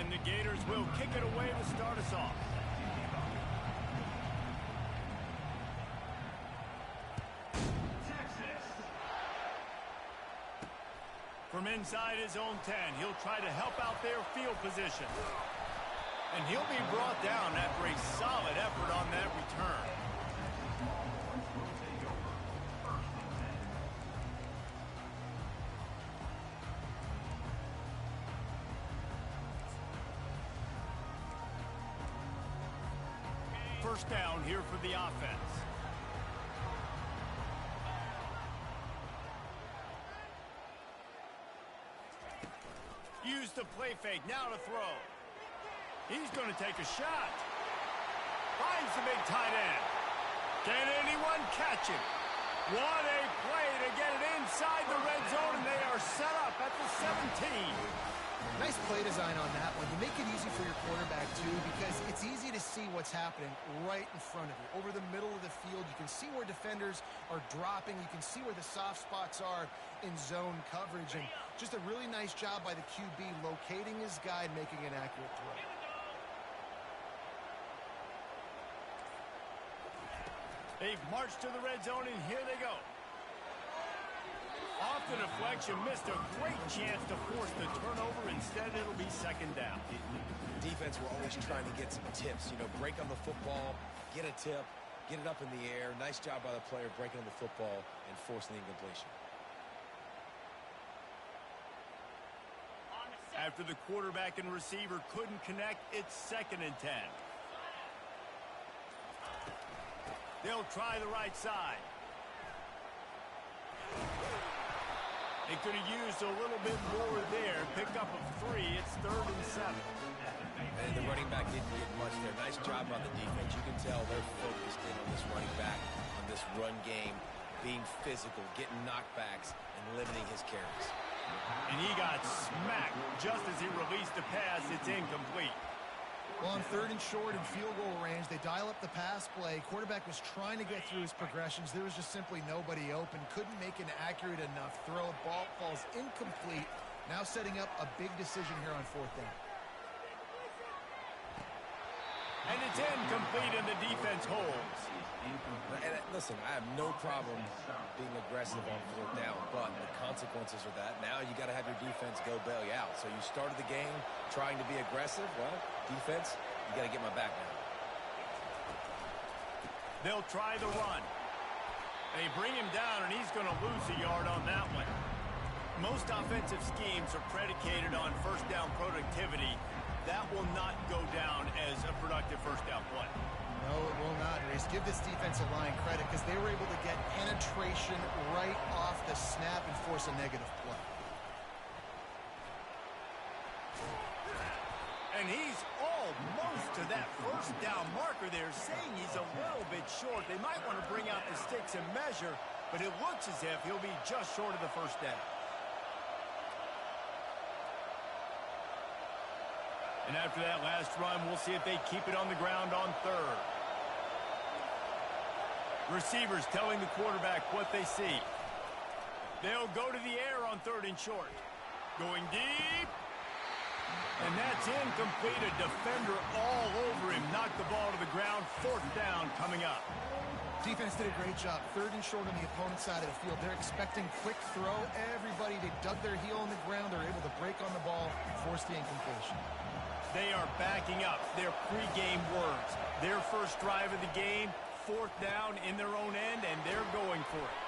And the Gators will kick it away to start us off. From inside his own 10, he'll try to help out their field position. And he'll be brought down after a solid effort on that return. First down here for the offense. Use the play fake, now to throw. He's going to take a shot. Finds the big tight end. Can anyone catch him? What a play to get it inside the red zone, and they are set up at the 17. Nice play design on that one. You make it easy for your quarterback, too, because it's easy to see what's happening right in front of you. Over the middle of the field, you can see where defenders are dropping. You can see where the soft spots are in zone coverage. And just a really nice job by the QB locating his guy and making an accurate throw. They've marched to the red zone, and here they go. Off the deflection, missed a great chance to force the turnover. Instead, it'll be second down. Defense were always trying to get some tips. You know, break on the football, get a tip, get it up in the air. Nice job by the player breaking on the football and forcing the incompletion. After the quarterback and receiver couldn't connect, it's second and 10. They'll try the right side. They could have used a little bit more there. Pick up of 3. It's third and 7. And the running back didn't get much there. Nice job on the defense. You can tell they're focused in on this running back, on this run game, being physical, getting knockbacks, and limiting his carries. And he got smacked just as he released the pass. It's incomplete. Well, on third and short and field goal range, they dial up the pass play. Quarterback was trying to get through his progressions. There was just simply nobody open. Couldn't make an accurate enough throw. Ball falls incomplete. Now setting up a big decision here on fourth down. And it's incomplete, and the defense holds. And listen, I have no problem being aggressive on fourth down, but the consequences of that, now you got to have your defense go bail you out. So you started the game trying to be aggressive. Well, defense, you got to get my back now. They'll try the run. They bring him down, and he's going to lose a yard on that one. Most offensive schemes are predicated on first down productivity. That will not go down as a productive first down play. No, it will not, Reese. Give this defensive line credit because they were able to get penetration right off the snap and force a negative play. And he's almost to that first down marker there, saying he's a little bit short. They might want to bring out the sticks and measure, but it looks as if he'll be just short of the first down. And after that last run, we'll see if they keep it on the ground on third. Receivers telling the quarterback what they see. They'll go to the air on third and short. Going deep. And that's incomplete. A defender all over him. Knocked the ball to the ground. Fourth down coming up. Defense did a great job. Third and short on the opponent's side of the field. They're expecting quick throw. Everybody, they dug their heel on the ground. They're able to break on the ball, force the incompletion. They are backing up their pregame words. Their first drive of the game, fourth down in their own end, and they're going for it.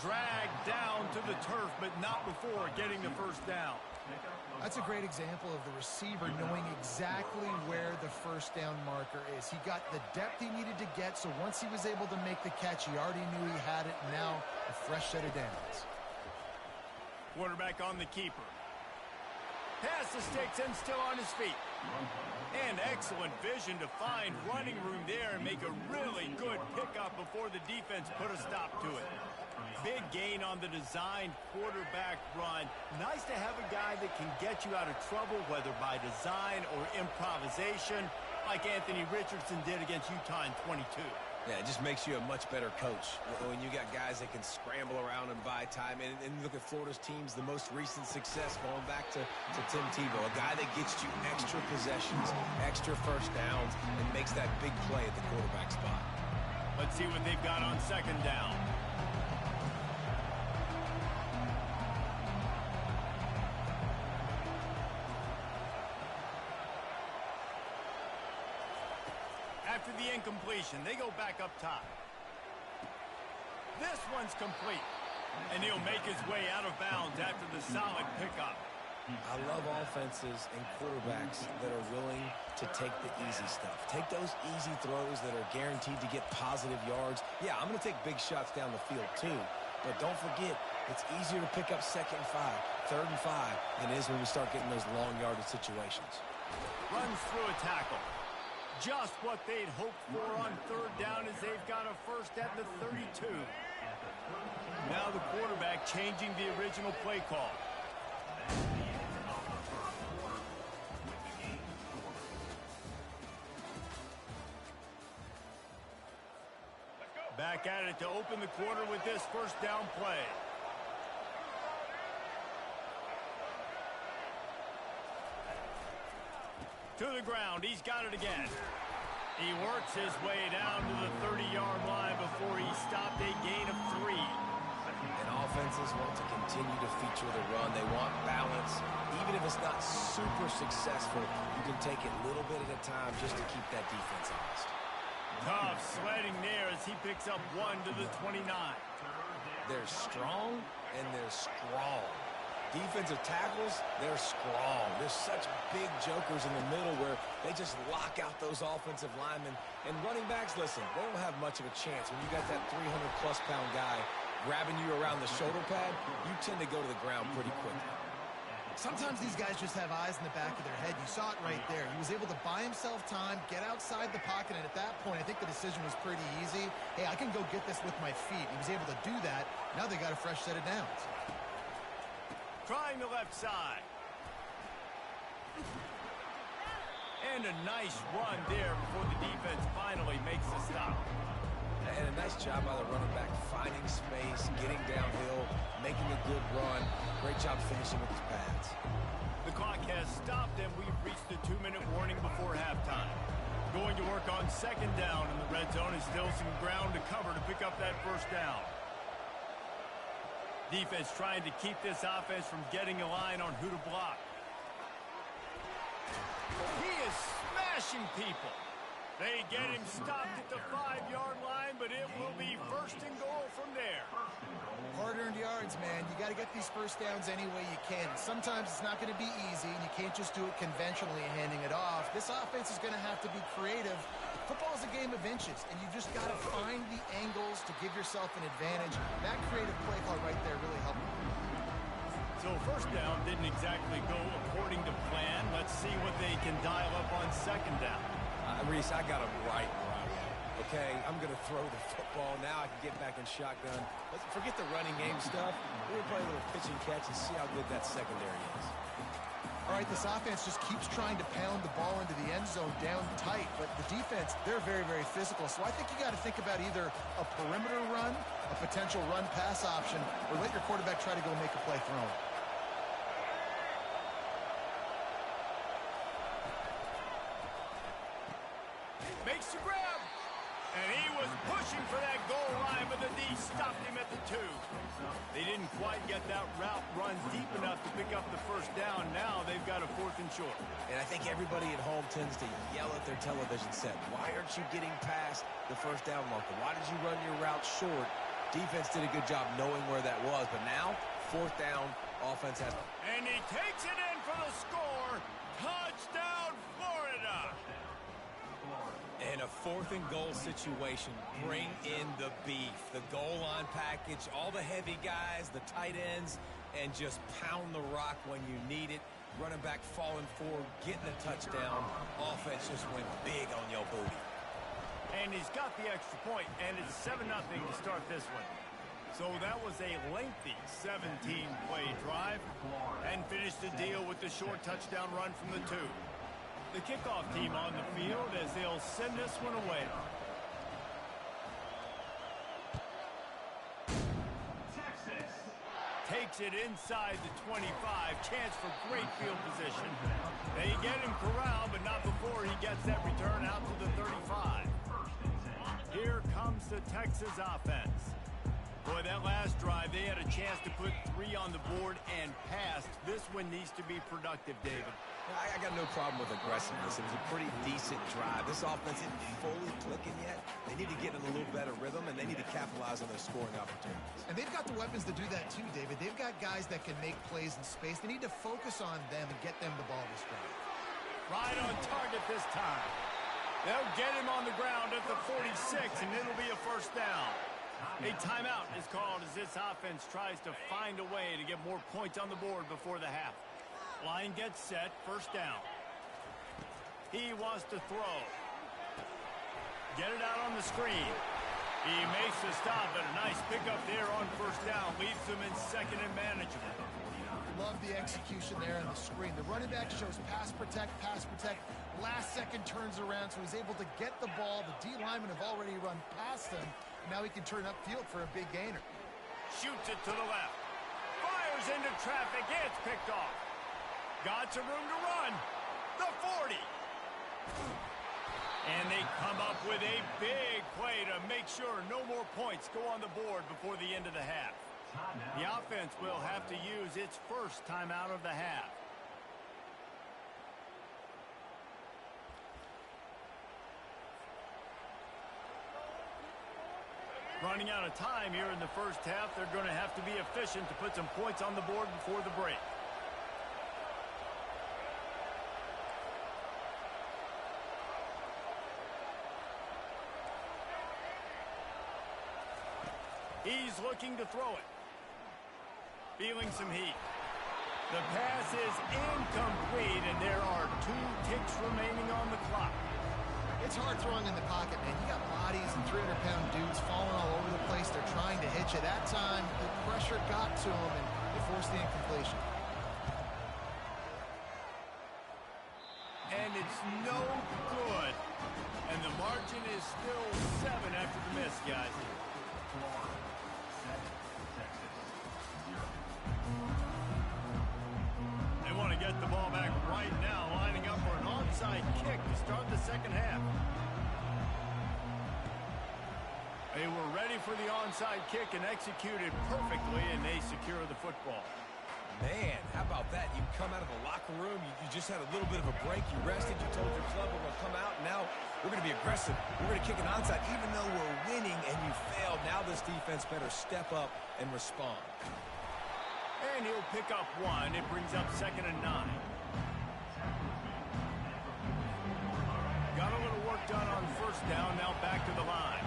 Dragged down to the turf, but not before getting the first down. That's a great example of the receiver knowing exactly where the first down marker is. He got the depth he needed to get, so once he was able to make the catch, he already knew he had it. Now, a fresh set of downs. Quarterback on the keeper. Pass the sticks and still on his feet. And excellent vision to find running room there and make a really good pickup before the defense put a stop to it. Big gain on the designed quarterback run. Nice to have a guy that can get you out of trouble, whether by design or improvisation, like Anthony Richardson did against Utah in 22. Yeah, it just makes you a much better coach when you got guys that can scramble around and buy time. And look at Florida's teams, the most recent success going back to Tim Tebow, a guy that gets you extra possessions, extra first downs, and makes that big play at the quarterback spot. Let's see what they've got on second down. After the incompletion, they go back up top. This one's complete. And he'll make his way out of bounds after the solid pickup. I love offenses and quarterbacks that are willing to take the easy stuff. Take those easy throws that are guaranteed to get positive yards. Yeah, I'm going to take big shots down the field too. But don't forget, it's easier to pick up 2nd and 5, 3rd and 5 than it is when we start getting those long yardage situations. Runs through a tackle. Just what they'd hoped for on 3rd down as they've got a first at the 32. Now the quarterback changing the original play call. Back at it to open the quarter with this first down play. To the ground, he's got it again. He works his way down to the 30-yard line before he stopped a gain of 3. And offenses want to continue to feature the run. They want balance. Even if it's not super successful, you can take it little bit at a time just to keep that defense honest. Tough sledding there as he picks up 1 to the 29. They're strong and they're strong. Defensive tackles, they're strong. There's such big jokers in the middle where they just lock out those offensive linemen. And running backs, listen, they don't have much of a chance. When you got that 300-plus pound guy grabbing you around the shoulder pad, you tend to go to the ground pretty quickly. Sometimes these guys just have eyes in the back of their head. You saw it right there. He was able to buy himself time, get outside the pocket, and at that point, I think the decision was pretty easy. Hey, I can go get this with my feet. He was able to do that. Now they got a fresh set of downs. Trying the left side. And a nice run there before the defense finally makes the stop. And a nice job by the running back, finding space, getting downhill, making a good run. Great job finishing with his pads. The clock has stopped, and we've reached the 2-minute warning before halftime. Going to work on second down, and the red zone is still some ground to cover to pick up that first down. Defense trying to keep this offense from getting a line on who to block. He is smashing people. They get him stopped at the 5-yard line, but it will be first and goal from there. Hard-earned yards, man. You got to get these first downs any way you can. Sometimes it's not going to be easy, and you can't just do it conventionally and handing it off. This offense is going to have to be creative. Football is a game of inches, and you just got to find the angles to give yourself an advantage. That creative play call right there really helped. So first down didn't exactly go according to plan. Let's see what they can dial up on second down. Reese, I got him right where I want. Okay, I'm going to throw the football. Now I can get back in shotgun. Let's forget the running game stuff. We're going to play a little pitch and catch and see how good that secondary is. All right, this offense just keeps trying to pound the ball into the end zone down tight, but the defense, they're very, very physical. So I think you got to think about either a perimeter run, a potential run-pass option, or let your quarterback try to go make a play throwing. Makes the grab, and he was pushing for that goal line, but the D stopped him at the 2. They didn't quite get that route run deep enough to pick up the first down. Now they've got a 4th and short. And I think everybody at home tends to yell at their television set. Why aren't you getting past the first down marker? Why did you run your route short? Defense did a good job knowing where that was, but now 4th down, offense has. And he takes it in for the score. Touchdown, Florida. In a 4th and goal situation, bring in the beef, the goal line package, all the heavy guys, the tight ends, and just pound the rock when you need it. Running back falling forward, getting a touchdown. Offense just went big on your booty. And he's got the extra point, and it's 7-0 to start this one. So that was a lengthy 17-play drive, and finished the deal with the short touchdown run from the 2. The kickoff team on the field as they'll send this one away. Parks it inside the 25. Chance for great field position. They get him corralled, but not before he gets that return out to the 35. Here comes the Texas offense. Boy, that last drive, they had a chance to put 3 on the board and passed. This one needs to be productive, David. I got no problem with aggressiveness. It was a pretty decent drive. This offense isn't fully clicking yet. They need to get in a little better rhythm, and they need to capitalize on their scoring opportunities. And they've got the weapons to do that too, David. They've got guys that can make plays in space. They need to focus on them and get them the ball this drive. Right on target this time. They'll get him on the ground at the 46, and it'll be a first down. A timeout is called as this offense tries to find a way to get more points on the board before the half. Line gets set, first down. He wants to throw. Get it out on the screen. He makes the stop, but a nice pickup there on first down. Leaves him in second and manageable. Love the execution there on the screen. The running back shows pass protect, pass protect. Last second turns around, so he's able to get the ball. The D linemen have already run past him. Now he can turn upfield for a big gainer. Shoots it to the left. Fires into traffic. It's picked off. Got some room to run. The 40. And they come up with a big play to make sure no more points go on the board before the end of the half. The offense will have to use its first timeout of the half. Running out of time here in the first half. They're going to have to be efficient to put some points on the board before the break. He's looking to throw it. Feeling some heat. The pass is incomplete, and there are 2 ticks remaining on the clock. It's hard throwing in the pocket, man. You got bodies and 300-pound dudes falling all over the place. They're trying to hit you. That time, the pressure got to them, and they forced the incompletion. And it's no good. And the margin is still 7 after the miss, guys. They want to get the ball back right now, lining up for an onside kick to start the second half. They were ready for the onside kick and executed perfectly, and they secure the football. Man, how about that? You come out of the locker room, you just had a little bit of a break, you rested, you told your club we're going to come out, and now we're going to be aggressive. We're going to kick an onside, even though we're winning and you failed. Now this defense better step up and respond. And he'll pick up 1. It brings up 2nd and 9. Got a little work done on first down, now back to the line.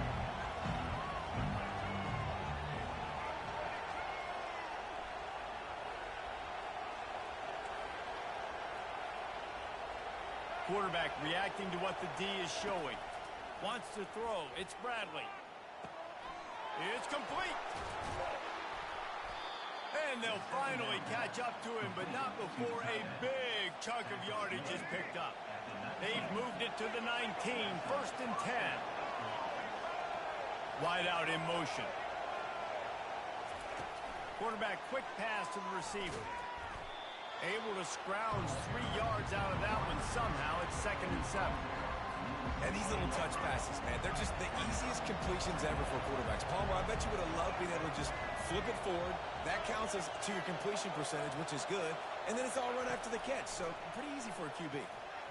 Quarterback reacting to what the D is showing. Wants to throw. It's Bradley. It's complete. And they'll finally catch up to him, but not before a big chunk of yardage is picked up. They've moved it to the 19, 1st and 10. Wide out in motion. Quarterback quick pass to the receiver. Able to scrounge 3 yards out of that one somehow. It's 2nd and 7. And these little touch passes, man, they're just the easiest completions ever for quarterbacks. Palmer, I bet you would have loved being able to just flip it forward. That counts as to your completion percentage, which is good. And then it's all run after the catch. So pretty easy for a QB.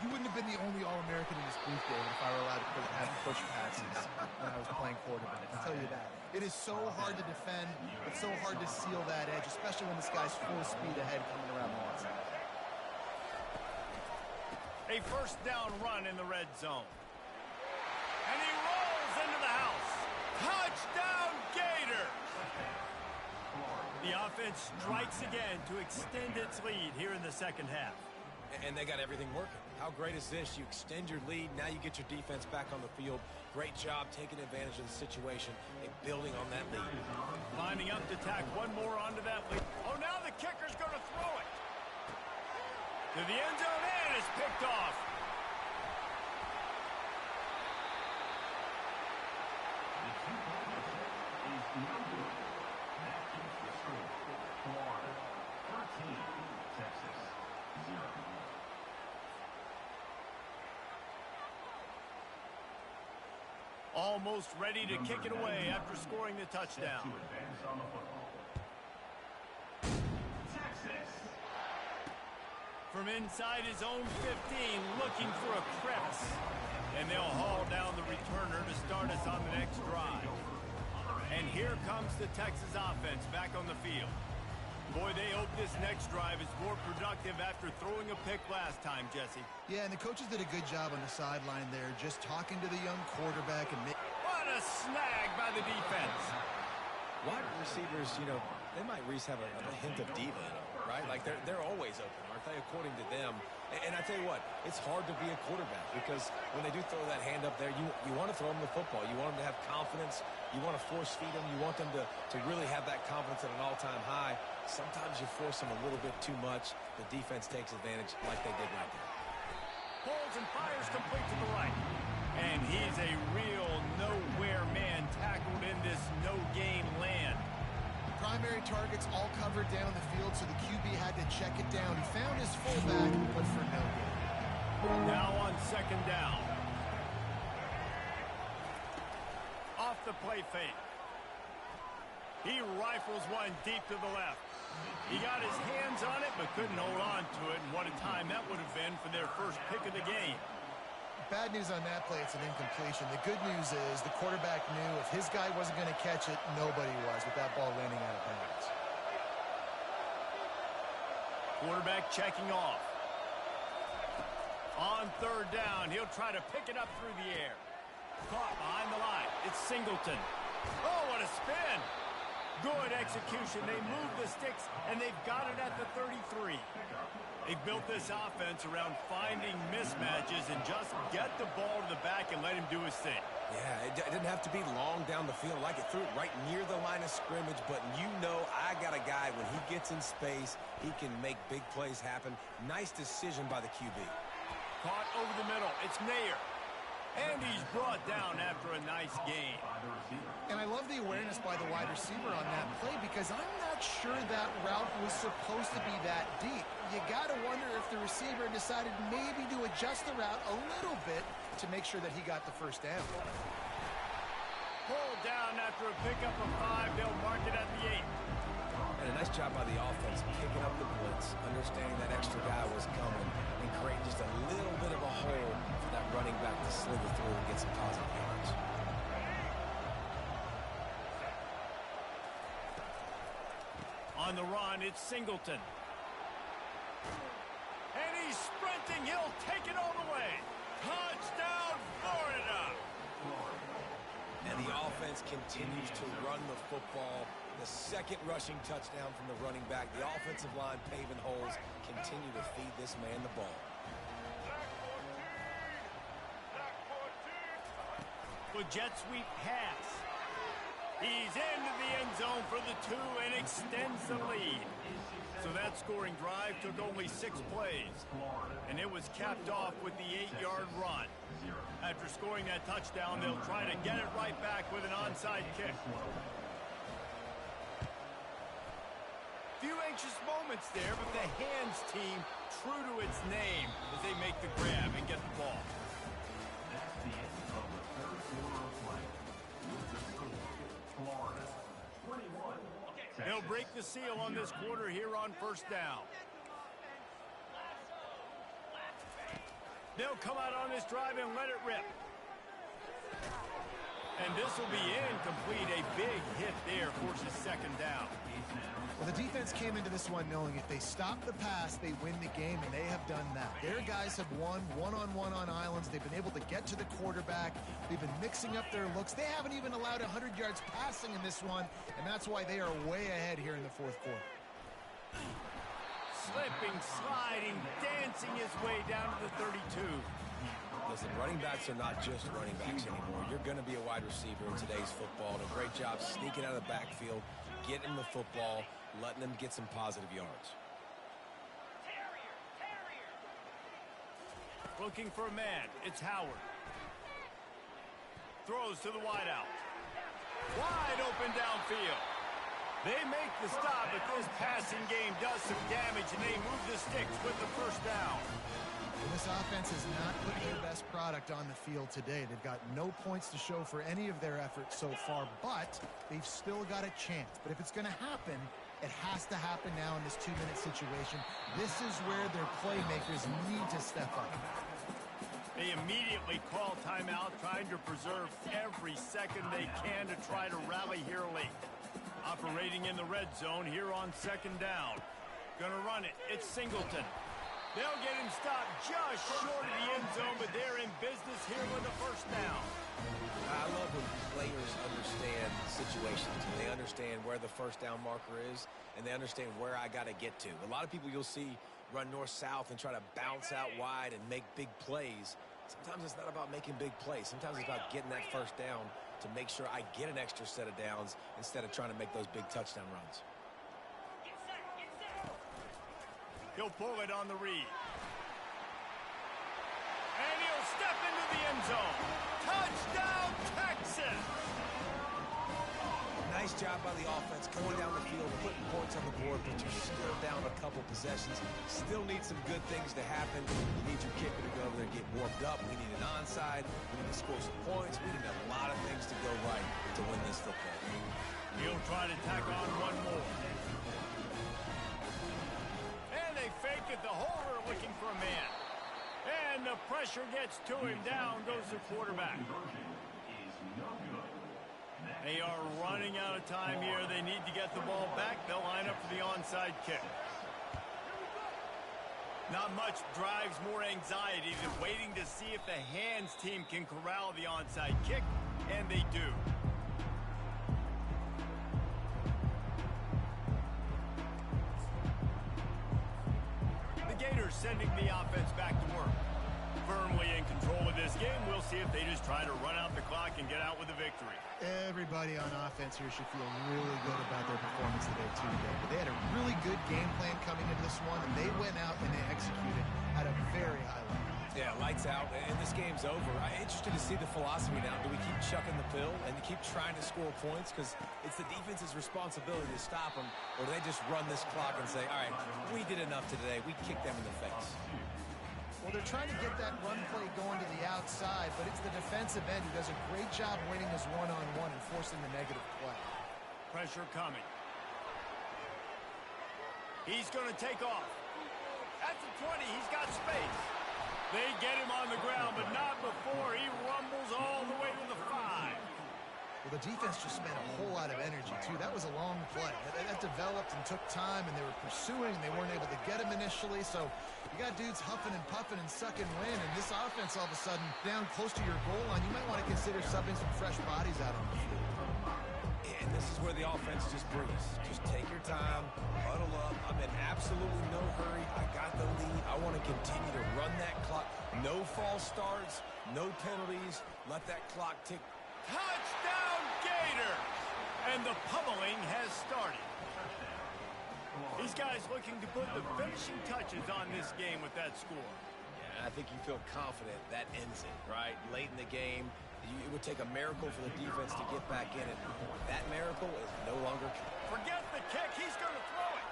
You wouldn't have been the only All-American in this booth, David, if I were allowed to have push passes when I was playing quarterback. I'll tell you that. It is so hard to defend. It's so hard to seal that edge, especially when this guy's full speed ahead coming around the outside. A first down run in the red zone. And he rolls into the house. Touchdown, Gator! The offense strikes again to extend its lead here in the second half. And they got everything working. How great is this? You extend your lead. Now you get your defense back on the field. Great job taking advantage of the situation and building on that lead. Lining up to tack one more onto that lead. Oh, now the kicker's going to throw it. To the end zone, and it's picked off. Almost ready to kick it away after scoring the touchdown. From inside his own 15, looking for a crevice. And they'll haul down the returner to start us on the next drive. And here comes the Texas offense back on the field. Boy, they hope this next drive is more productive after throwing a pick last time, Jesse. Yeah, and the coaches did a good job on the sideline there, just talking to the young quarterback. What a snag by the defense. Wide receivers, you know, they might at least have a hint of diva in them, right? Like, they're always open, aren't they, according to them? And I tell you what, it's hard to be a quarterback because when they do throw that hand up there, you want to throw them the football. You want them to have confidence. You want to force feed them. You want them to really have that confidence at an all-time high. Sometimes you force them a little bit too much. The defense takes advantage like they did right there. Pulls and fires complete to the right. And he's a real nowhere man tackled in this no-game land. Primary targets all covered down the field, so the QB had to check it down. He found his fullback, but for no gain. Now on second down. Off the play fake. He rifles one deep to the left. He got his hands on it, but couldn't hold on to it. And what a time that would have been for their first pick of the game. Bad news on that play, it's an incompletion. The good news is the quarterback knew if his guy wasn't going to catch it, nobody was with that ball landing out of bounds. Quarterback checking off. On third down, he'll try to pick it up through the air. Caught behind the line. It's Singleton. Oh, what a spin. Good execution. They move the sticks, and they've got it at the 33. They built this offense around finding mismatches and just get the ball to the back and let him do his thing. Yeah, it didn't have to be long down the field. Like it threw it right near the line of scrimmage, but you know I got a guy, when he gets in space, he can make big plays happen. Nice decision by the QB. Caught over the middle. It's Nair. And he's brought down after a nice gain. And I love the awareness by the wide receiver on that play because I'm not sure that route was supposed to be that deep. You got to wonder if the receiver decided maybe to adjust the route a little bit to make sure that he got the first down. Pulled down after a pickup of 5. They'll mark it at the 8. And a nice job by the offense picking up the blitz, understanding that extra guy was coming, and creating just a little bit of a hole for that running back to slither through and get some positive yards. On the run, it's Singleton. And he's sprinting. He'll take it all the way. Touchdown, Florida! And the offense continues to run the football. The second rushing touchdown from the running back. The offensive line paving holes. Continue to feed this man the ball. With jet sweep pass. He's into the end zone for the 2 and extends the lead. So that scoring drive took only 6 plays. And it was capped off with the 8-yard run. After scoring that touchdown, they'll try to get it right back with an onside kick. Few anxious moments there, but the hands team true to its name as they make the grab and get the ball. They'll break the seal on this quarter here on first down. They'll come out on this drive and let it rip. And this will be incomplete. A big hit there forces second down. Well, the defense came into this one knowing if they stop the pass, they win the game, and they have done that. Their guys have won one-on-one on islands. They've been able to get to the quarterback. They've been mixing up their looks. They haven't even allowed 100 yards passing in this one, and that's why they are way ahead here in the fourth quarter. Slipping, sliding, dancing his way down to the 32. Listen, running backs are not just running backs anymore. You're going to be a wide receiver in today's football. And a great job sneaking out of the backfield, getting the football, letting them get some positive yards. Looking for a man. It's Howard. Throws to the wideout. Wide open downfield. They make the stop, but this passing game does some damage, and they move the sticks with the first down. And this offense has not put their best product product on the field today. They've got no points to show for any of their efforts so far, but they've still got a chance. But if it's going to happen, it has to happen now in this 2-minute situation. This is where their playmakers need to step up. They immediately call timeout, trying to preserve every second they can to try to rally here late. Operating in the red zone here on 2nd down. Gonna run it. It's Singleton. They'll get him stopped just short of the end zone, but they're in business here with a 1st down. I love when players understand situations. They understand where the 1st down marker is, and they understand where I got to get to. A lot of people you'll see run north-south and try to bounce out wide and make big plays. Sometimes it's not about making big plays. Sometimes it's about getting that 1st down to make sure I get an extra set of downs instead of trying to make those big touchdown runs. He'll pull it on the read. And he'll step into the end zone. Touchdown, Texas! Nice job by the offense going down the field, putting points on the board, but you're still down a couple possessions. Still need some good things to happen. You need your kicker to go over there and get warmed up. We need an onside. We need to score some points. We need a lot of things to go right to win this football game. He'll try to tack on one more. And they fake it. The holder looking for a man. And the pressure gets to him. Down goes the quarterback. They are running out of time here. They need to get the ball back. They'll line up for the onside kick. Not much drives more anxiety than waiting to see if the hands team can corral the onside kick, and they do. The Gators sending the offense back to work. Firmly in control of this game. We'll see if they just try to run out the clock and get out with a victory. Everybody on offense here should feel really good about their performance today, too. But they had a really good game plan coming into this one, and they went out and they executed at a very high level. Yeah, lights out, and this game's over. I'm interested to see the philosophy now. Do we keep chucking the pill and keep trying to score points? Because it's the defense's responsibility to stop them, or do they just run this clock and say, all right, we did enough today. We kicked them in the face. Well, they're trying to get that run play going to the outside, but it's the defensive end who does a great job winning his one-on-one and forcing the negative play. Pressure coming. He's going to take off. At the 20, he's got space. They get him on the ground, but not before he rumbles all the way to the 5. Well, the defense just spent a whole lot of energy, too. That was a long play. That developed and took time, and they were pursuing, and they weren't able to get him initially. So you got dudes huffing and puffing and sucking wind, and this offense all of a sudden down close to your goal line. You might want to consider subbing some fresh bodies out on the field. And this is where the offense just breathes. Just take your time, huddle up. I'm in absolutely no hurry. I got the lead. I want to continue to run that clock. No false starts, no penalties. Let that clock tick. Touchdown, Gator! And the pummeling has started. These guys looking to put the finishing touches on this game with that score. Yeah, I think you feel confident that ends it, right? Late in the game, it would take a miracle for the defense to get back in it. That miracle is no longer. Forget the kick. He's going to throw it.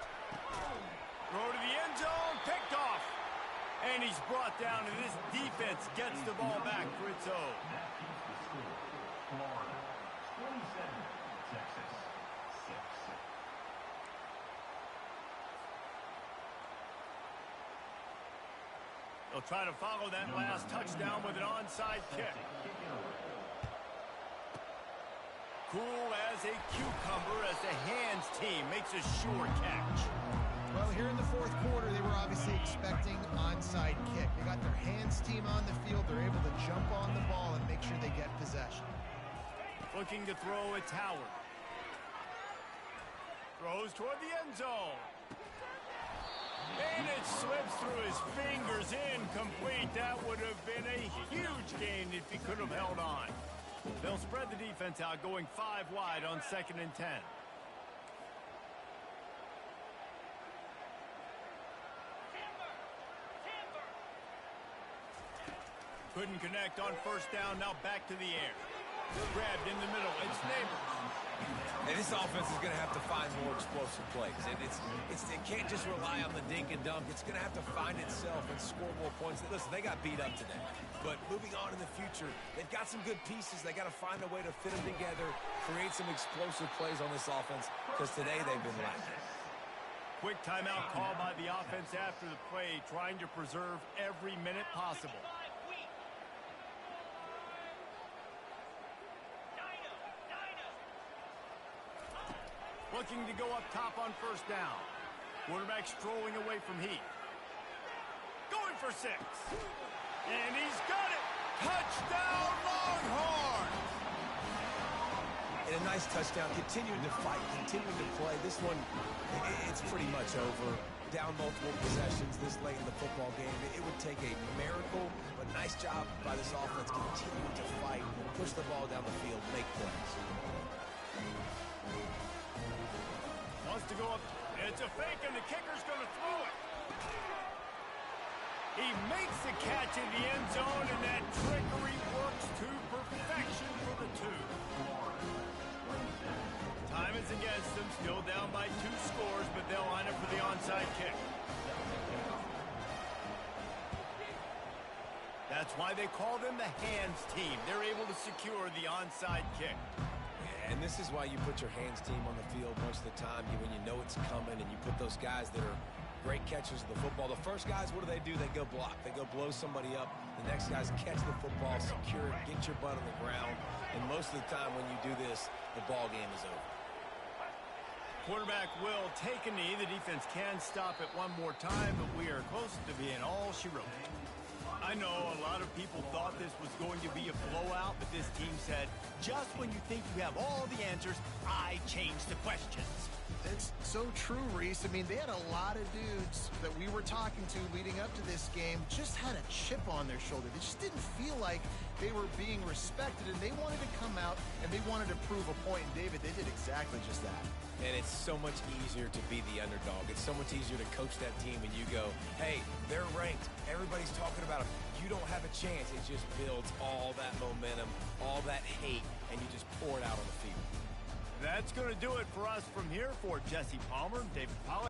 Throw to the end zone. Picked off. And he's brought down, and this defense gets the ball back for its own. They'll try to follow that last touchdown with an onside kick. Cool as a cucumber as the hands team makes a sure catch. Well, here in the 4th quarter, they were obviously expecting onside kick. They got their hands team on the field. They're able to jump on the ball and make sure they get possession. Looking to throw, it's Howard. Throws toward the end zone. And it slips through his fingers, incomplete. That would have been a huge gain if he could have held on. They'll spread the defense out, going 5 wide on 2nd and 10. Couldn't connect on 1st down, now back to the air. Grabbed in the middle, it's Neighbors. And this offense is going to have to find more explosive plays. And it can't just rely on the dink and dunk. It's going to have to find itself and score more points. Listen, they got beat up today. But moving on in the future, they've got some good pieces. They got to find a way to fit them together, create some explosive plays on this offense, because today they've been lacking. Quick timeout call by the offense after the play, trying to preserve every minute possible. Looking to go up top on first down. Quarterback strolling away from Heath. Going for 6. And he's got it! Touchdown, Longhorns! And a nice touchdown, continuing to fight, continuing to play. This one, it's pretty much over. Down multiple possessions this late in the football game. It would take a miracle, but nice job by this offense continuing to fight, push the ball down the field, make plays. Wants to go up. It's a fake, and the kicker's going to throw it. He makes the catch in the end zone, and that trickery works to perfection for the 2. Time is against them, still down by 2 scores, but they'll line up for the onside kick. That's why they call them the hands team. They're able to secure the onside kick. And this is why you put your hands team on the field most of the time when you know it's coming, and you put those guys that are great catchers of the football. The first guys, what do? They go block. They go blow somebody up. The next guys catch the football, secure it, get your butt on the ground. And most of the time when you do this, the ball game is over. Quarterback will take a knee. The defense can stop it one more time, but we are close to being all she wrote. I know a lot of people thought this was going to be a blowout, but this team said, just when you think you have all the answers, I change the questions. It's so true, Reese. I mean, they had a lot of dudes that we were talking to leading up to this game just had a chip on their shoulder. They just didn't feel like they were being respected, and they wanted to come out and they wanted to prove a point. And David, they did exactly just that. And it's so much easier to be the underdog. It's so much easier to coach that team when you go, hey, they're ranked. Everybody's talking about them. You don't have a chance. It just builds all that momentum, all that hate, and you just pour it out on the field. That's going to do it for us from here. For Jesse Palmer, David Pollack.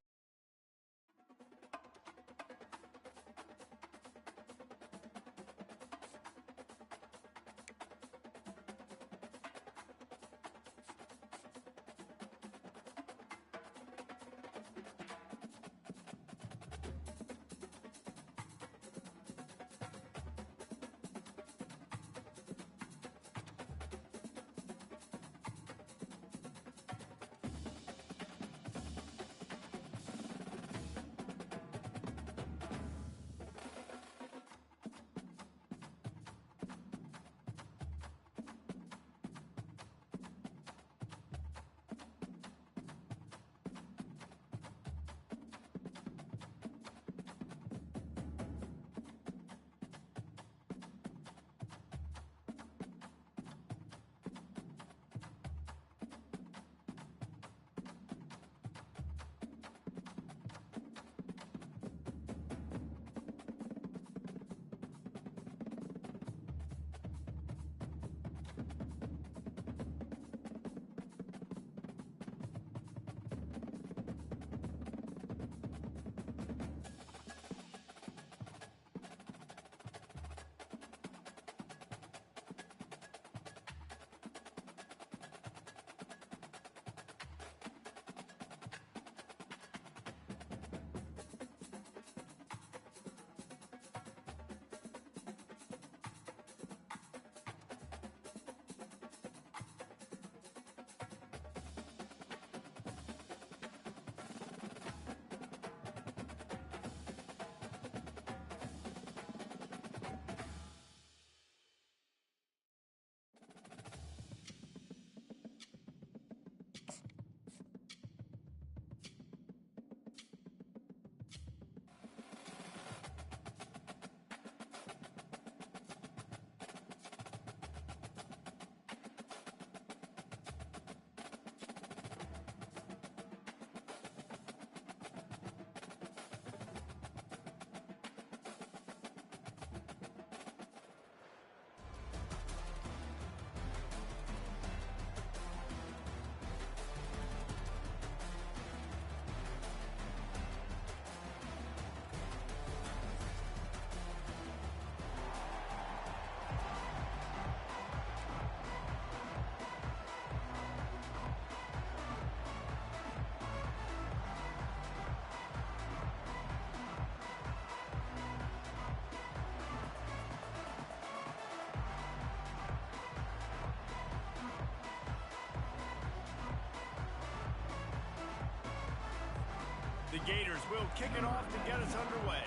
The Gators will kick it off to get us underway.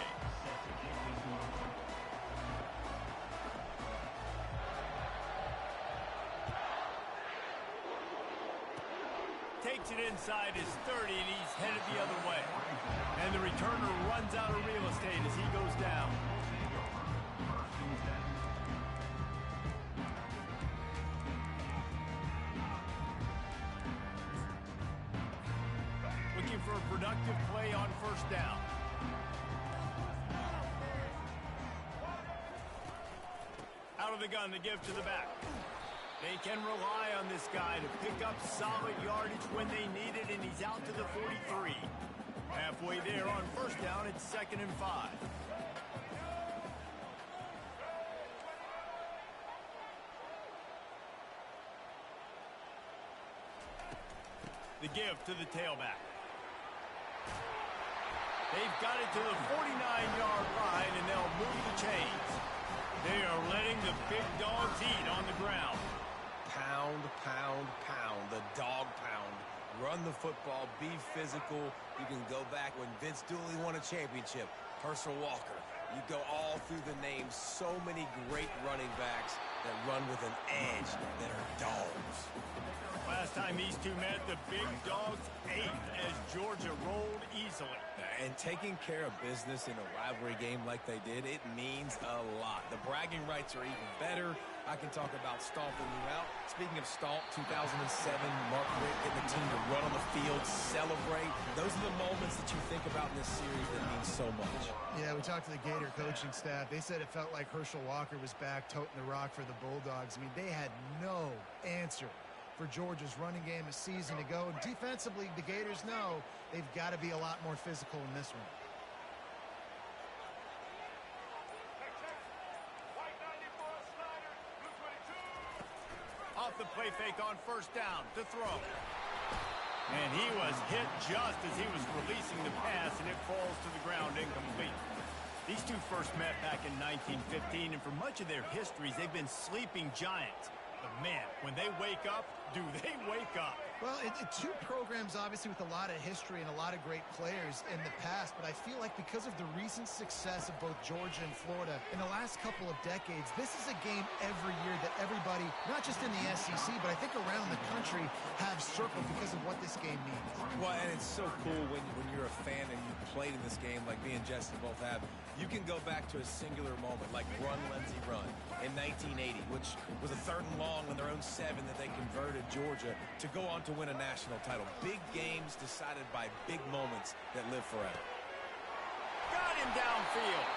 Takes it inside his 30, and he's headed the other way. And the returner runs out of real estate as he goes down. Looking for a productive play on first down. Out of the gun, the give to the back. They can rely on this guy to pick up solid yardage when they need it, and he's out to the 43. Halfway there on first down, it's 2nd and 5. The give to the tailback. They've got it to the 49-yard line, and they'll move the chains. They are letting the big dogs eat on the ground. Pound, pound, pound, the dog pound. Run the football, be physical. You can go back when Vince Dooley won a championship. Herschel Walker. You go all through the names. So many great running backs that run with an edge that are dogs. Last time these two met, the big dogs ate as Georgia rolled easily. And taking care of business in a rivalry game like they did, it means a lot. The bragging rights are even better. I can talk about stomping you out. Speaking of stomp, 2007, Mark Richt getting the team to run on the field, celebrate. Those are the moments that you think about in this series that mean so much. Yeah, we talked to the Gator coaching staff. They said it felt like Herschel Walker was back toting the rock for the Bulldogs. I mean, they had no answer for Georgia's running game a season ago. And defensively, the Gators know they've got to be a lot more physical in this one. Off the play fake on first down to throw. And he was hit just as he was releasing the pass, and it falls to the ground incomplete. These two first met back in 1915, and for much of their histories, they've been sleeping giants. But man, when they wake up, do they wake up? Well, two programs, obviously, with a lot of history and a lot of great players in the past, but I feel like because of the recent success of both Georgia and Florida in the last couple of decades, this is a game every year that everybody, not just in the SEC, but I think around the country, have circled because of what this game means. Well, and it's so cool when you're a fan and you played in this game like me and Justin both have. You can go back to a singular moment like Run, Lindsey, Run in 1980, which was a 3rd and long on their own 7 that they converted Georgia to go on to win a national title. Big games decided by big moments that live forever. Got him downfield.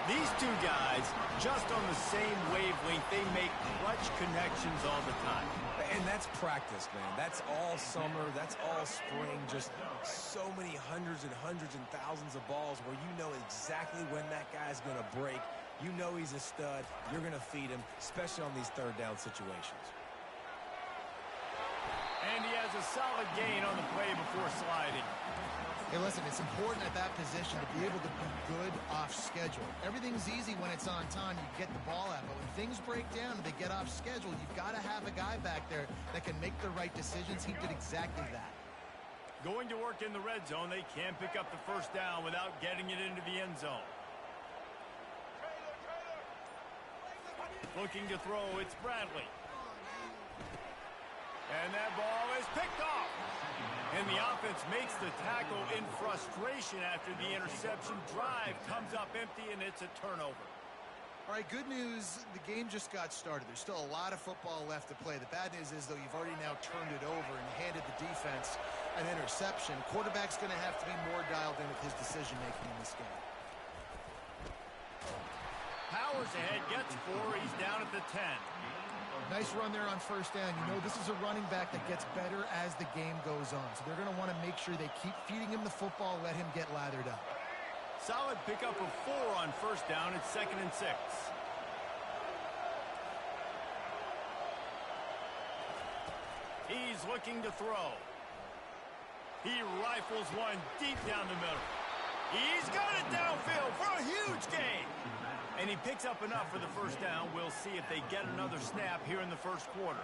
These two guys, just on the same wavelength, they make clutch connections all the time. And that's practice, man. That's all summer. That's all spring. Just so many hundreds and thousands of balls where you know exactly when that guy's going to break. You know he's a stud. You're going to feed him, especially on these 3rd down situations. And he has a solid gain on the play before sliding. Hey, listen, it's important at that position to be able to be good off schedule. Everything's easy when it's on time. You get the ball out. But when things break down and they get off schedule, you've got to have a guy back there that can make the right decisions. He did exactly that. Going to work in the red zone, they can't pick up the first down without getting it into the end zone. Looking to throw, it's Bradley. And that ball is picked off. And the offense makes the tackle in frustration after the interception. Drive comes up empty, and it's a turnover. All right, good news. The game just got started. There's still a lot of football left to play. The bad news is, though, you've already now turned it over and handed the defense an interception. Quarterback's going to have to be more dialed in with his decision-making in this game. Powers ahead, gets 4. He's down at the 10. Nice run there on first down. You know, this is a running back that gets better as the game goes on. So they're going to want to make sure they keep feeding him the football, let him get lathered up. Solid pickup of 4 on first down. It's 2nd and 6. He's looking to throw. He rifles one deep down the middle. He's got it downfield for a huge gain. And he picks up enough for the first down. We'll see if they get another snap here in the first quarter.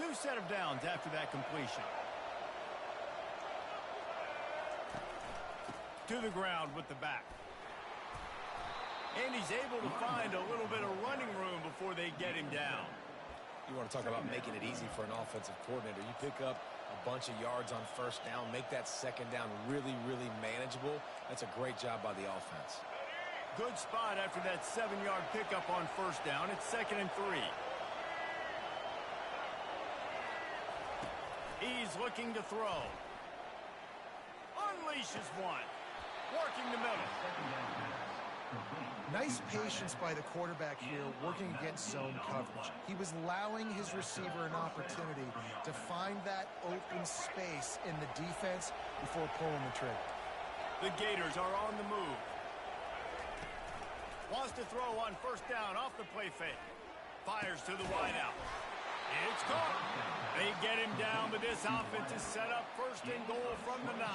New set of downs after that completion. To the ground with the back. And he's able to find a little bit of running room before they get him down. You want to talk about making it easy for an offensive coordinator. You pick up a bunch of yards on first down, make that second down really, really manageable. That's a great job by the offense. Good spot after that 7-yard pickup on first down. It's 2nd and 3. He's looking to throw. Unleashes one. Working the middle. Nice patience by the quarterback here, working against zone coverage. He was allowing his receiver an opportunity to find that open space in the defense before pulling the trigger. The Gators are on the move. Wants to throw on first down off the play fake. Fires to the wideout. It's caught. They get him down, but this offense is set up 1st and goal from the 9.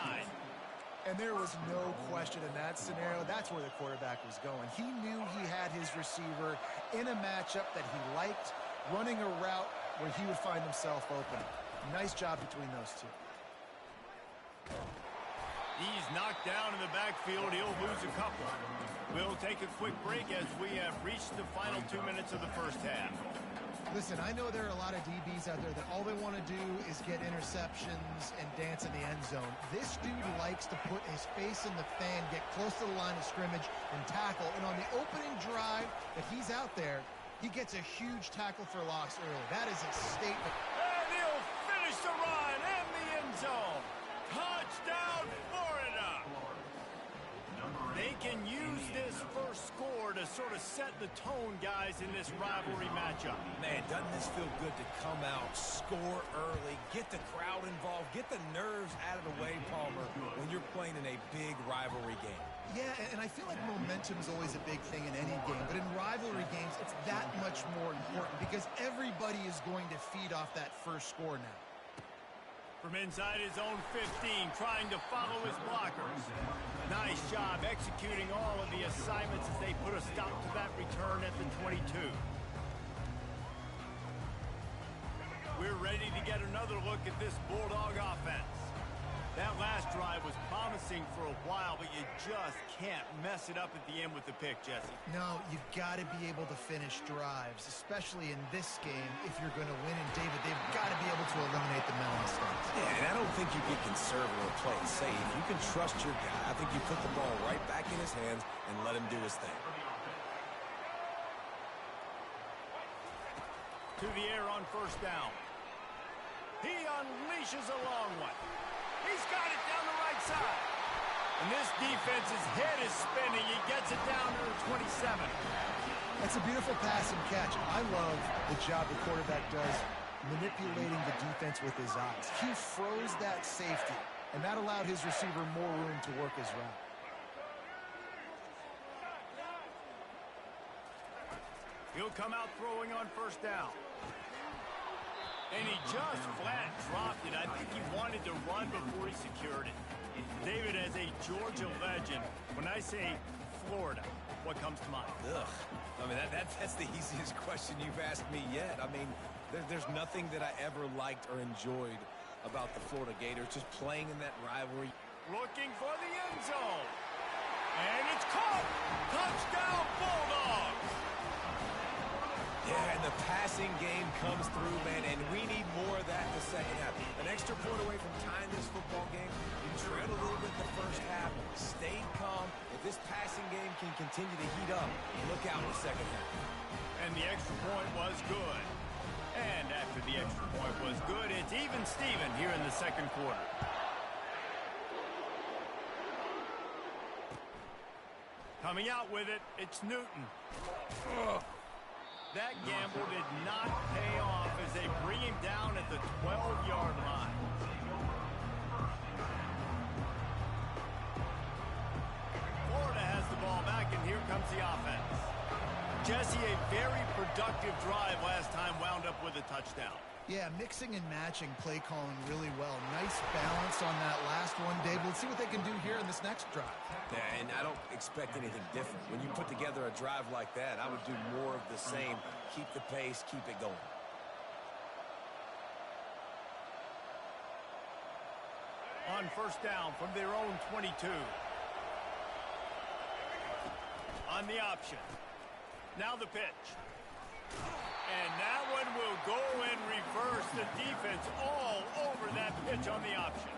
And there was no question in that scenario. That's where the quarterback was going. He knew he had his receiver in a matchup that he liked, running a route where he would find himself open. Nice job between those two. He's knocked down in the backfield. He'll lose a couple. We'll take a quick break as we have reached the final 2 minutes of the first half. Listen, I know there are a lot of DBs out there that all they want to do is get interceptions and dance in the end zone. This dude likes to put his face in the fan, get close to the line of scrimmage, and tackle. And on the opening drive that he's out there, he gets a huge tackle for loss early. That is a statement. And he'll finish the run in the end zone. Touchdown, Florida! They can use this first score to sort of set the tone, guys, in this rivalry matchup. Man, doesn't this feel good to come out, score early, get the crowd involved, get the nerves out of the way, Palmer, when you're playing in a big rivalry game. Yeah, and I feel like momentum is always a big thing in any game, but in rivalry games, it's that much more important because everybody is going to feed off that first score now. From inside his own 15, trying to follow his blockers. Nice job executing all of the assignments as they put a stop to that return at the 22. We're ready to get another look at this Bulldog offense. That last drive was promising for a while, but you just can't mess it up at the end with the pick, Jesse. No, you've got to be able to finish drives, especially in this game if you're going to win. And, David, they've got to be able to eliminate the mental mistakes. Yeah, and I don't think you get conservative or play it safe. You can trust your guy. I think you put the ball right back in his hands and let him do his thing. To the air on first down. He unleashes a long one. He's got it down the right side. And this defense's head is spinning. He gets it down to the 27. That's a beautiful pass and catch. I love the job the quarterback does manipulating the defense with his eyes. He froze that safety, and that allowed his receiver more room to work his route. He'll come out throwing on first down. And he just flat dropped it. I think he wanted to run before he secured it. David, as a Georgia legend, when I say Florida, what comes to mind? Ugh. I mean, that's the easiest question you've asked me yet. I mean, there's nothing that I ever liked or enjoyed about the Florida Gators, just playing in that rivalry. Looking for the end zone. And it's caught. Touchdown, Bulldogs. Yeah, and the passing game comes through, man, and we need more of that in the second half. An extra point away from tying this football game. You trailed a little bit in the first half, stayed calm. If this passing game can continue to heat up, look out in the second half. And the extra point was good. And after the extra point was good, it's even Steven here in the second quarter. Coming out with it, it's Newton. Ugh. That gamble did not pay off as they bring him down at the 12-yard line. Florida has the ball back, and here comes the offense. Jesse, a very productive drive last time, wound up with a touchdown. Yeah, mixing and matching play calling really well. Nice balance on that last one, Dave. Let's see what they can do here in this next drive. Yeah, and I don't expect anything different. When you put together a drive like that, I would do more of the same. Keep the pace, keep it going. on first down from their own 22. On the option. Now the pitch. And that one will go in reverse. The defense all over that pitch on the option.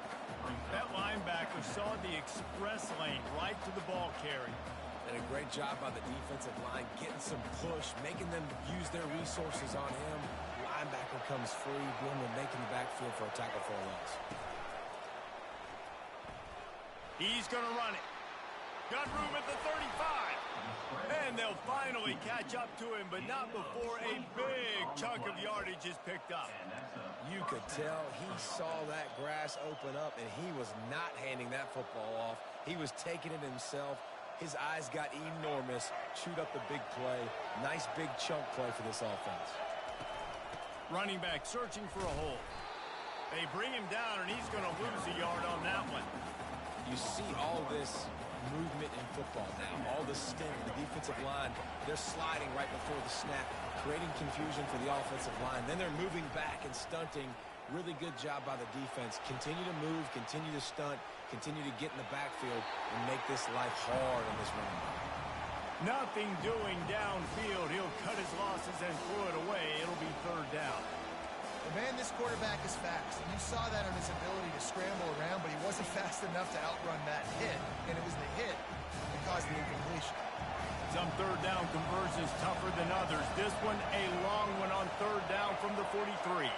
That linebacker saw the express lane right to the ball carrier. And a great job by the defensive line, getting some push, making them use their resources on him. Linebacker comes free, boom, and making the backfield for a tackle for a loss. He's going to run it. Got room at the 35. And they'll finally catch up to him, but not before a big chunk of yardage is picked up. You could tell he saw that grass open up, and he was not handing that football off. He was taking it himself. His eyes got enormous, chewed up the big play. Nice big chunk play for this offense. Running back searching for a hole. They bring him down, and he's going to lose a yard on that one. You see all this movement in football now. All the stint, the defensive line, they're sliding right before the snap, creating confusion for the offensive line. Then they're moving back and stunting. Really good job by the defense. Continue to move, continue to stunt, continue to get in the backfield and make this life hard on this running back. Nothing doing downfield. He'll cut his losses and throw it away. It'll be third down. Well, man, this quarterback is fast. You saw that on his ability to scramble around, but he wasn't fast enough to outrun that hit, and it was the hit that caused the incompletion. Some third down conversions tougher than others. This one, a long one on third down from the 43.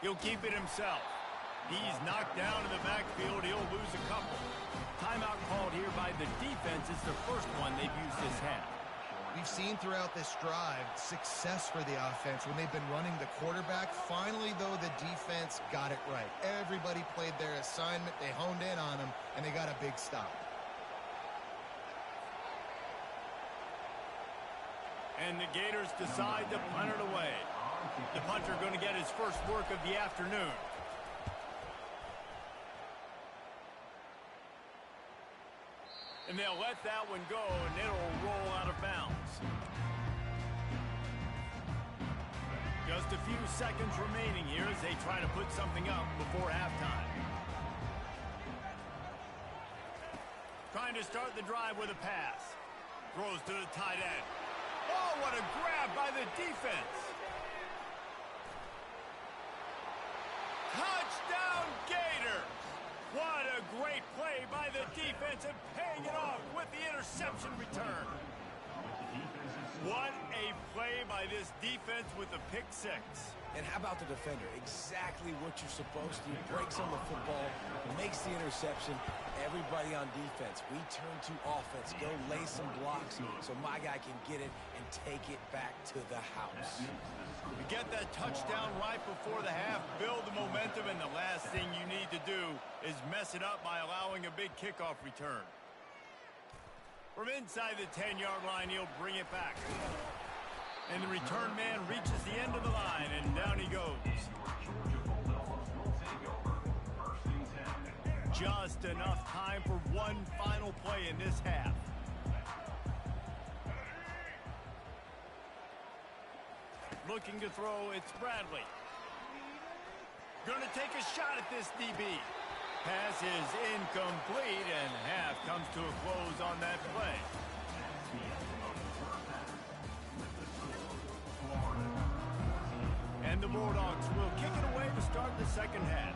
He'll keep it himself. He's knocked down in the backfield. He'll lose a couple. Timeout called here by the defense. It's the first one they've used this half. We've seen throughout this drive success for the offense when they've been running the quarterback. Finally, though, the defense got it right. Everybody played their assignment. They honed in on them, and they got a big stop. And the Gators decide to punt it away. The punter going to get his first work of the afternoon. And they'll let that one go, and it'll roll out of bounds. Just a few seconds remaining here as they try to put something up before halftime. Trying to start the drive with a pass. Throws to the tight end. Oh, what a grab by the defense. Touchdown, Gators! What a great play by the defense and paying it off with the interception return. What a play by this defense with a pick six. And how about the defender? Exactly what you're supposed to do. Breaks on the football, makes the interception. Everybody on defense, we turn to offense. Go lay some blocks so my guy can get it and take it back to the house. You get that touchdown right before the half, build the momentum, and the last thing you need to do is mess it up by allowing a big kickoff return. From inside the 10-yard line, he'll bring it back. And the return man reaches the end of the line, and down he goes. Just enough time for one final play in this half. Looking to throw, it's Bradley. Gonna take a shot at this DB. Pass is incomplete, and half comes to a close on that play. And the Bulldogs will kick it away to start the second half.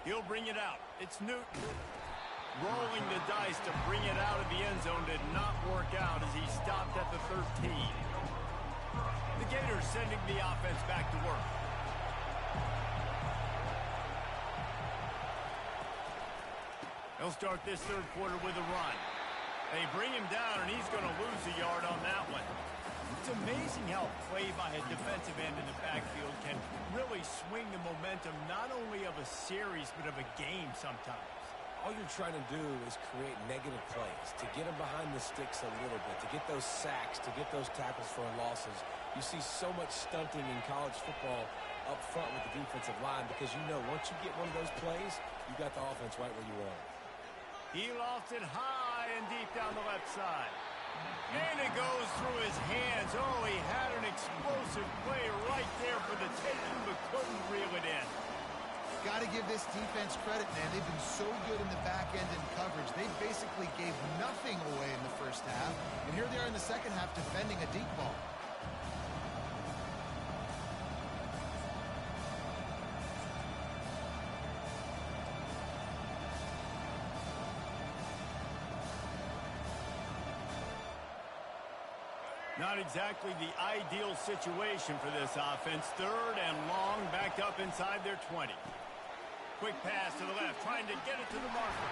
He'll bring it out. It's Newton. Rolling the dice to bring it out of the end zone did not work out as he stopped at the 13. The Gators sending the offense back to work. They'll start this third quarter with a run. They bring him down, and he's going to lose a yard on that one. It's amazing how play by a defensive end in the backfield can really swing the momentum not only of a series but of a game sometimes. All you're trying to do is create negative plays, to get them behind the sticks a little bit, to get those sacks, to get those tackles for losses. You see so much stunting in college football up front with the defensive line because you know once you get one of those plays, you got the offense right where you want it. He lost it high, high and deep down the left side. And it goes through his hands. Oh, he had an explosive play right there for the taking, but couldn't reel it in. Got to give this defense credit, man. They've been so good in the back end in coverage. They basically gave nothing away in the first half. And here they are in the second half defending a deep ball. Not exactly the ideal situation for this offense. Third and long, backed up inside their 20. Quick pass to the left, trying to get it to the marker.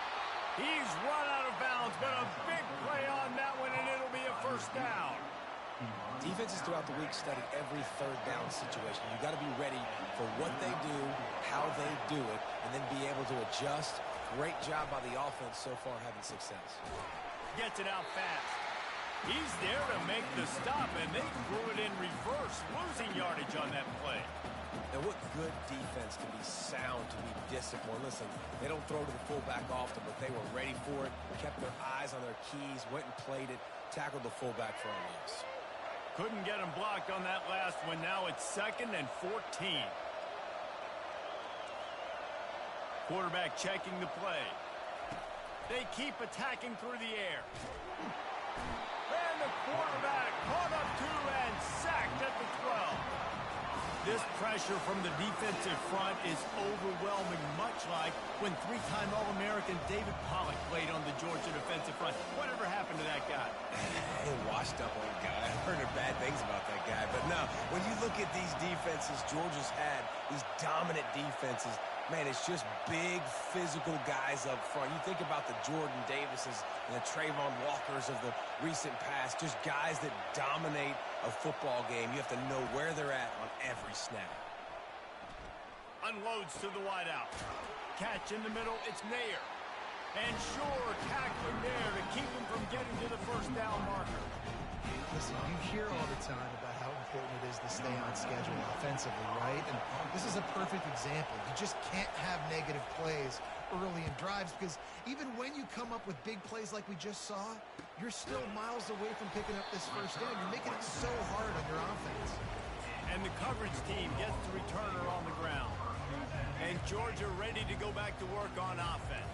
He's run out of bounds, but a big play on that one, and it'll be a first down. Defenses throughout the week study every third down situation. You got to be ready for what they do, how they do it, and then be able to adjust. Great job by the offense so far having success. Gets it out fast. He's there to make the stop, and they threw it in reverse, losing yardage on that play. Now, what good defense to be sound, to be disciplined. Listen, they don't throw to the fullback often, but they were ready for it, kept their eyes on their keys, went and played it, tackled the fullback for a loss. Couldn't get him blocked on that last one. Now it's 2nd and 14. Quarterback checking the play. They keep attacking through the air. And the quarterback caught up to and sacked at the 12. This pressure from the defensive front is overwhelming, much like when three-time All-American David Pollock played on the Georgia defensive front. Whatever happened to that guy? Washed up old guy. I've heard bad things about that guy. But no, when you look at these defenses Georgia's had, these dominant defenses, man, it's just big, physical guys up front. You think about the Jordan Davises and the Trayvon Walkers of the recent past, just guys that dominate a football game. You have to know where they're at on every snap. Unloads to the wideout. Catch in the middle, it's Nair. And sure, tackling there to keep him from getting to the first down marker. Listen, you hear all the time about how important it is to stay on schedule offensively, right? And this is a perfect example. You just can't have negative plays early in drives because even when you come up with big plays like we just saw, you're still miles away from picking up this first down. You're making it so hard on your offense. And the coverage team gets the returner on the ground. And Georgia ready to go back to work on offense.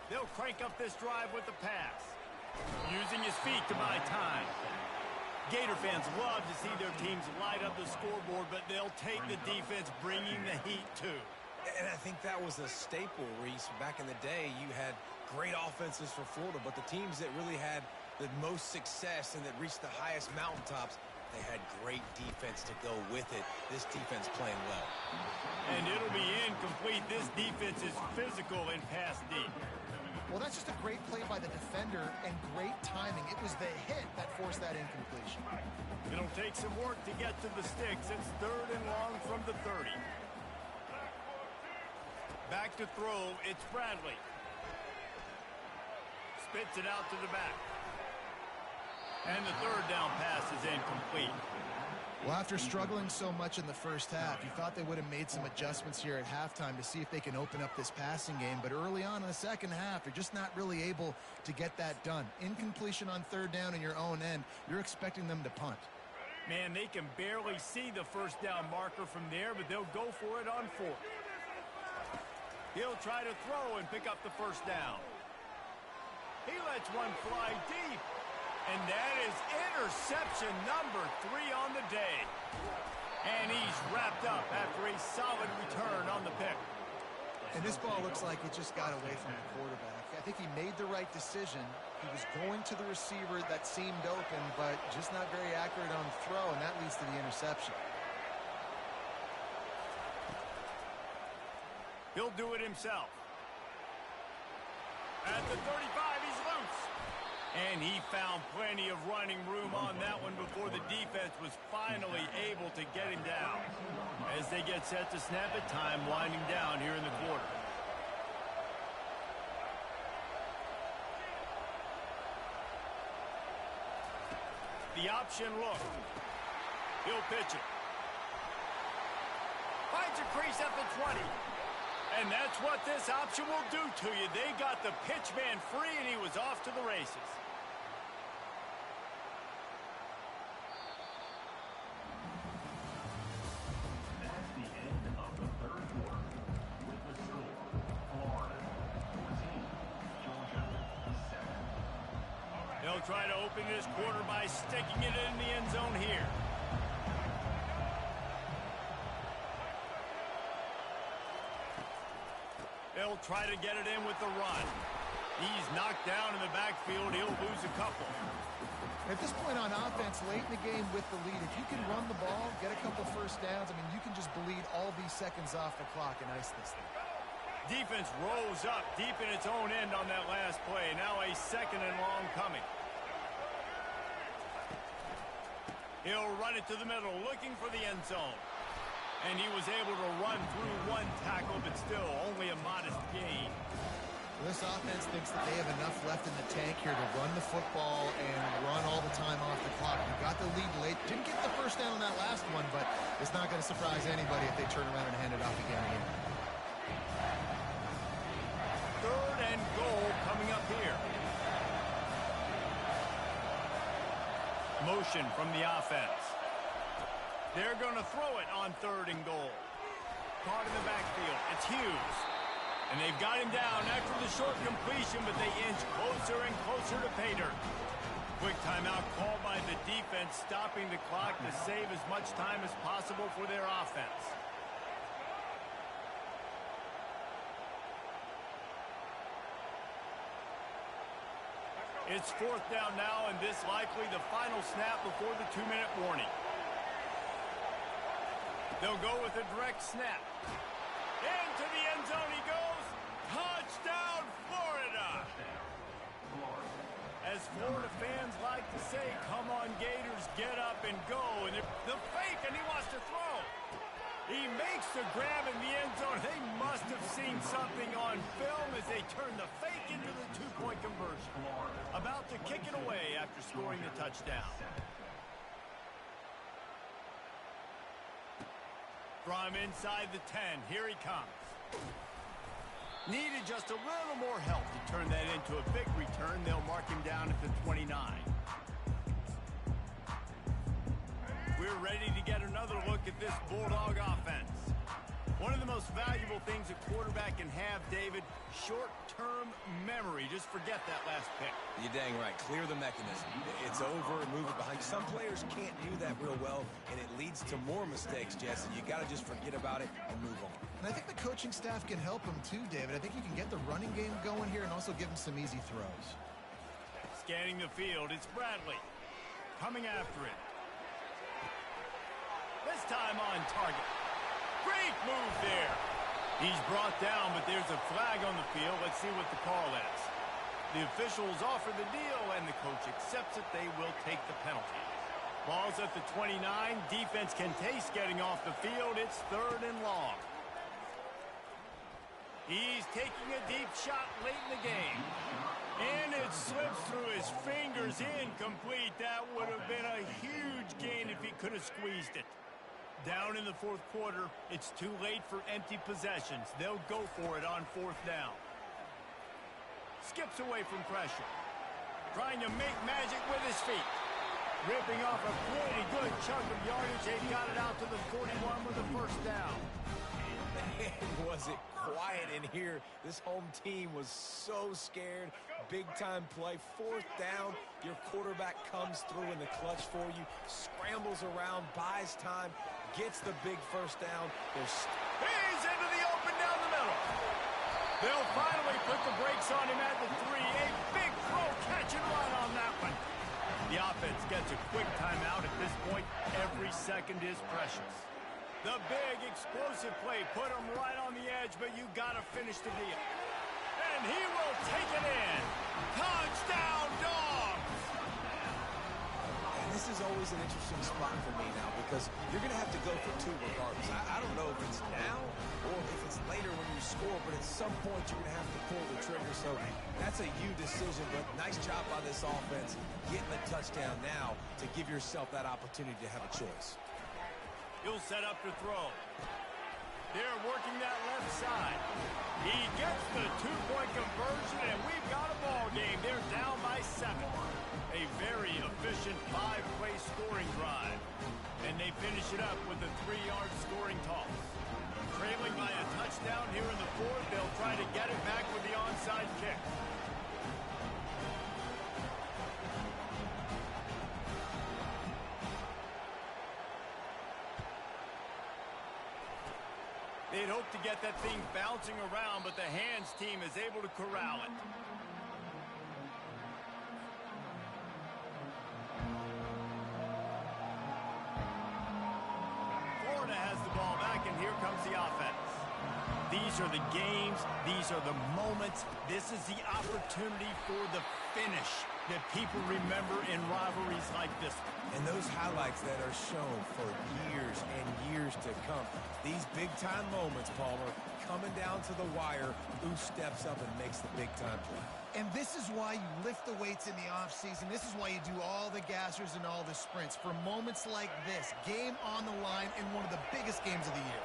They'll crank up this drive with the pass. Using his feet to buy time. Gator fans love to see their teams light up the scoreboard, but they'll take the defense bringing the heat too. And I think that was a staple, Reese. Back in the day, you had great offenses for Florida, but the teams that really had the most success and that reached the highest mountaintops, they had great defense to go with it. This defense playing well. And it'll be incomplete. This defense is physical and pass deep. Well, that's just a great play by the defender and great timing. It was the hit that forced that incompletion. It'll take some work to get to the sticks. It's 3rd and long from the 30. Back to throw, it's Bradley. Spits it out to the back. And the 3rd down pass is incomplete. Well, after struggling so much in the first half, you thought they would have made some adjustments here at halftime to see if they can open up this passing game. But early on in the second half, they're just not really able to get that done. Incompletion on 3rd down in your own end, you're expecting them to punt. Man, they can barely see the first down marker from there, but they'll go for it on 4th. He'll try to throw and pick up the first down. He lets one fly deep. And that is interception number 3 on the day. And he's wrapped up after a solid return on the pick. And this ball looks like it just got away from the quarterback. I think he made the right decision. He was going to the receiver that seemed open, but just not very accurate on the throw, and that leads to the interception. He'll do it himself. At the 35, he's loose. And he found plenty of running room on that one before the defense was finally able to get him down. As they get set to snap it, time winding down here in the quarter. The option look. He'll pitch it. Finds a crease at the 20. And that's what this option will do to you. They got the pitch man free, and he was off to the races. That's the end of the third quarter. With the score, Florida 14, Georgia 7. They'll try to open this quarter by sticking it in the end zone here. They'll try to get it in with the run. He's knocked down in the backfield. He'll lose a couple. At this point on offense, late in the game with the lead, if you can run the ball, get a couple first downs, I mean, you can just bleed all these seconds off the clock and ice this thing. Defense rolls up deep in its own end on that last play. Now a second and long coming. He'll run it to the middle, looking for the end zone. And he was able to run through one tackle, but still only a modest gain. This offense thinks that they have enough left in the tank here to run the football and run all the time off the clock. You got the lead late. Didn't get the first down on that last one, but it's not going to surprise anybody if they turn around and hand it off again here. Third and goal coming up here. Motion from the offense. They're going to throw it on third and goal. Caught in the backfield. It's Hughes. And they've got him down after the short completion, but they inch closer and closer to pay dirt. Quick timeout called by the defense, stopping the clock to save as much time as possible for their offense. It's fourth down now, and this likely the final snap before the 2-minute warning. They'll go with a direct snap. Into the end zone he goes. Touchdown, Florida! As Florida fans like to say, come on, Gators, get up and go. And the fake, and he wants to throw. He makes the grab in the end zone. They must have seen something on film as they turn the fake into the two-point conversion. About to kick it away after scoring the touchdown. From inside the 10, here he comes. Needed just a little more help to turn that into a big return. They'll mark him down at the 29. We're ready to get another look at this Bulldog offense. One of the most valuable things a quarterback can have, David, short-term memory. Just forget that last pick. You're dang right. Clear the mechanism. It's over and move it behind. Some players can't do that real well, and it leads to more mistakes, Jesse. You got to just forget about it and move on. And I think the coaching staff can help him too, David. I think you can get the running game going here and also give him some easy throws. Scanning the field, it's Bradley. Coming after it. This time on target. Great move there. He's brought down, but there's a flag on the field. Let's see what the call is. The officials offer the deal, and the coach accepts it. They will take the penalty. Ball's at the 29. Defense can taste getting off the field. It's third and long. He's taking a deep shot late in the game. And it slips through his fingers, incomplete. That would have been a huge gain if he could have squeezed it. Down in the fourth quarter, it's too late for empty possessions. They'll go for it on fourth down. Skips away from pressure. Trying to make magic with his feet. Ripping off a pretty good chunk of yardage. They've got it out to the 41 with the first down. Man, was it quiet in here. This home team was so scared. Big-time play. Fourth down. Your quarterback comes through in the clutch for you. Scrambles around, buys time, gets the big first down. He's into the open down the middle. They'll finally put the brakes on him at the 3. A big throw, catch and run on that one. The offense gets a quick timeout. At this point, every second is precious. The big explosive play put him right on the edge, but you got to finish the deal. And he will take it in. Touchdown, Dogs! And this is always an interesting spot for me now because you're going to have to go for two regardless. I don't know if it's now or if it's later when you score, but at some point you're going to have to pull the trigger. So that's a you decision, but nice job by this offense getting the touchdown now to give yourself that opportunity to have a choice. He'll set up to throw. They're working that left side. He gets the two-point conversion, and we've got a ball game. They're down by 7. A very efficient 5-play scoring drive. And they finish it up with a 3-yard scoring toss. Trailing by a touchdown here in the 4th. They'll try to get it back with the onside kick. They'd hope to get that thing bouncing around, but the hands team is able to corral it. Florida has the ball back, and here comes the offense. These are the games. These are the moments. This is the opportunity for the finish that people remember in rivalries like this one. And those highlights that are shown for years and years to come. These big-time moments, Palmer, coming down to the wire, who steps up and makes the big-time play. And this is why you lift the weights in the offseason. This is why you do all the gassers and all the sprints. For moments like this, game on the line in one of the biggest games of the year.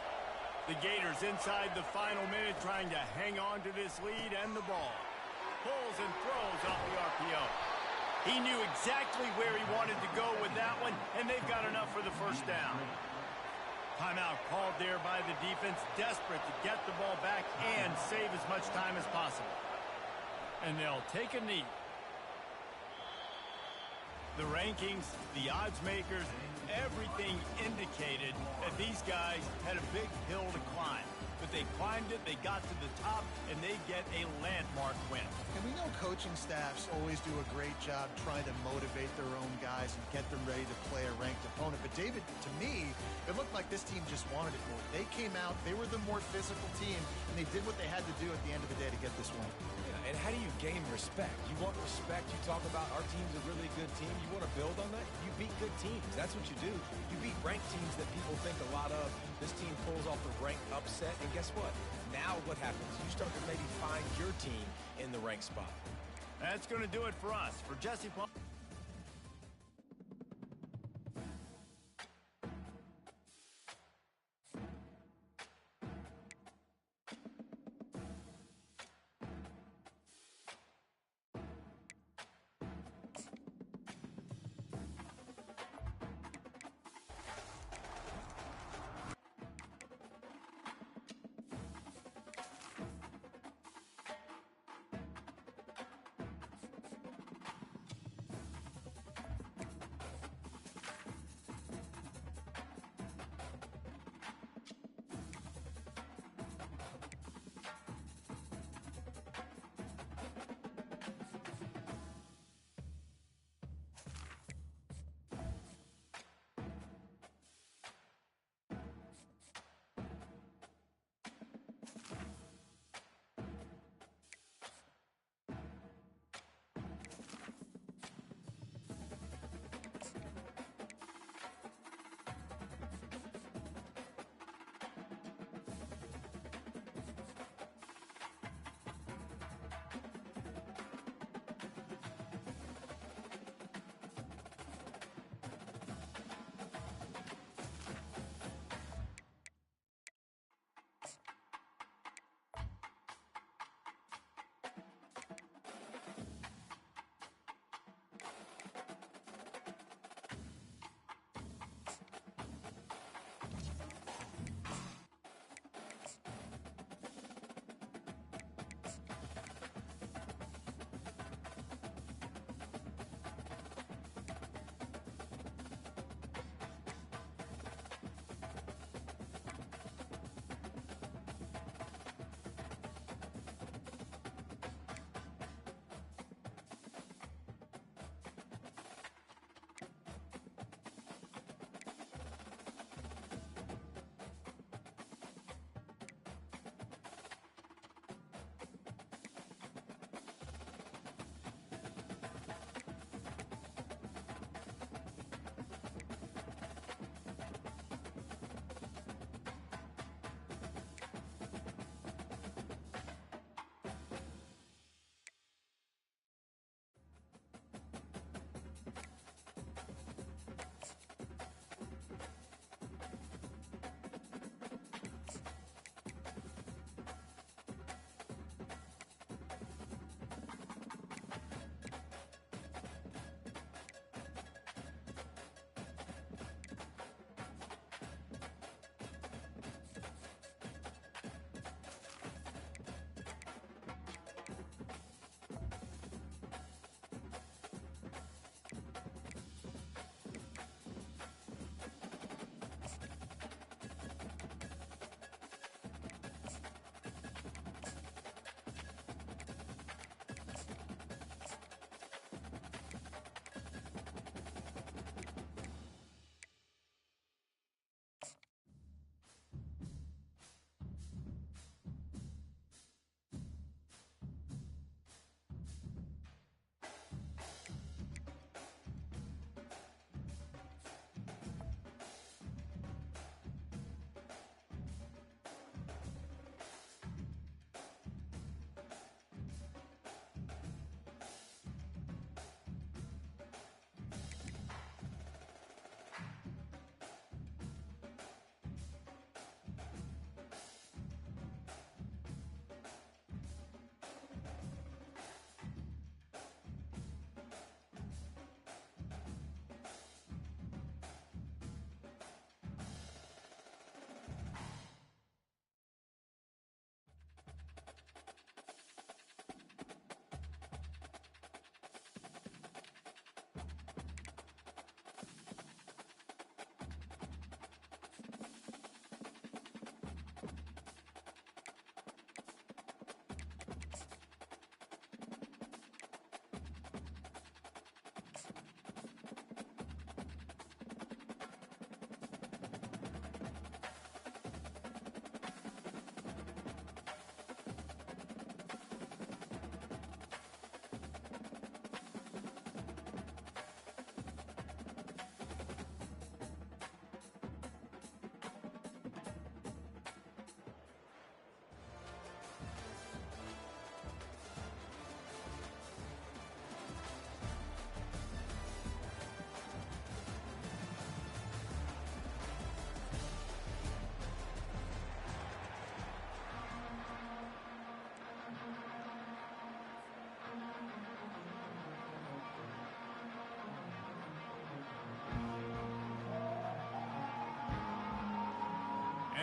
The Gators inside the final minute trying to hang on to this lead and the ball. Pulls and throws off the RPO. He knew exactly where he wanted to go with that one, and they've got enough for the first down. Timeout called there by the defense, desperate to get the ball back and save as much time as possible. And they'll take a knee. The rankings, the odds makers, everything indicated that these guys had a big hill to climb. But they climbed it, they got to the top, and they get a landmark win. And we know coaching staffs always do a great job trying to motivate their own guys and get them ready to play a ranked opponent. But David, to me, it looked like this team just wanted it more. They came out, they were the more physical team, and they did what they had to do at the end of the day to get this win. And how do you gain respect? You want respect. You talk about our team's a really good team. You want to build on that? You beat good teams. That's what you do. You beat ranked teams that people think a lot of. This team pulls off the ranked upset, and guess what? Now what happens? You start to maybe find your team in the ranked spot. That's going to do it for us. For Jesse Paul.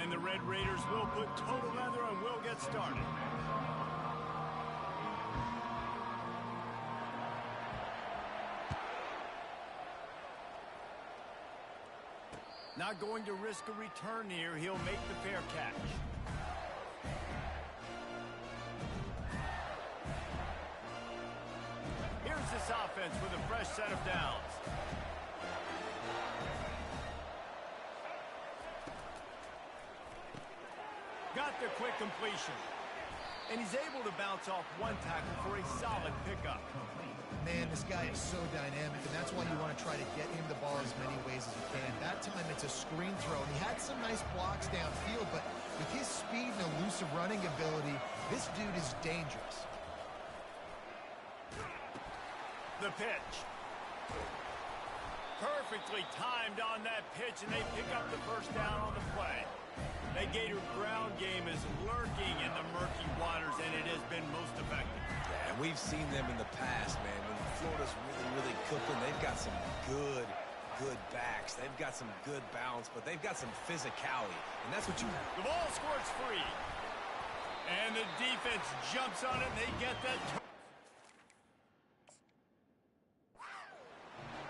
And the Red Raiders will put total leather and will get started. Not going to risk a return here. He'll make the fair catch. Here's this offense with a fresh set of downs. Got the quick completion. And he's able to bounce off one tackle for a solid pickup. Man, this guy is so dynamic, and that's why you want to try to get him the ball as many ways as you can. That time it's a screen throw, and he had some nice blocks downfield, but with his speed and elusive running ability, this dude is dangerous. The pitch. Perfectly timed on that pitch, and they pick up the first down on the play. The Gator ground game is lurking in the murky waters, and it has been most effective. Yeah, and we've seen them in the past, man. When Florida's really cooking, they've got some good backs. They've got some good balance, but they've got some physicality, and that's what you... The ball squirts free. And the defense jumps on it, and they get that...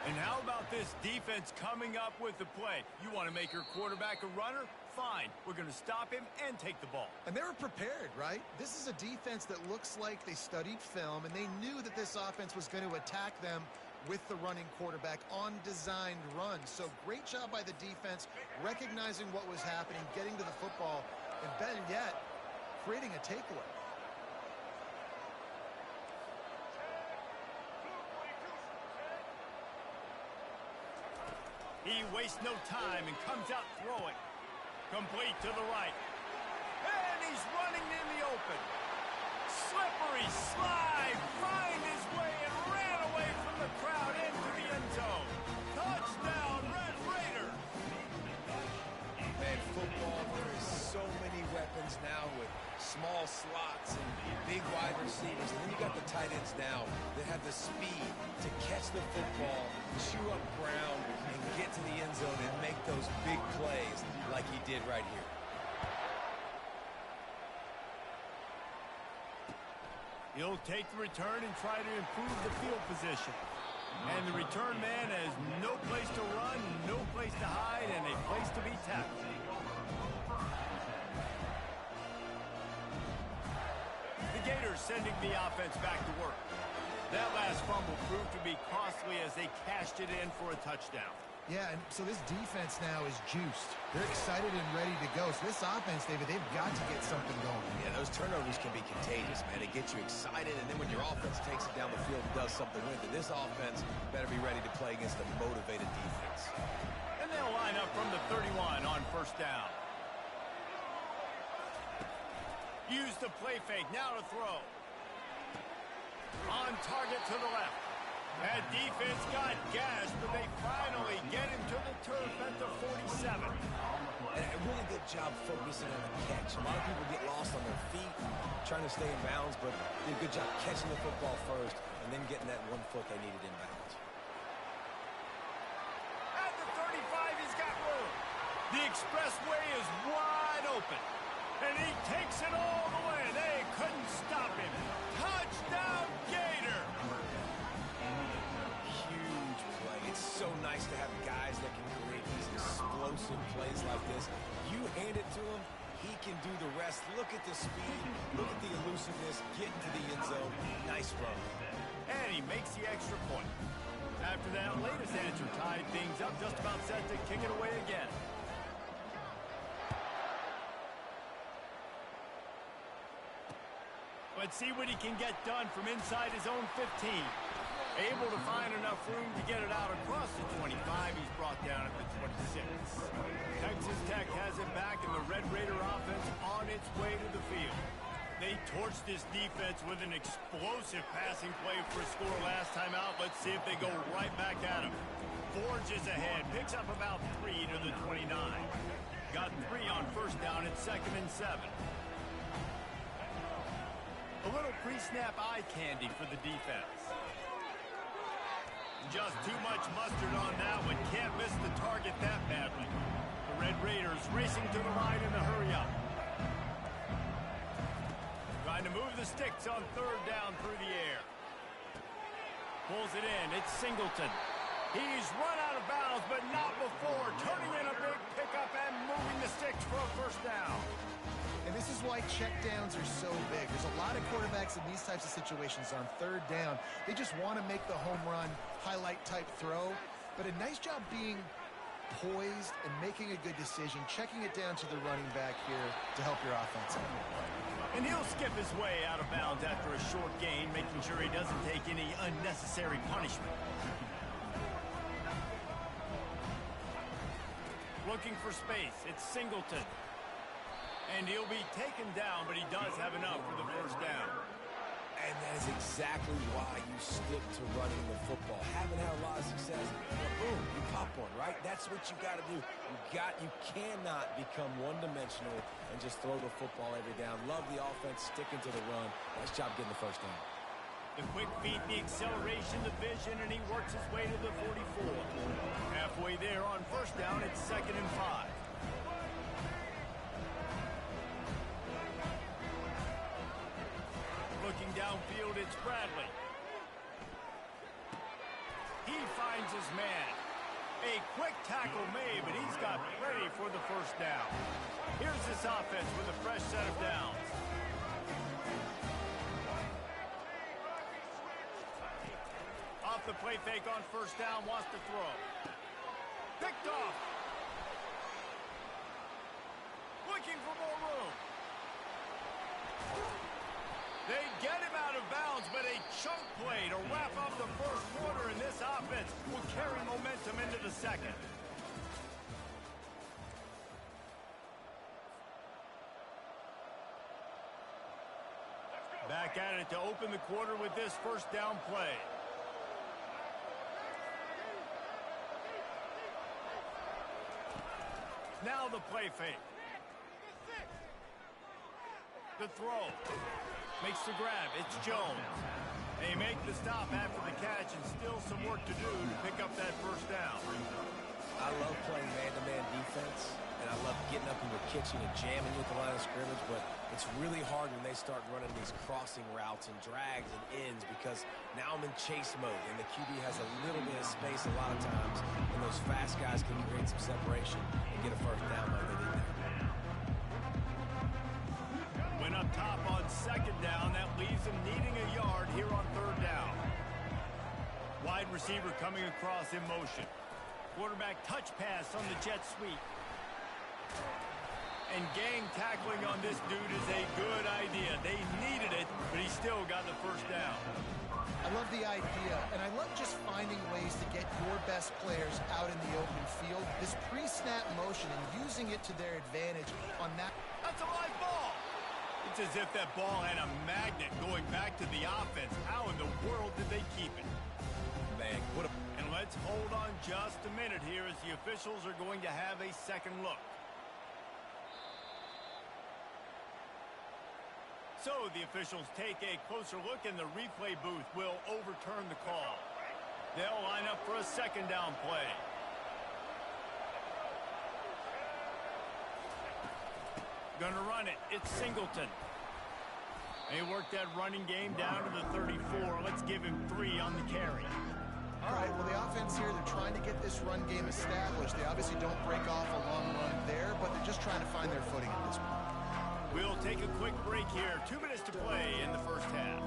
And how about this defense coming up with the play? You want to make your quarterback a runner? Fine. We're going to stop him and take the ball. And they were prepared, right? This is a defense that looks like they studied film, and they knew that this offense was going to attack them with the running quarterback on designed runs. So great job by the defense, recognizing what was happening, getting to the football, and better yet, creating a takeaway. He wastes no time and comes out throwing. Complete to the right. And he's running in the open. Slippery slide. Find his way and ran away from the crowd into the end zone. Touchdown, Red Raider. Man, football, there is so many weapons now with small slots and big wide receivers. And then you got the tight ends now that have the speed to catch the football, chew up ground, and get to the end zone and make those big plays like he did right here. He'll take the return and try to improve the field position. And the return man has no place to run, no place to hide, and a place to be tackled. The Gators sending the offense back to work. That last fumble proved to be costly as they cashed it in for a touchdown. Yeah, and so this defense now is juiced. They're excited and ready to go. So this offense, David, they've got to get something going. Yeah, those turnovers can be contagious, man. They get you excited, and then when your offense takes it down the field and does something with it, this offense better be ready to play against a motivated defense. And they'll line up from the 31 on first down. Use the play fake, now to throw. On target to the left. That defense got gashed, but they finally get him to the turf at the 47. And a really good job focusing on the catch. A lot of people get lost on their feet, trying to stay in bounds, but did a good job catching the football first and then getting that 1 foot they needed in bounds. At the 35, he's got room. The expressway is wide open. And he takes it all the way. They couldn't stop him. Touchdown, Gator! Huge play. It's so nice to have guys that can create these explosive plays like this. You hand it to him, he can do the rest. Look at the speed. Look at the elusiveness. Get into the end zone. Nice run. And he makes the extra point. After that latest answer tied things up, just about set to kick it away again. Let's see what he can get done from inside his own 15. Able to find enough room to get it out across the 25. He's brought down at the 26. Texas Tech has it back, and the Red Raider offense on its way to the field. They torched this defense with an explosive passing play for a score last time out. Let's see if they go right back at him. Forges ahead, picks up about 3 to the 29. Got 3 on first down at 2nd and 7. A little pre-snap eye candy for the defense. Just too much mustard on that one. Can't miss the target that badly. The Red Raiders racing to the line in the hurry-up. Trying to move the sticks on third down through the air. Pulls it in. It's Singleton. He's run out of bounds, but not before. Turning in a big pickup and moving the sticks for a first down. And this is why checkdowns are so big. There's a lot of quarterbacks in these types of situations on third down. They just want to make the home run, highlight type throw. But a nice job being poised and making a good decision, checking it down to the running back here to help your offense out. And he'll skip his way out of bounds after a short gain, making sure he doesn't take any unnecessary punishment. Looking for space. It's Singleton. And he'll be taken down, but he does have enough for the first down. And that is exactly why you stick to running the football. Haven't had a lot of success. Boom, you pop one, right? That's what you got to do. You cannot become one-dimensional and just throw the football every down. Love the offense, sticking to the run. Nice job getting the first down. The quick feet, the acceleration, the vision, and he works his way to the 44. Halfway there on first down, it's 2nd and 5. Looking downfield, it's Bradley. He finds his man. A quick tackle made, but he's got plenty for the first down. Here's this offense with a fresh set of downs. Off the play fake on first down, wants to throw. Picked off. Looking for more room. They get him out of bounds, but a chunk play to wrap up the first quarter, and this offense will carry momentum into the second. Back at it to open the quarter with this first down play. Now the play fake. The throw. Makes the grab. It's Jones. They make the stop after the catch, and still some work to do to pick up that first down. I love playing man-to-man defense, and I love getting up in your kitchen and jamming you at the line of scrimmage, but it's really hard when they start running these crossing routes and drags and ends because now I'm in chase mode, and the QB has a little bit of space a lot of times, and those fast guys can create some separation and get a first down like they did there. Went up top on second down. That leaves him needing a yard here on third down. Wide receiver coming across in motion. Quarterback touch pass on the jet sweep. And gang tackling on this dude is a good idea. They needed it, but he still got the first down. I love the idea, and I love just finding ways to get your best players out in the open field. This pre-snap motion and using it to their advantage on that. That's a live ball. It's as if that ball had a magnet going back to the offense. How in the world did they keep it? Man, what a... And let's hold on just a minute here as the officials are going to have a second look. So the officials take a closer look, and the replay booth will overturn the call. They'll line up for a second down play. Gonna run it. It's Singleton. They work that running game down to the 34. Let's give him 3 on the carry. All right, well, the offense here, they're trying to get this run game established. They obviously don't break off a long run there, but they're just trying to find their footing at this point. We'll take a quick break here. 2 minutes to play in the first half.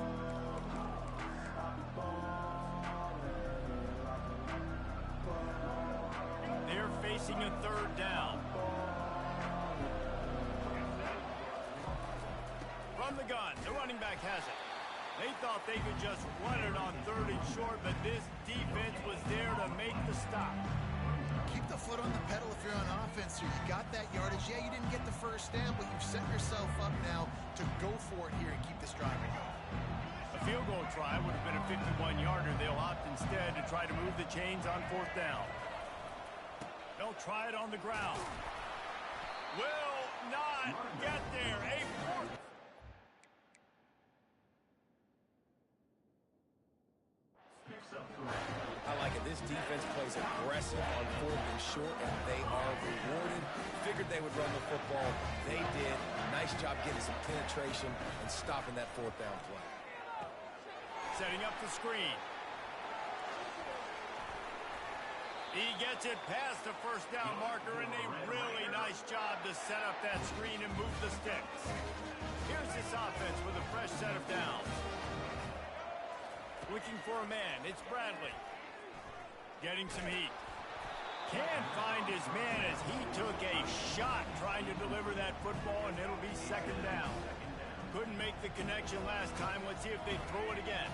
They're facing a third down. From the gun, the running back has it. They thought they could just run it on 3rd and short, but this defense was there to make the stop. Keep the foot on the pedal if you're on offense here. You got that yardage. Yeah, you didn't get the first down, but you've set yourself up now to go for it here and keep this drive going. A field goal try would have been a 51-yarder. They'll opt instead to try to move the chains on 4th down. They'll try it on the ground. Will not get there. A fourth. I like it. This defense plays aggressive on 4th and short, and they are rewarded. Figured they would run the football. They did. Nice job getting some penetration and stopping that 4th down play. Setting up the screen. He gets it past the first down marker, and a really nice job to set up that screen and move the sticks. Here's this offense with a fresh set of downs. Looking for a man. It's Bradley. Getting some heat. Can't find his man as he took a shot trying to deliver that football, and it'll be 2nd down. Couldn't make the connection last time. Let's see if they throw it again.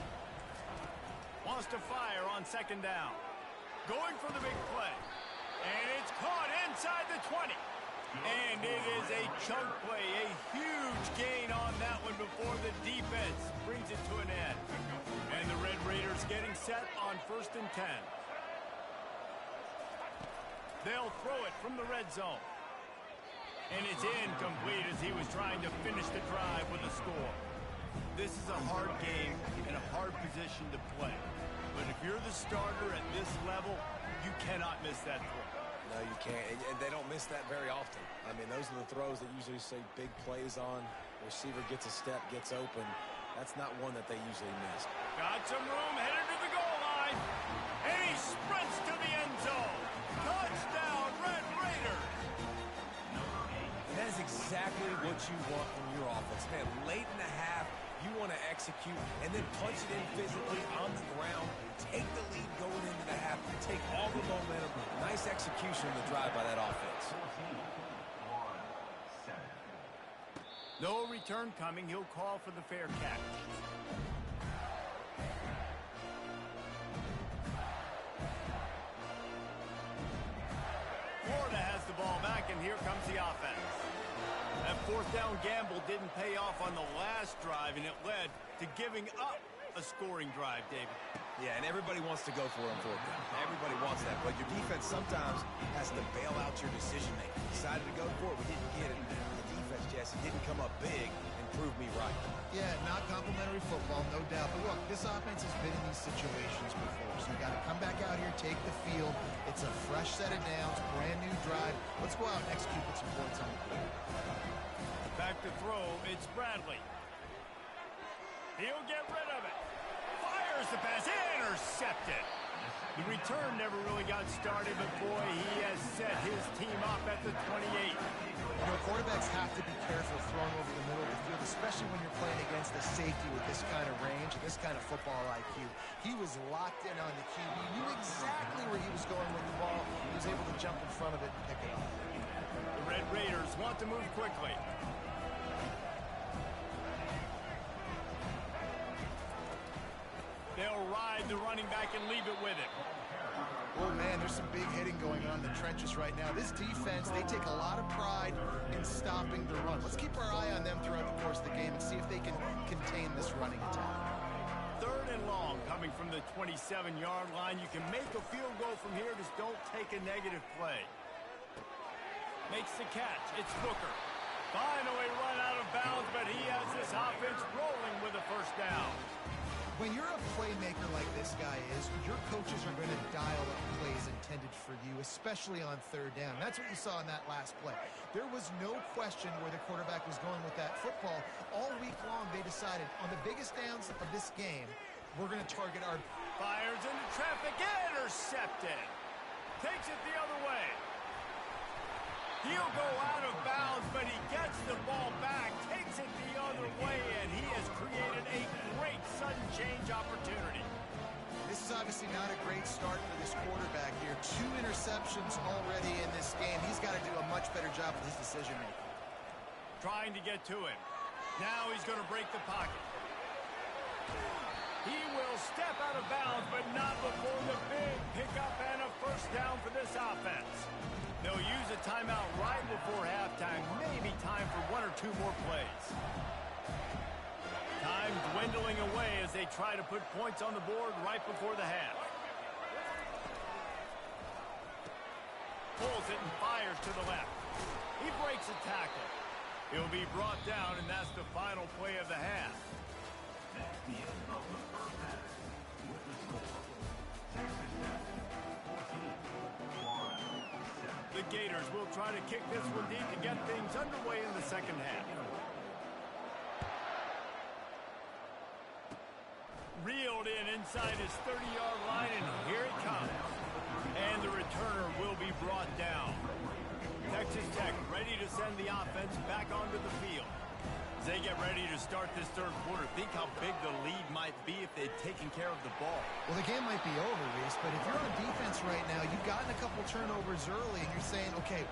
Wants to fire on 2nd down. Going for the big play. And it's caught inside the 20. And it is a chunk play, a huge gain on that one before the defense brings it to an end. And the Red Raiders getting set on 1st and 10. They'll throw it from the red zone. And it's incomplete as he was trying to finish the drive with a score. This is a hard game and a hard position to play. But if you're the starter at this level, you cannot miss that throw. No, you can't. And they don't miss that very often. I mean, those are the throws that usually say big plays on. Receiver gets a step, gets open. That's not one that they usually miss. Got some room, headed to the goal line. And he sprints to the end zone. Touchdown, Red Raiders. And that is exactly what you want from your offense. Man, late in the half, you want to execute and then punch it in physically on the ground. Take the lead going into the half. Take all the momentum. Nice execution on the drive by that offense. No return coming. He'll call for the fair catch. Florida has the ball back, and here comes the offense. That 4th down gamble didn't pay off on the last drive, and it led to giving up a scoring drive, David. Yeah, and everybody wants to go for it on 4th down. Everybody wants that, but your defense sometimes has to bail out your decision-making. Decided to go for it, we didn't get it. The defense, Jesse, didn't come up big and prove me right. Yeah, not complimentary football, no doubt. But look, this offense has been in these situations before, so you got to come back out here, take the field. It's a fresh set of downs, brand new drive. Let's go out and execute with some points on the board. Back to throw, it's Bradley. He'll get rid of it. Fires the pass, intercepted. The return never really got started, but boy, he has set his team up at the 28. You know, quarterbacks have to be careful throwing over the middle of the field, especially when you're playing against a safety with this kind of range and this kind of football IQ. He was locked in on the QB. He knew exactly where he was going with the ball. He was able to jump in front of it and pick it up. The Red Raiders want to move quickly. They'll ride the running back and leave it with him. Oh, man, there's some big hitting going on in the trenches right now. This defense, they take a lot of pride in stopping the run. Let's keep our eye on them throughout the course of the game and see if they can contain this running attack. 3rd and long coming from the 27-yard line. You can make a field goal from here. Just don't take a negative play. Makes the catch. It's Booker. Finally run out of bounds, but he has this offense rolling with a 1st down. When you're a playmaker like this guy is, your coaches are going to dial up plays intended for you, especially on 3rd down. That's what you saw in that last play. There was no question where the quarterback was going with that football. All week long, they decided on the biggest downs of this game, we're going to target our... Fires into traffic, intercepted. Takes it the other way. He'll go out of bounds, but he gets the ball back, takes it the other way, and he has created a great sudden change opportunity. This is obviously not a great start for this quarterback here. 2 interceptions already in this game. He's got to do a much better job with his decision-making. Trying to get to him. Now he's going to break the pocket. He will step out of bounds, but not before the big pickup and a 1st down for this offense. They'll use a timeout right before halftime. Maybe time for 1 or 2 more plays. Time dwindling away as they try to put points on the board right before the half. Pulls it and fires to the left. He breaks a tackle. He'll be brought down, and that's the final play of the half. That's the end of the 1st half with the score. Texas Tech Gators will try to kick this one deep to get things underway in the second half. Reeled in inside his 30-yard line, and here it comes. And the returner will be brought down. Texas Tech ready to send the offense back onto the field. As they get ready to start this third quarter, think how big the lead might be if they'd taken care of the ball. Well, the game might be over, Reese, but if you're on defense right now, you've gotten a couple turnovers early, and you're saying, okay,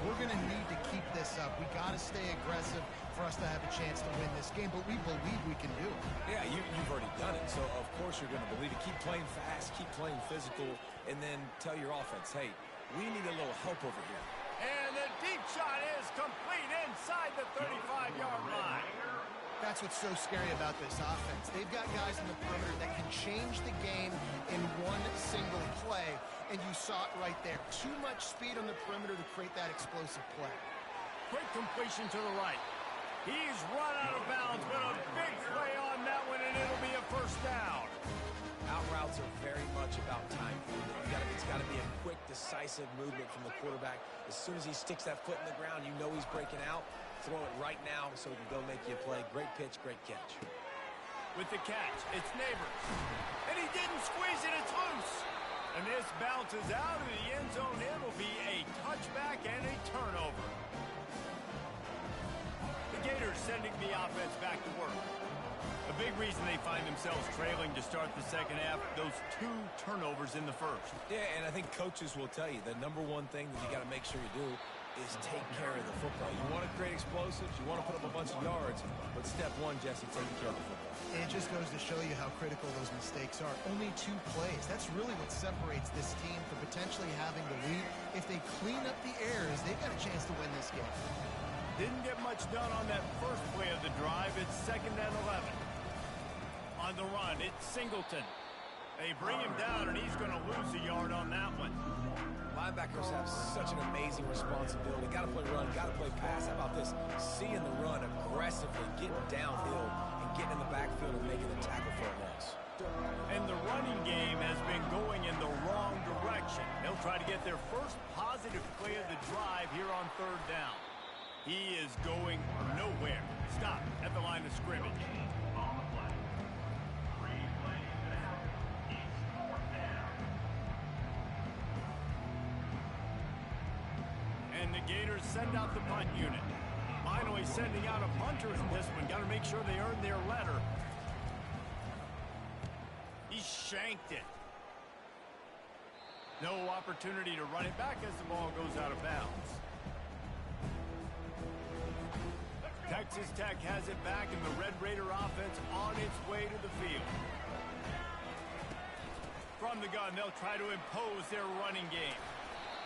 we're going to need to keep this up. We got to stay aggressive for us to have a chance to win this game, but we believe we can do it. Yeah, you've already done it, so of course you're going to believe it. Keep playing fast, keep playing physical, and then tell your offense, hey, we need a little help over here. And the deep shot is complete inside the 35-yard line. That's what's so scary about this offense. They've got guys in the perimeter that can change the game in one single play, and you saw it right there. Too much speed on the perimeter to create that explosive play. Quick completion to the right. He's run out of bounds, but a big play on that one, and it'll be a first down. Out routes are very much about time. It's got to be a quick, decisive movement from the quarterback. As soon as he sticks that foot in the ground, you know he's breaking out. Throw it right now so he can go make you a play. Great pitch, great catch. With the catch, it's Neighbors. And he didn't squeeze it, it's loose. And this bounces out of the end zone. It'll be a touchback and a turnover. The Gators sending the offense back to work. A big reason they find themselves trailing to start the second half, those 2 turnovers in the first. Yeah, and I think coaches will tell you the number one thing that you got to make sure you do is take care of the football. You want to create explosives, you want to put up a bunch of yards, but step one, Jesse, taking care of the football. It just goes to show you how critical those mistakes are. Only 2 plays. That's really what separates this team from potentially having the lead. If they clean up the errors, they've got a chance to win this game. Didn't get much done on that first play of the drive. It's 2nd and 11. On the run, it's Singleton. They bring him down, and he's going to lose a yard on that one. Linebackers have such an amazing responsibility. Got to play run, got to play pass. How about this? Seeing the run aggressively, getting downhill, and getting in the backfield and making the tackle for a loss. And the running game has been going in the wrong direction. They'll try to get their first positive play of the drive here on 3rd down. He is going nowhere. Stop at the line of scrimmage. On the play. 3 plays down. It's 4th down. And the Gators send out the punt unit. Finally sending out a punter in this one. Got to make sure they earn their letter. He shanked it. No opportunity to run it back as the ball goes out of bounds. Texas Tech has it back, and the Red Raider offense on its way to the field. From the gun, they'll try to impose their running game.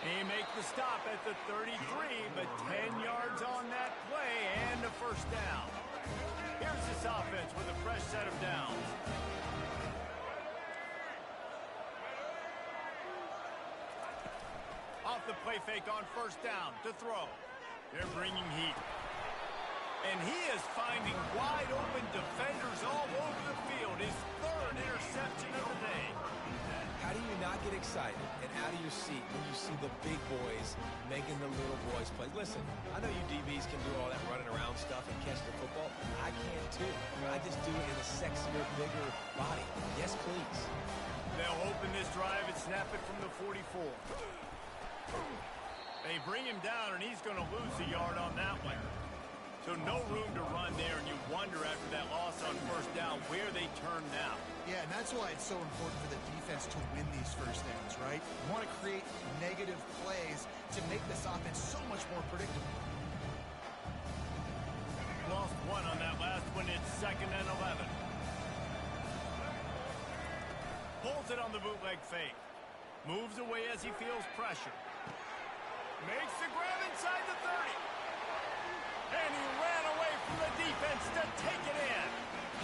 They make the stop at the 33, but 10 yards on that play and a first down. Here's this offense with a fresh set of downs. Off the play fake on first down to throw. They're bringing heat. And he is finding wide open defenders all over the field. His 3rd interception of the day. How do you not get excited and out of your seat when you see the big boys making the little boys play? Listen, I know you DBs can do all that running around stuff and catch the football. I can too. I just do it in a sexier, bigger body. Yes, please. They'll open this drive and snap it from the 44. They bring him down, and he's going to lose a yard on that one. So no room to run there, and you wonder after that loss on first down where they turn now. Yeah, and that's why it's so important for the defense to win these first downs, right? You want to create negative plays to make this offense so much more predictable. Lost 1 on that last one. It's 2nd and 11. Pulls it on the bootleg fake. Moves away as he feels pressure. Makes the grab inside the 30. And he ran away from the defense to take it in.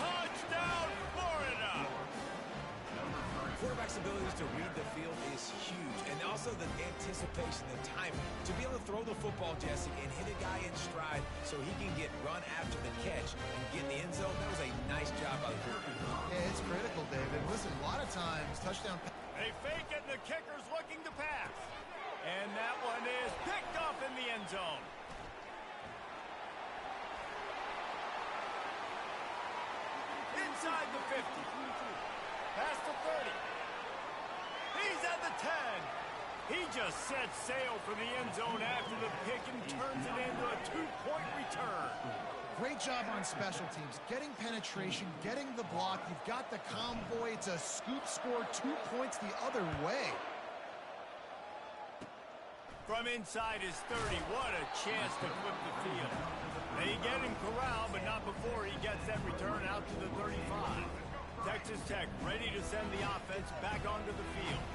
Touchdown, Florida! Quarterback's abilities to read the field is huge. And also the anticipation, the timing. To be able to throw the football, Jesse, and hit a guy in stride so he can get run after the catch and get in the end zone, that was a nice job by the quarterback. Yeah, it's critical, David. Listen, a lot of times, touchdown... They fake it, and the kicker's looking to pass. And that one is picked off in the end zone. Inside the 50. Past the 30. He's at the 10. He just sets sail for the end zone after the pick and turns it into a 2-point return. Great job on special teams. Getting penetration, getting the block. You've got the convoy. It's a scoop score, 2 points the other way. From inside his 30, what a chance to flip the field. They get him corralled, but not before he gets that return out to the 35. Texas Tech ready to send the offense back onto the field.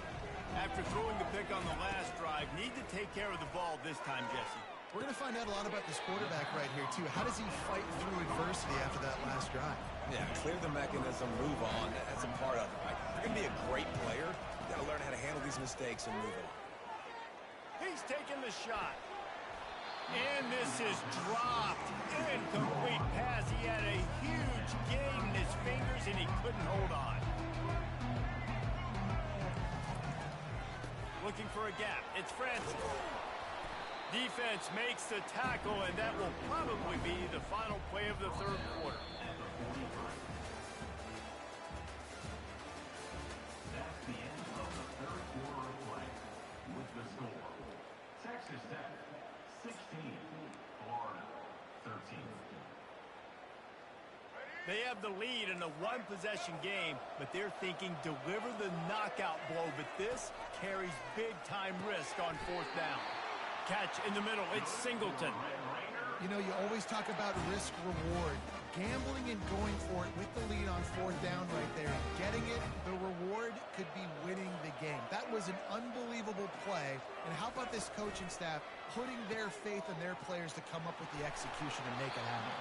After throwing the pick on the last drive, need to take care of the ball this time, Jesse. We're going to find out a lot about this quarterback right here, too. How does he fight through adversity after that last drive? Yeah, clear the mechanism, move on. That's a part of it, right? If you're going to be a great player, you got to learn how to handle these mistakes and move on. He's taking the shot. And this is dropped. Incomplete pass. He had a huge gain in his fingers, and he couldn't hold on. Looking for a gap. It's Francis. Defense makes the tackle, and that will probably be the final play of the third quarter. That's the end of the third quarter of play. With the score, Texas Tech 16, Florida 13. They have the lead in a one-possession game, but they're thinking deliver the knockout blow, but this carries big-time risk on fourth down. Catch in the middle, it's Singleton. You know, you always talk about risk-reward. Gambling and going for it with the lead on fourth down right there. Getting it, the reward could be winning the game. That was an unbelievable play. And how about this coaching staff putting their faith in their players to come up with the execution and make it happen?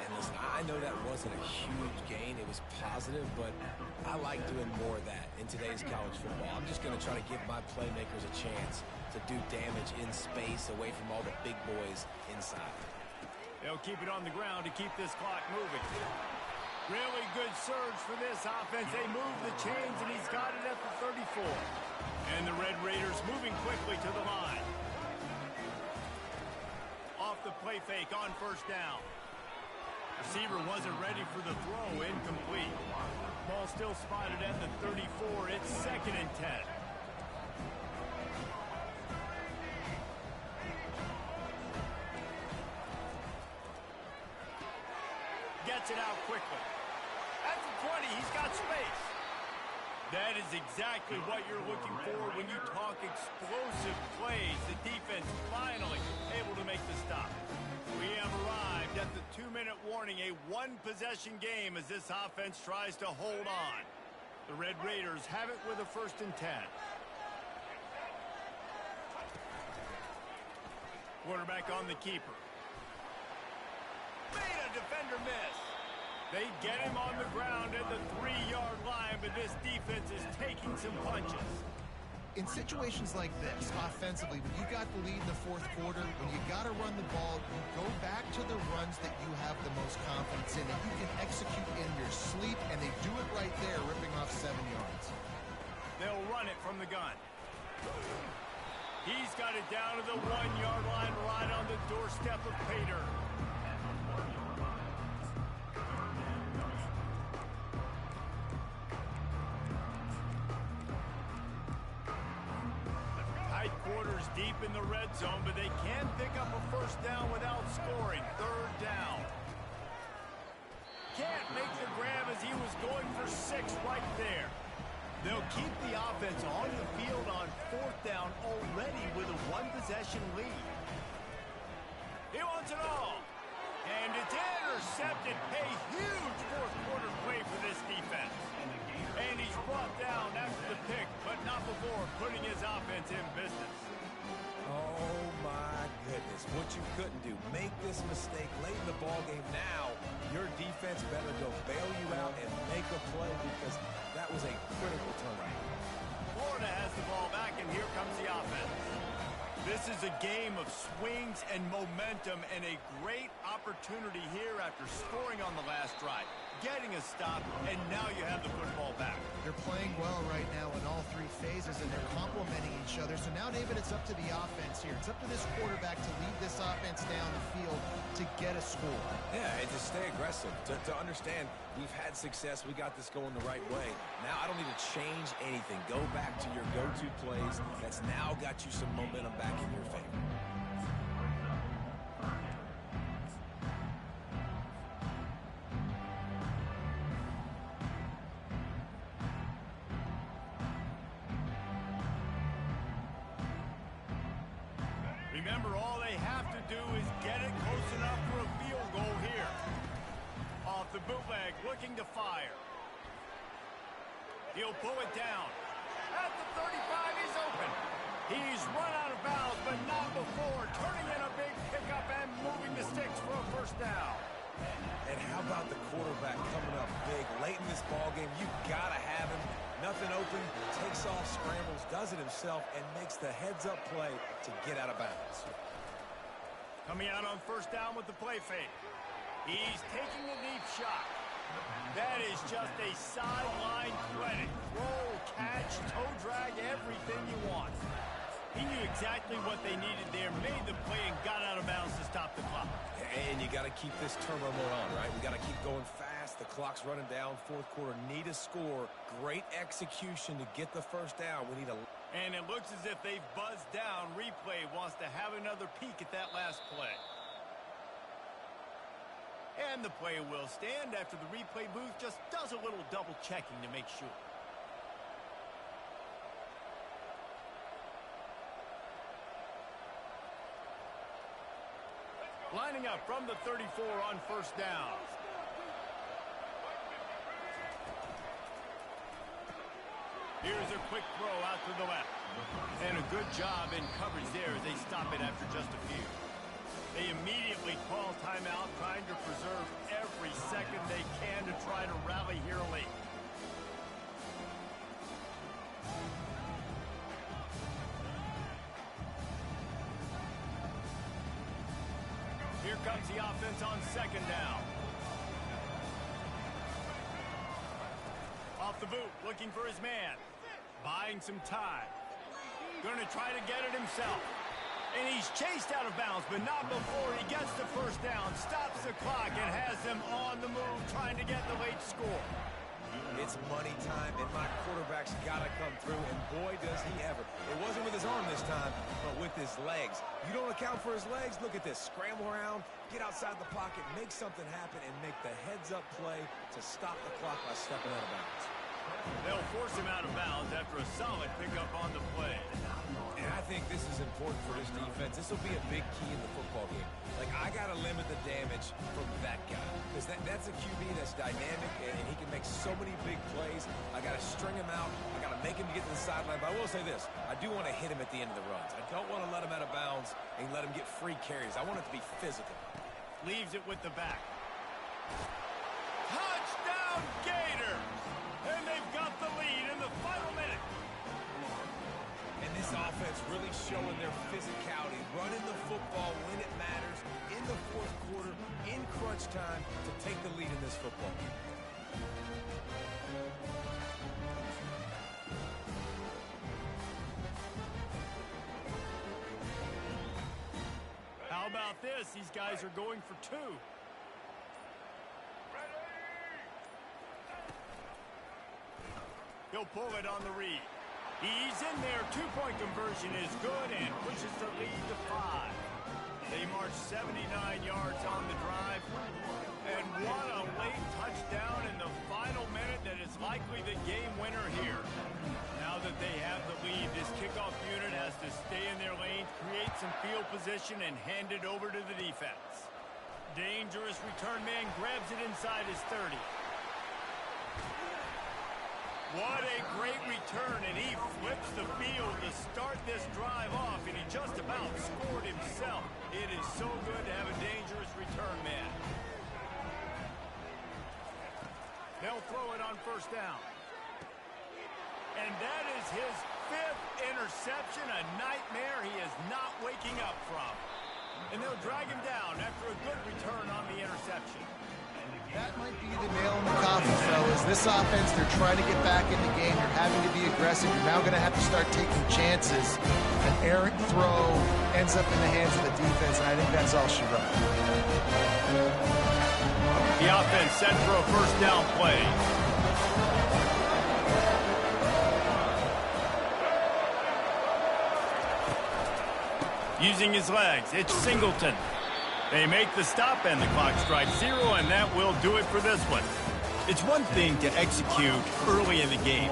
And listen, I know that wasn't a huge gain. It was positive, but I like doing more of that in today's college football. I'm just going to try to give my playmakers a chance to do damage in space away from all the big boys inside. They'll keep it on the ground to keep this clock moving. Really good surge for this offense. They move the chains, and he's got it at the 34. And the Red Raiders moving quickly to the line. Off the play fake on first down. Receiver wasn't ready for the throw. Incomplete. Ball still spotted at the 34. It's 2nd and 10. Gets it out quickly. At the 20, he's got space. That is exactly what you're looking for when you talk explosive plays. The defense finally able to make the stop. We have arrived at the 2-minute warning, a one-possession game as this offense tries to hold on. The Red Raiders have it with a 1st and 10. Quarterback on the keeper. Made a defender miss. They get him on the ground at the 3-yard line, but this defense is taking some punches. In situations like this, offensively, when you got the lead in the fourth quarter, when you got to run the ball, you go back to the runs that you have the most confidence in, that you can execute in your sleep, and they do it right there, ripping off 7 yards. They'll run it from the gun. He's got it down to the 1-yard line, right on the doorstep of Pater. Tight quarters deep in the red zone, but they can pick up a first down without scoring. 3rd down. Can't make the grab as he was going for 6 right there. They'll keep the offense on the field on 4th down already with a one-possession lead. He wants it all. And it's intercepted. A huge fourth quarter play for this defense. And he's brought down after the pick, but not before putting his offense in business. Oh, my goodness. What you couldn't do. Make this mistake late in the ballgame. Now, your defense better go bail you out and make a play because that was a critical turnaround. Florida has the ball back, and here comes the offense. This is a game of swings and momentum and a great opportunity here after scoring on the last drive. getting a stop, and now you have the football back. They're playing well right now in all three phases, and they're complementing each other. So now, David, it's up to the offense here. It's up to this quarterback to lead this offense down the field to get a score. Yeah, and to stay aggressive, to understand we've had success, we got this going the right way. Now I don't need to change anything. Go back to your go-to plays. That's now got you some momentum back in your favor. Remember, all they have to do is get it close enough for a field goal here. Off the bootleg, looking to fire. He'll pull it down. At the 35, he's open. He's run out of bounds, but not before. Turning in a big pickup and moving the sticks for a first down. And how about the quarterback coming up big late in this ballgame? You got to have him. Nothing open, takes off, scrambles, does it himself, and makes the heads-up play to get out of bounds. Coming out on first down with the play fake. He's taking the deep shot. That is just a sideline clinic. Roll, catch, toe drag, everything you want. He knew exactly what they needed there, made the play, and got out of bounds to stop the clock. And you got to keep this turbo mode on, right? We got to keep going fast. The clock's running down. Fourth quarter, need a score. Great execution to get the first down. We need a... And it looks as if they've buzzed down. Replay wants to have another peek at that last play. And the play will stand after the replay booth just does a little double checking to make sure. Lining up from the 34 on first down. Here's a quick throw out to the left. And a good job in coverage there as they stop it after just a few. They immediately call timeout, trying to preserve every second they can to try to rally here late. Here comes the offense on second down. Off the boot, looking for his man. Buying some time. Going to try to get it himself. And he's chased out of bounds, but not before he gets the first down, stops the clock, and has them on the move, trying to get the late score. It's money time, and my quarterback's got to come through, and boy, does he ever. It wasn't with his arm this time, but with his legs. You don't account for his legs? Look at this. Scramble around, get outside the pocket, make something happen, and make the heads-up play to stop the clock by stepping out of bounds. They'll force him out of bounds after a solid pickup on the play. And I think this is important for this defense. This will be a big key in the football game. Like, I got to limit the damage from that guy. Because that's a QB that's dynamic, and he can make so many big plays. I got to string him out. I got to make him get to the sideline. But I will say this. I do want to hit him at the end of the runs. I don't want to let him out of bounds and let him get free carries. I want it to be physical. Leaves it with the back. Touchdown, Gators! And they've got the lead in the final minute. And this offense really showing their physicality, running the football when it matters, in the fourth quarter, in crunch time, to take the lead in this football game. How about this? These guys are going for two. He'll pull it on the read. He's in there. Two-point conversion is good and pushes the lead to 5. They march 79 yards on the drive. And what a late touchdown in the final minute that is likely the game winner here. Now that they have the lead, this kickoff unit has to stay in their lane, create some field position, and hand it over to the defense. Dangerous return man grabs it inside his 30. What a great return, and he flips the field to start this drive off, and he just about scored himself. It is so good to have a dangerous return man. They'll throw it on first down. And that is his 5th interception, a nightmare he is not waking up from. And they'll drag him down after a good return on the interception. That might be the nail in the coffin, fellas. This offense, they're trying to get back in the game. You're having to be aggressive. You're now going to have to start taking chances. An errant throw ends up in the hands of the defense, and I think that's all she wrote. The offense set for a first down play. Using his legs, it's Singleton. They make the stop and the clock strikes 0, and that will do it for this one. It's one thing to execute early in the game.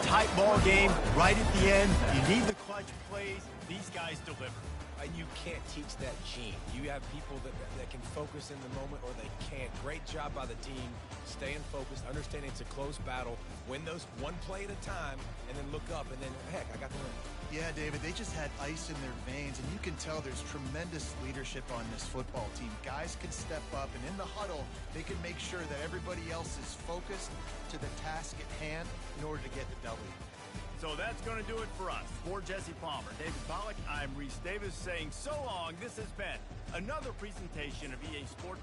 Tight ball game, right at the end. You need the clutch plays. These guys deliver. And you can't teach that gene. You have people that can focus in the moment or they can't. Great job by the team, staying focused, understanding it's a close battle, win those one play at a time, and then look up, and then, heck, I got the win. Yeah, David, they just had ice in their veins, and you can tell there's tremendous leadership on this football team. Guys can step up, and in the huddle, they can make sure that everybody else is focused to the task at hand in order to get the W. So that's going to do it for us. For Jesse Palmer, David Pollack, I'm Reese Davis saying so long. This has been another presentation of EA Sports.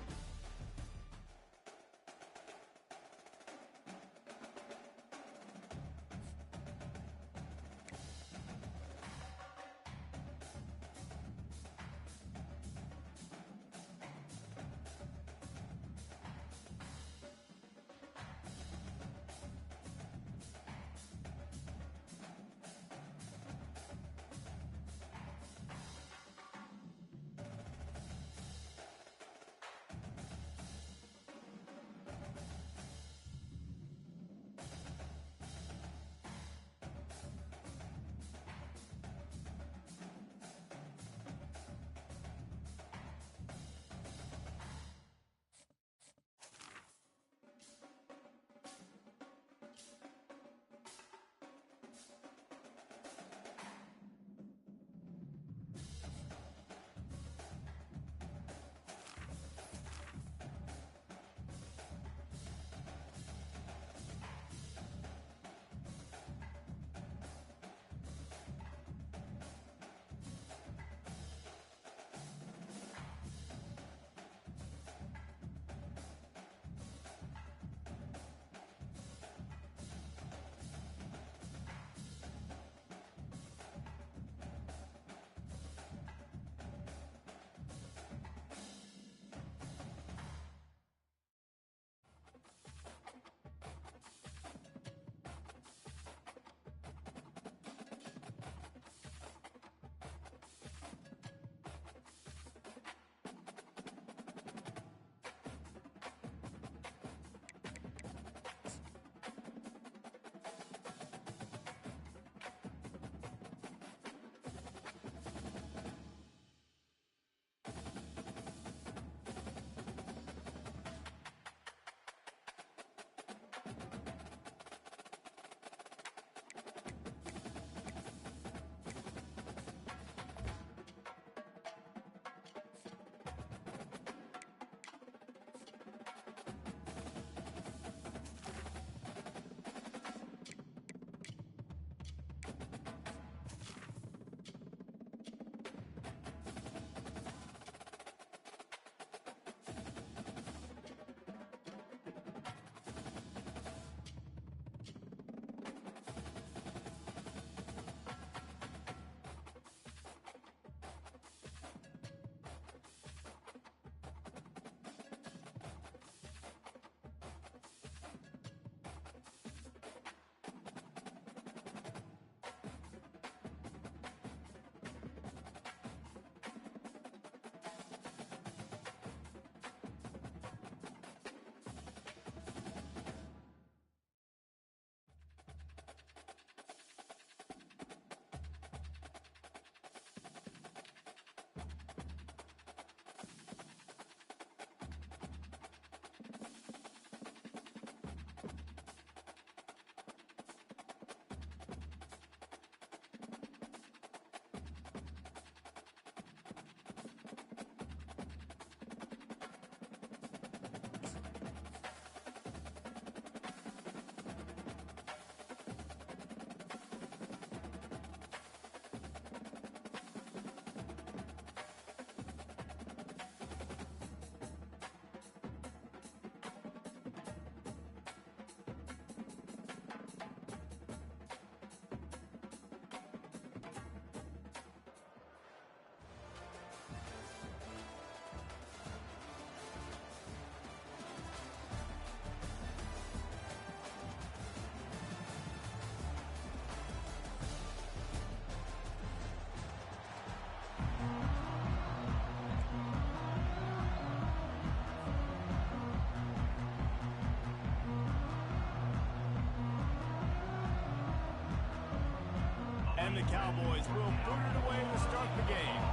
And the Cowboys will boot it away to start the game.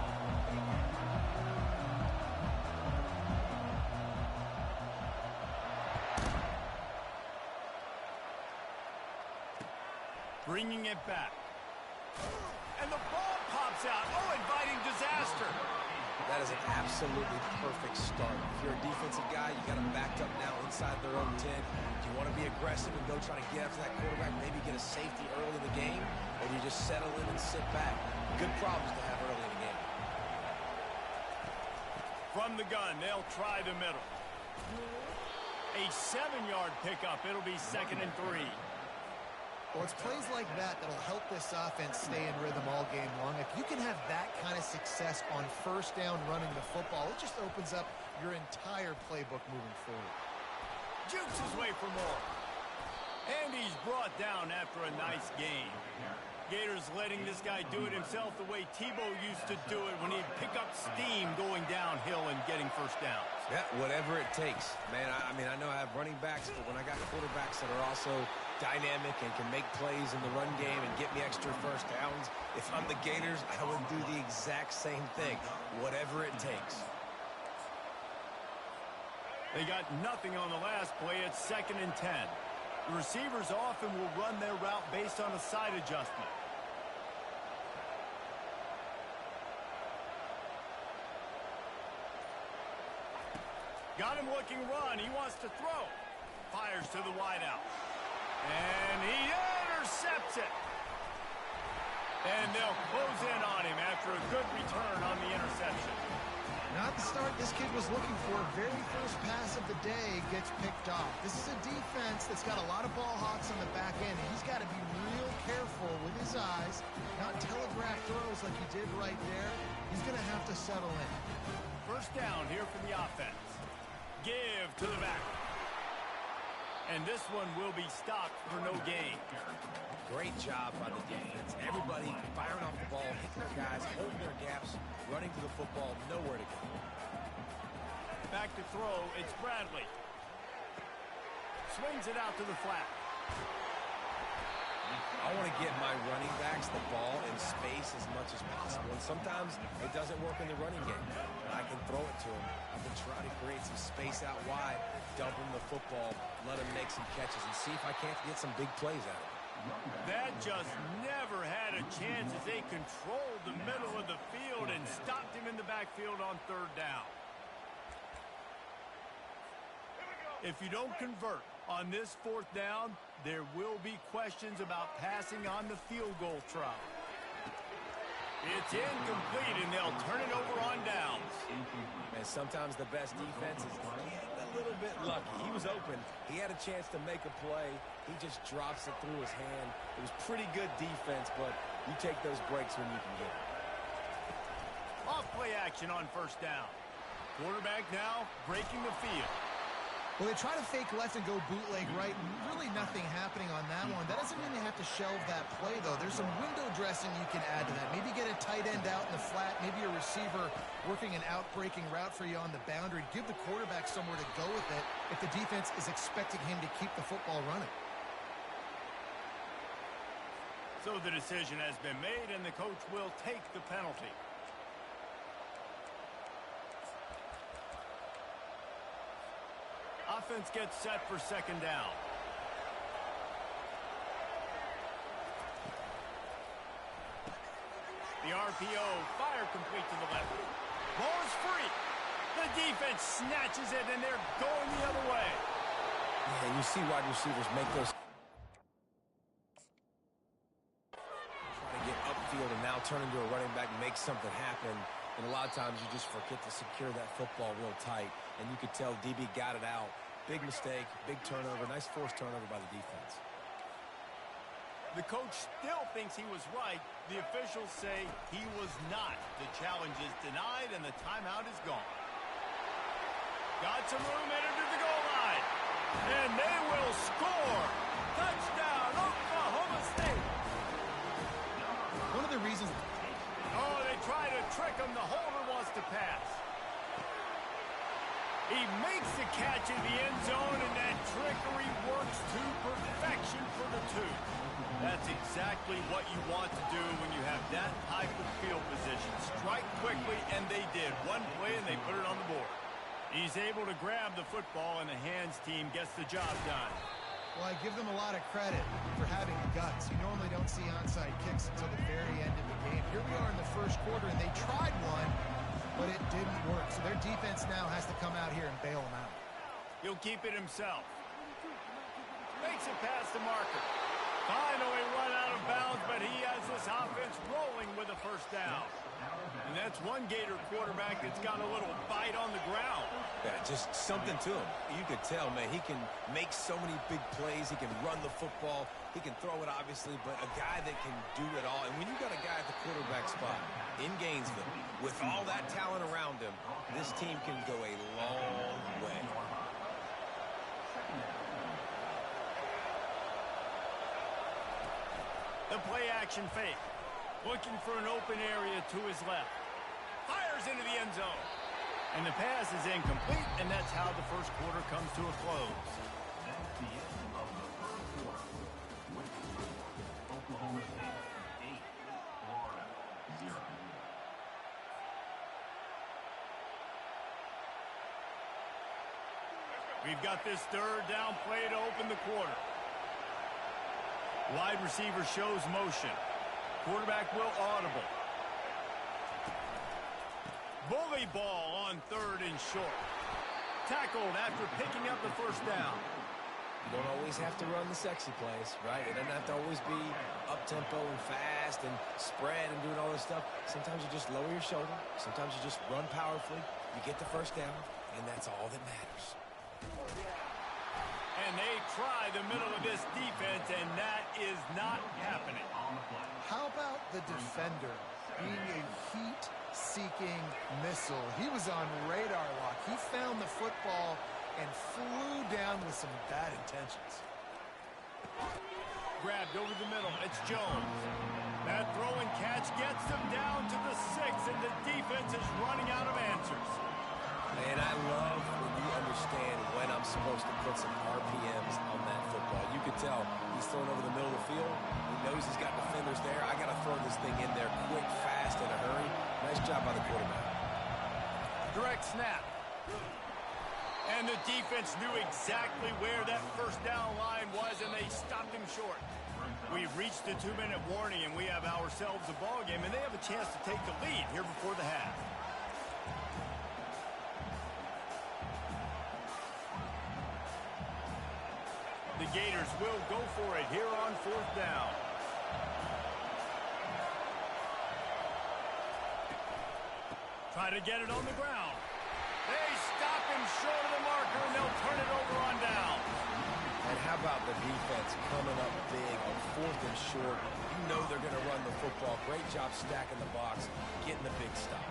Bringing it back. And the ball pops out. Oh, inviting disaster. That is an absolutely perfect start. If you're a defensive guy, you got them backed up now inside their own 10. Do you want to be aggressive and go try to get after that quarterback, maybe get a safety early in the game, or do you just settle in and sit back? Good problems to have early in the game. From the gun, they'll try the middle. A 7-yard pickup. It'll be 2nd and 3. Well, it's plays like that that'll help this offense stay in rhythm all game long. If you can have that kind of success on first down running the football, it just opens up your entire playbook moving forward. Jukes his way for more. And he's brought down after a nice gain. Gators letting this guy do it himself the way Tebow used to do it when he'd pick up steam going downhill and getting first downs. Yeah, whatever it takes. Man, I mean, I know I have running backs, but when I got quarterbacks that are also dynamic and can make plays in the run game and get me extra first downs, if I'm the Gators, I would do the exact same thing, whatever it takes. They got nothing on the last play. It's 2nd and 10. The receivers often will run their route based on a side adjustment. Got him looking run. He wants to throw. Fires to the wideout. And he intercepts it. And they'll close in on him after a good return on the interception. Not the start this kid was looking for. Very first pass of the day gets picked off. This is a defense that's got a lot of ball hawks on the back end. And he's got to be real careful with his eyes, not telegraph throws like he did right there. He's going to have to settle in. First down here for the offense. Give to the back. And this one will be stopped for no gain. Great job by the defense. Everybody firing off the ball, hitting their guys, holding their gaps, running to the football, nowhere to go. Back to throw, it's Bradley. Swings it out to the flat. I want to get my running backs the ball in space as much as possible. And sometimes it doesn't work in the running game. But I can throw it to them. I can try to create some space out wide, dump them the football, let them make some catches, and see if I can't get some big plays out of it. That just never had a chance as they controlled the middle of the field and stopped him in the backfield on 3rd down. If you don't convert on this 4th down, there will be questions about passing on the field goal try. It's incomplete, and they'll turn it over on downs. And sometimes the best defense is getting a little bit lucky. He was open. He had a chance to make a play. He just drops it through his hand. It was pretty good defense, but you take those breaks when you can get it. Off play action on 1st down. Quarterback now breaking the field. Well, they try to fake left and go bootleg right, and really nothing happening on that one. That doesn't mean they have to shelve that play, though. There's some window dressing you can add to that. Maybe get a tight end out in the flat, maybe a receiver working an out-breaking route for you on the boundary. Give the quarterback somewhere to go with it if the defense is expecting him to keep the football running. So the decision has been made, and the coach will take the penalty. Offense gets set for 2nd down. The RPO, fire complete to the left. Ball is free. The defense snatches it, and they're going the other way. Yeah, you see wide receivers make those. Try to get upfield and now turn into a running back and make something happen. And a lot of times you just forget to secure that football real tight. And you could tell DB got it out. Big mistake, big turnover, nice forced turnover by the defense. The coach still thinks he was right. The officials say he was not. The challenge is denied, and the timeout is gone. Got some room headed to the goal line. And they will score. Touchdown, Oklahoma State. One of the reasons... Oh, they try to trick him. The holder wants to pass. He makes the catch in the end zone, and that trickery works to perfection for the 2. That's exactly what you want to do when you have that type of field position. Strike quickly, and they did. One play, and they put it on the board. He's able to grab the football, and the hands team gets the job done. Well, I give them a lot of credit for having the guts. You normally don't see onside kicks until the very end of the game. Here we are in the first quarter, and they tried one, but it didn't work. So their defense now has to come out here and bail them out. He'll keep it himself. Makes it past the marker. Finally run out of bounds, but he has this offense rolling with a first down. And that's one Gator quarterback that's got a little bite on the ground. Yeah, just something to him. You could tell, man, he can make so many big plays. He can run the football. He can throw it, obviously, but a guy that can do it all. And when you got a guy at the quarterback spot in Gainesville with all that talent around him, this team can go a long way. The play-action fake. Looking for an open area to his left. Fires into the end zone. And the pass is incomplete, and that's how the first quarter comes to a close. That's the end of the first quarter. With Oklahoma State 8, Florida 0. We've got this third down play to open the quarter. Wide receiver shows motion. Quarterback will audible. Bully ball on third and short. Tackled after picking up the first down. You don't always have to run the sexy plays, right? It doesn't have to always be up-tempo and fast and spread and doing all this stuff. Sometimes you just lower your shoulder. Sometimes you just run powerfully. You get the first down, and that's all that matters. And they try the middle of this defense, and that is not happening. How about the defender being a heat-seeking missile? He was on radar lock. He found the football and flew down with some bad intentions. Grabbed over the middle. It's Jones. That throw and catch gets them down to the 6, and the defense is running out of answers. And I love when you understand when I'm supposed to put some RPMs on that football. You could tell he's throwing over the middle of the field. He knows he's got defenders there. I got to throw this thing in there quick, fast, in a hurry. Nice job by the quarterback. Direct snap. And the defense knew exactly where that first down line was, and they stopped him short. We've reached the 2-minute warning, and we have ourselves a ball game, and they have a chance to take the lead here before the half. The Gators will go for it here on fourth down. Try to get it on the ground. They stop him short of the marker, and they'll turn it over on down. And how about the defense coming up big on fourth and short? You know they're going to run the football. Great job stacking the box, getting the big stop.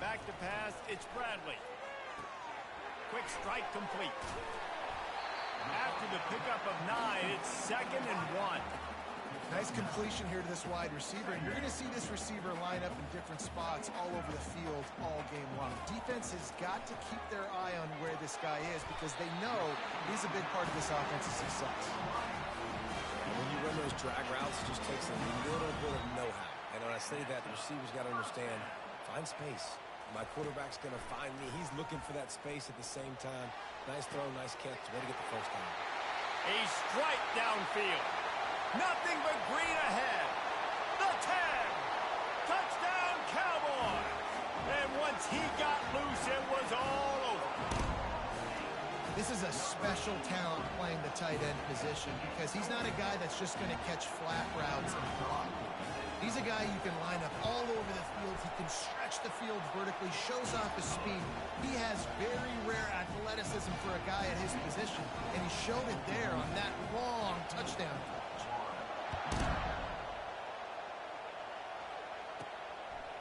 Back to pass, it's Bradley. Quick strike complete. After the pickup of 9, it's 2nd and 1. Nice completion here to this wide receiver. And you're going to see this receiver line up in different spots all over the field all game long. Defense has got to keep their eye on where this guy is because they know he's a big part of this offense's success. And when you run those drag routes, it just takes a little bit of know-how. And when I say that, the receiver's got to understand, find space. My quarterback's going to find me. He's looking for that space at the same time. Nice throw, nice catch. Way to get the first down. A strike downfield. Nothing but green ahead. The tag. Touchdown, Cowboy. And once he got loose, it was all over. This is a special talent playing the tight end position because he's not a guy that's just going to catch flat routes and block. He's a guy you can line up all over the field. He can stretch the field vertically, shows off his speed. He has very rare athleticism for a guy at his position, and he showed it there on that long touchdown catch.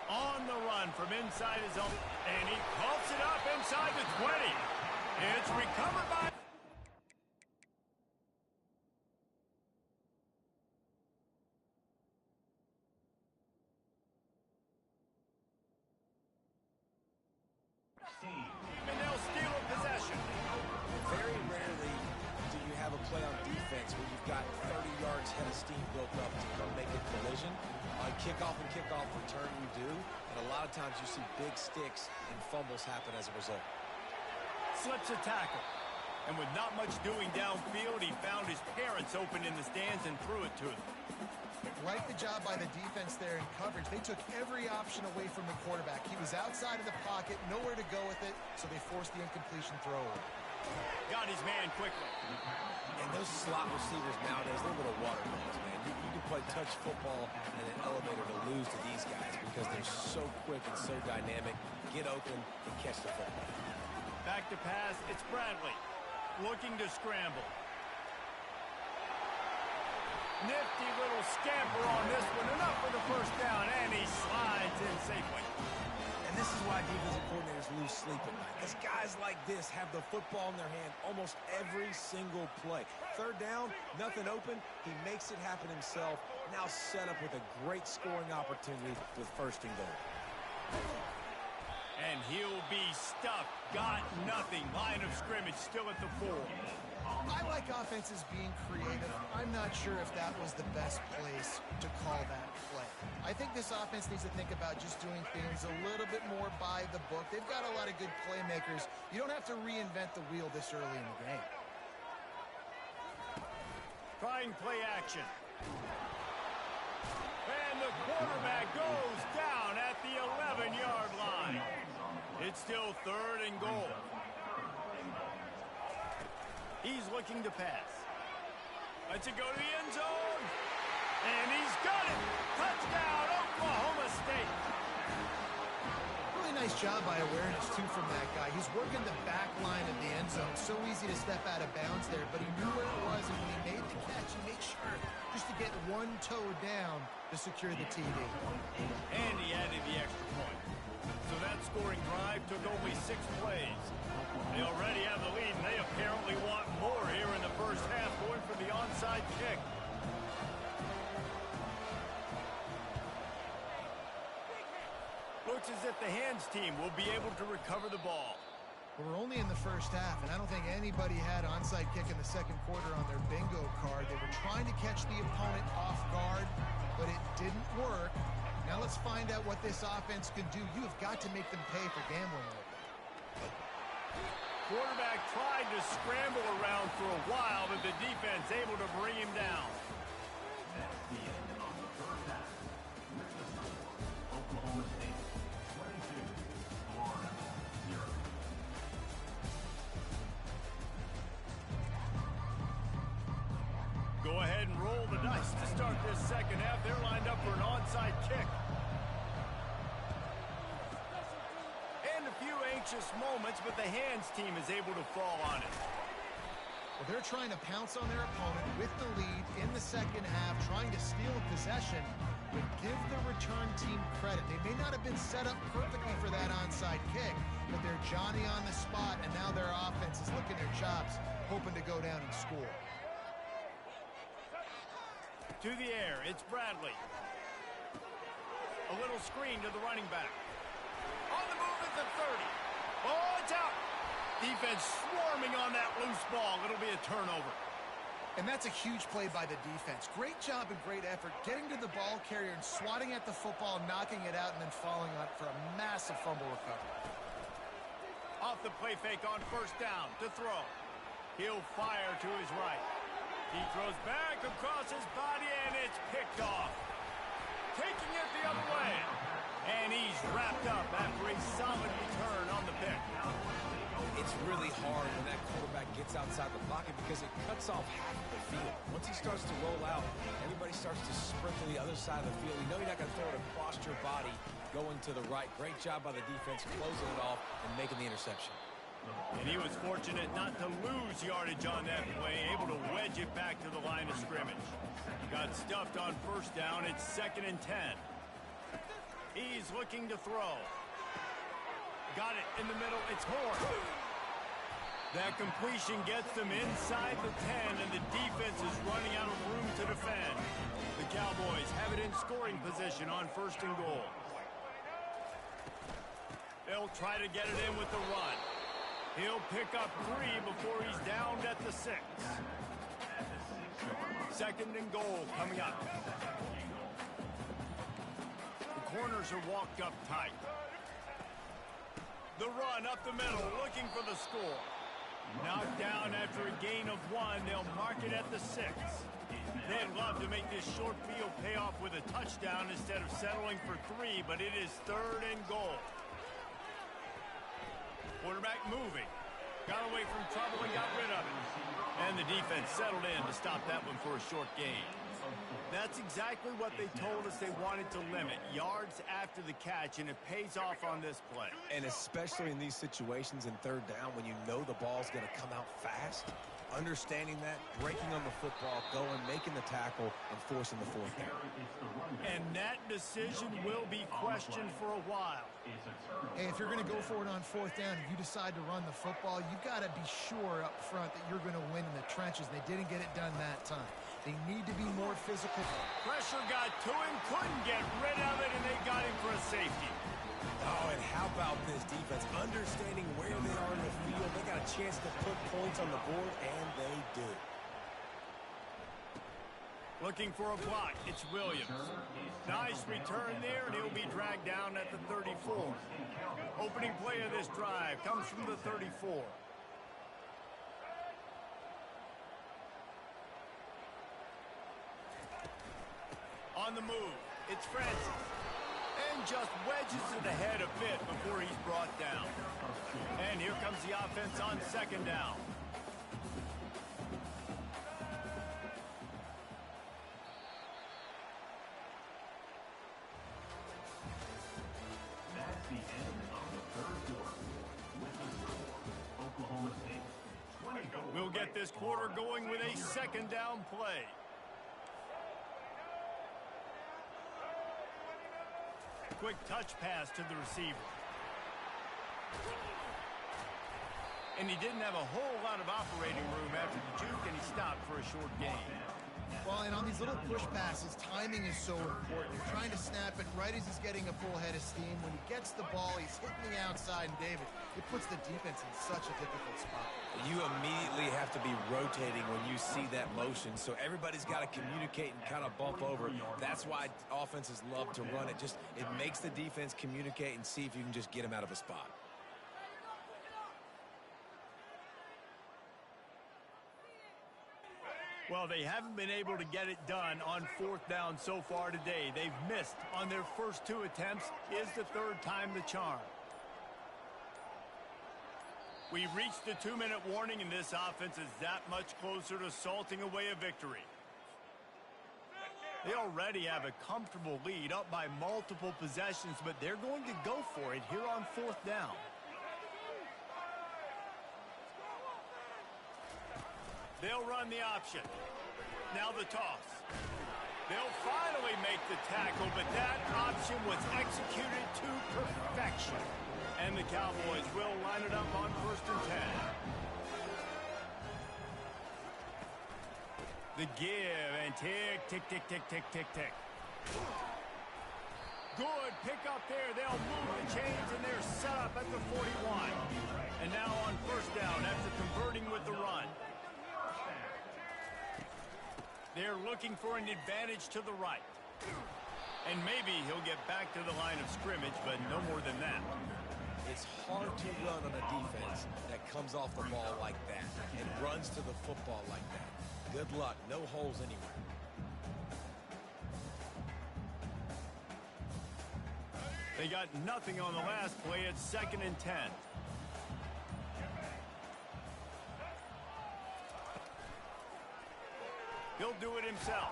On the run from inside his own, and he pumps it up inside the 20. It's recovered by... and they'll steal a possession. Very rarely do you have a play on defense where you've got 30 yards head of steam built up to come make a collision. On kickoff and kickoff return, you do. And a lot of times you see big sticks and fumbles happen as a result. Slips a tackle. And with not much doing downfield, he found his parents open in the stands and threw it to them. Like the job by the defense there in coverage. They took every option away from the quarterback. He was outside of the pocket, nowhere to go with it, so they forced the incompletion throw. Got his man quickly. And those slot receivers nowadays, they're little water balls, man. You can play touch football in an elevator to lose to these guys because they're so quick and so dynamic. Get open and catch the football. Back to pass, it's Bradley. Looking to scramble. Nifty little scamper on this one. Enough for the first down, and he slides in safely. And this is why defensive coordinators lose sleep at night. Because guys like this have the football in their hand almost every single play. Third down, nothing open. He makes it happen himself. Now set up with a great scoring opportunity with first and goal. And he'll be stuffed. Got nothing. Line of scrimmage still at the 4. I like offenses being creative. I'm not sure if that was the best place to call that play. I think this offense needs to think about just doing things a little bit more by the book. They've got a lot of good playmakers. You don't have to reinvent the wheel this early in the game. Trying play action. And the quarterback goes down at the 11-yard line. It's still 3rd and goal. He's looking to pass. Lets it go to the end zone. And he's got it. Touchdown, Oklahoma State. Really nice job by awareness, too, from that guy. He's working the back line of the end zone. So easy to step out of bounds there, but he knew where it was, and when he made the catch, he made sure just to get one toe down to secure the TD. And he added the extra point. So that scoring drive took only 6 plays. They already have the lead, and they apparently want more here in the first half, going for the onside kick. Looks as if the hands team will be able to recover the ball. We're only in the first half, and I don't think anybody had onside kick in the second quarter on their bingo card. They were trying to catch the opponent off guard, but it didn't work. Now let's find out what this offense can do. You have got to make them pay for gambling with it. Quarterback tried to scramble around for a while, but the defense able to bring him down. That's the end of the first half. With the score, Oklahoma State 22, Florida 0. Go ahead and roll the dice to start this second half. They're lined up for an onside kick. And a few anxious moments, but the hands team is able to fall on it. Well, they're trying to pounce on their opponent with the lead in the second half, trying to steal a possession, but give the return team credit. They may not have been set up perfectly for that onside kick, but they're Johnny on the spot, and now their offense is licking their chops, hoping to go down and score. To the air, it's Bradley. A little screen to the running back. On the move at the 30. Oh, it's out. Defense swarming on that loose ball. It'll be a turnover. And that's a huge play by the defense. Great job and great effort getting to the ball carrier and swatting at the football, knocking it out, and then falling on it for a massive fumble recovery. Off the play fake on first down to throw. He'll fire to his right. He throws back across his body, and it's picked off. Taking it the other way. And he's wrapped up after a solid return on the pick. It's really hard when that quarterback gets outside the pocket because it cuts off half of the field. Once he starts to roll out, everybody starts to sprint to the other side of the field. You know you're not going to throw it across your body going to the right. Great job by the defense closing it off and making the interception. And he was fortunate not to lose yardage on that play, able to wedge it back to the line of scrimmage. Got stuffed on first down. It's 2nd and 10. He's looking to throw. Got it in the middle. It's Horn. That completion gets them inside the 10, and the defense is running out of room to defend. The Cowboys have it in scoring position on 1st and goal. They'll try to get it in with the run. He'll pick up 3 before he's downed at the 6. Second and goal coming up. The corners are walked up tight. The run up the middle, looking for the score. Knocked down after a gain of 1. They'll mark it at the 6. They'd love to make this short field pay off with a touchdown instead of settling for 3, but it is third and goal. Quarterback moving. Got away from trouble and got rid of it. And the defense settled in to stop that one for a short gain. That's exactly what they told us they wanted to limit. Yards after the catch, and it pays off on this play. And especially in these situations in third down when you know the ball's going to come out fast, understanding that, breaking on the football, going, making the tackle, and forcing the fourth down. And that decision will be questioned for a while. Hey, if you're going to go for it on fourth down, if you decide to run the football, you've got to be sure up front that you're going to win in the trenches. They didn't get it done that time. They need to be more physical. Pressure got to him, couldn't get rid of it, and they got him for a safety. Oh, and how about this defense? Understanding where they are in the field. They got a chance to put points on the board, and they do. Looking for a block. It's Williams. Nice return there, and he'll be dragged down at the 34. Opening play of this drive comes from the 34. On the move, it's Francis. And just wedges it ahead a bit before he's brought down. And here comes the offense on second down. That's the end of the third quarter. With the score, Oklahoma State 20. We'll get this quarter going with a second down play. Quick touch pass to the receiver. And he didn't have a whole lot of operating room after the juke, and he stopped for a short gain. Well, and on these little push passes, timing is so important. You're trying to snap it right as he's getting a full head of steam. When he gets the ball, he's hitting the outside, and David, it puts the defense in such a difficult spot. You immediately have to be rotating when you see that motion, so everybody's got to communicate and kind of bump over. That's why offenses love to run it. It makes the defense communicate and see if you can just get him out of a spot. Well, they haven't been able to get it done on fourth down so far today. They've missed on their first 2 attempts. Is the third time the charm. We've reached the 2-minute warning, and this offense is that much closer to salting away a victory. They already have a comfortable lead, up by multiple possessions, but they're going to go for it here on fourth down. They'll run the option. Now the toss. They'll finally make the tackle, but that option was executed to perfection. And the Cowboys will line it up on 1st and 10. The give and tick, tick, tick, tick, tick, tick, tick. Good pick up there. They'll move the chains, and they're set up at the 41. And now on first down after converting with the run. They're looking for an advantage to the right. And maybe he'll get back to the line of scrimmage, but no more than that. It's hard to run on a defense that comes off the ball like that and runs to the football like that. Good luck. No holes anywhere. They got nothing on the last play. It's 2nd and 10. He'll do it himself.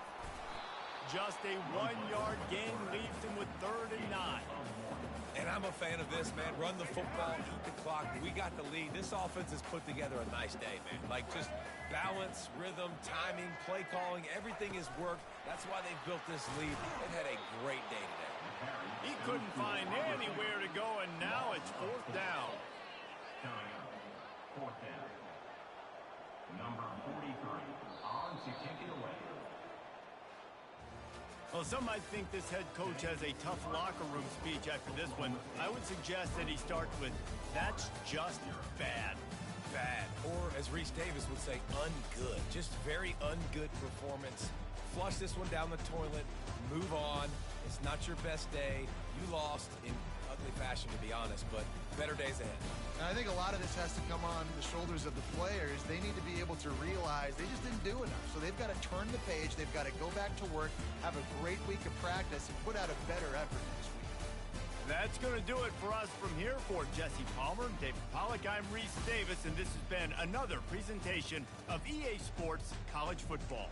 Just a 1-yard gain leaves him with 3rd and 9. And I'm a fan of this, man. Run the football, eat the clock. We got the lead. This offense has put together a nice day, man. Like, just balance, rhythm, timing, play calling, everything has worked. That's why they've built this lead. They've had a great day today. He couldn't find anywhere to go, and now it's 4th down. Coming up, 4th down. Number 43 on to kick it away. Well, some might think this head coach has a tough locker room speech after this one. I would suggest that he starts with, "That's just bad." bad. Or, as Reese Davis would say, ungood. Just very ungood performance. Flush this one down the toilet. Move on. It's not your best day. You lost in ugly fashion, to be honest, but better days ahead. And I think a lot of this has to come on the shoulders of the players. They need to be able to realize they just didn't do enough. So they've got to turn the page. They've got to go back to work, have a great week of practice, and put out a better effort next week. That's going to do it for us from here. For Jesse Palmer, David Pollack, I'm Reese Davis, and this has been another presentation of EA Sports College Football.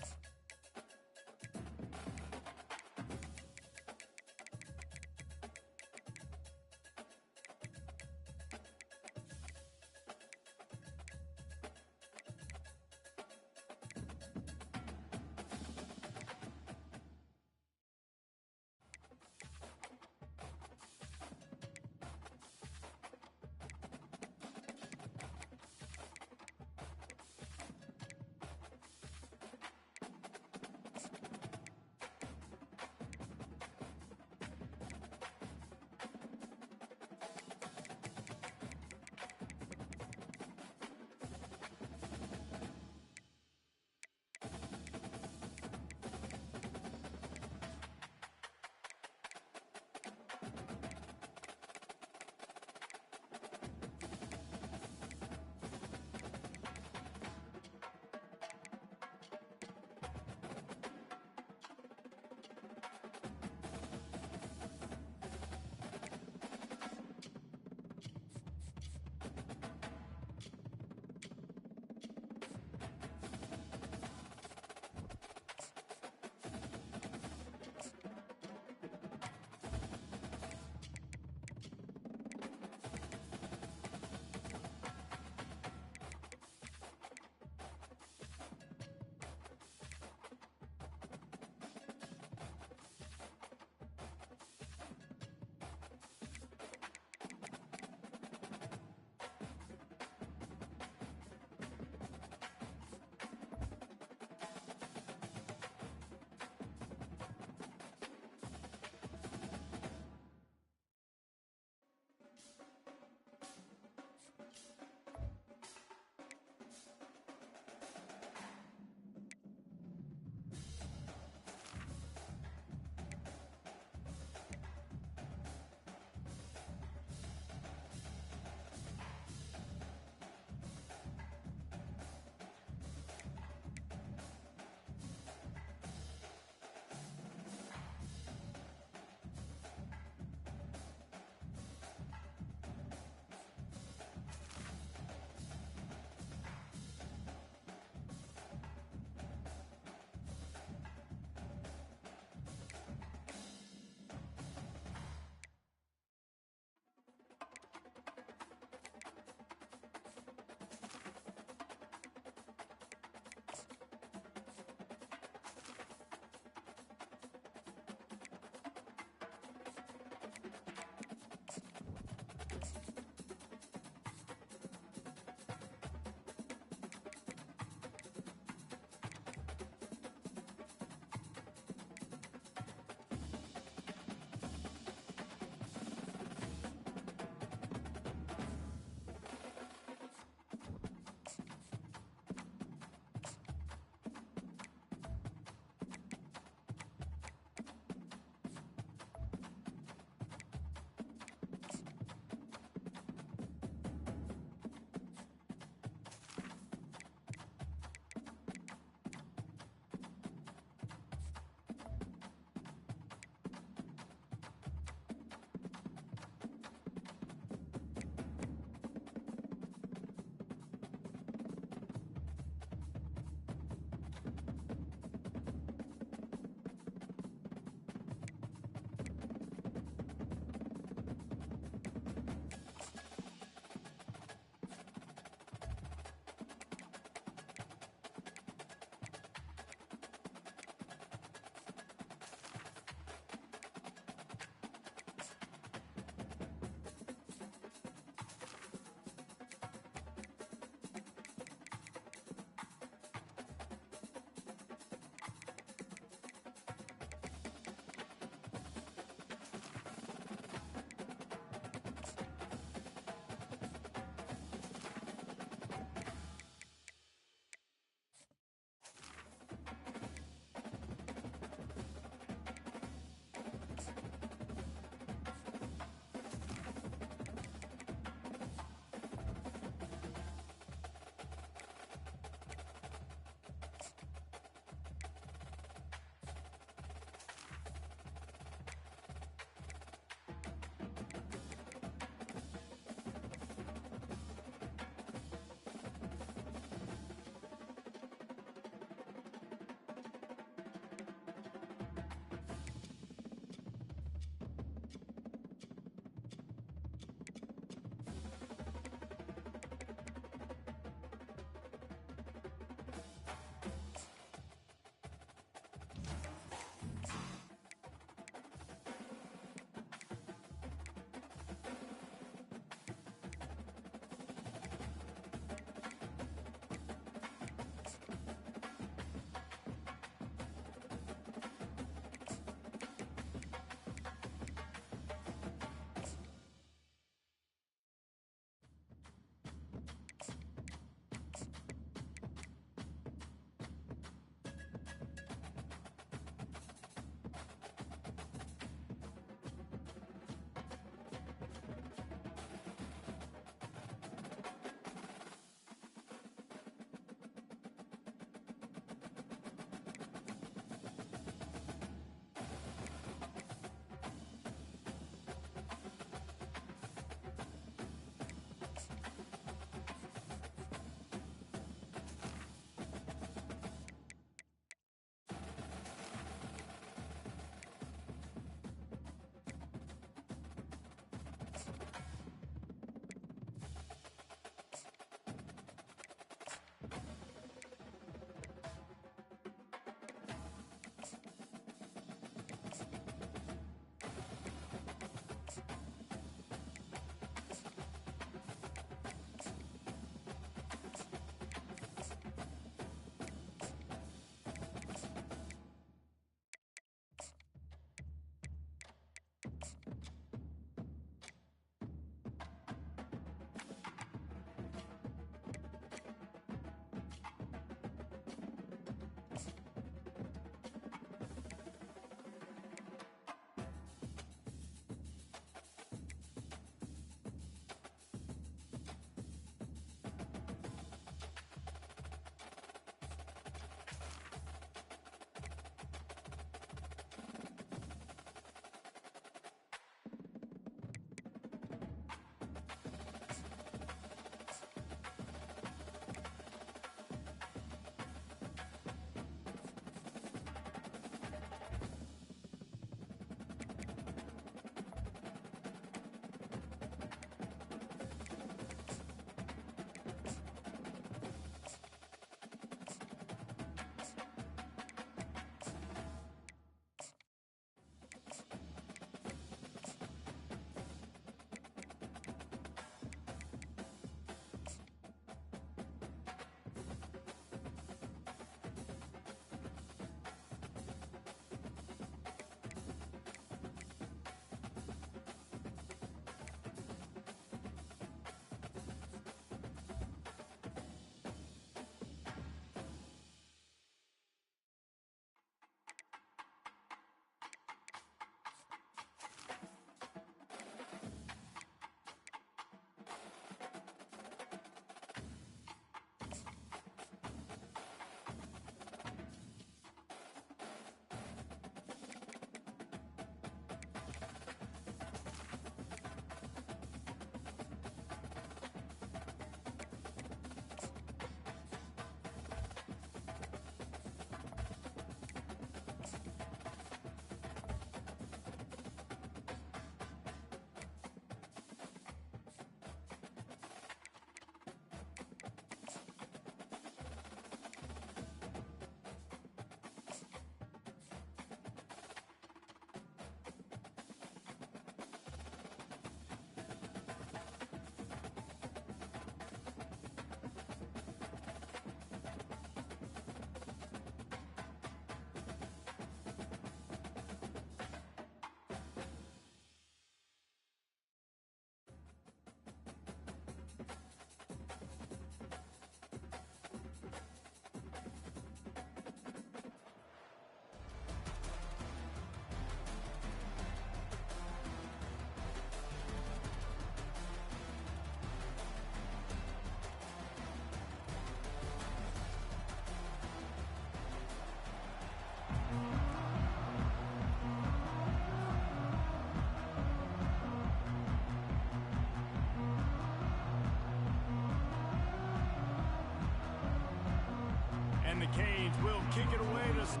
And the Canes will kick it away to...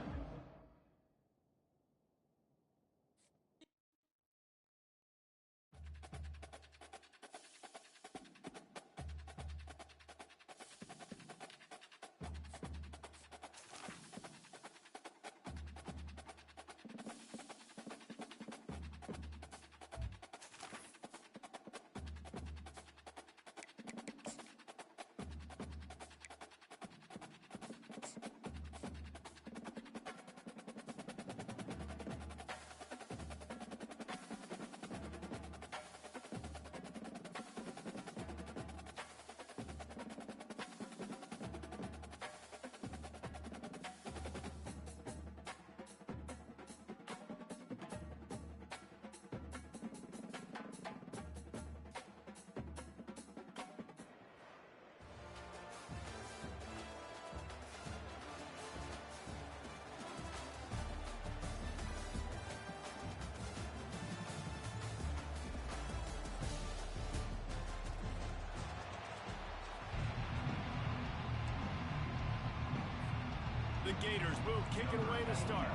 The Gators will kick it away to start.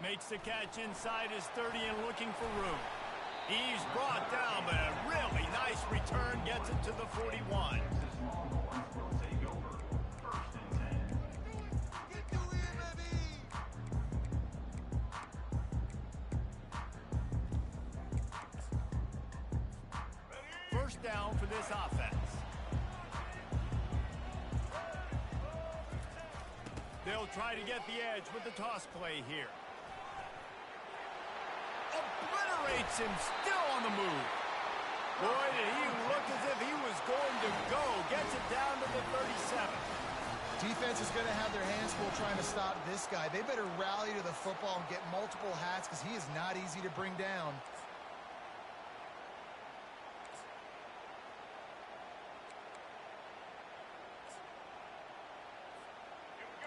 Makes the catch inside his 30 and looking for room. He's brought down, but a really nice return gets it to the 41. First down for this offense. They'll try to get the edge with the toss play here. Obliterates him, still on the move. Boy, did he look as if he was going to go. Gets it down to the 37. Defense is going to have their hands full trying to stop this guy. They better rally to the football and get multiple hats because he is not easy to bring down.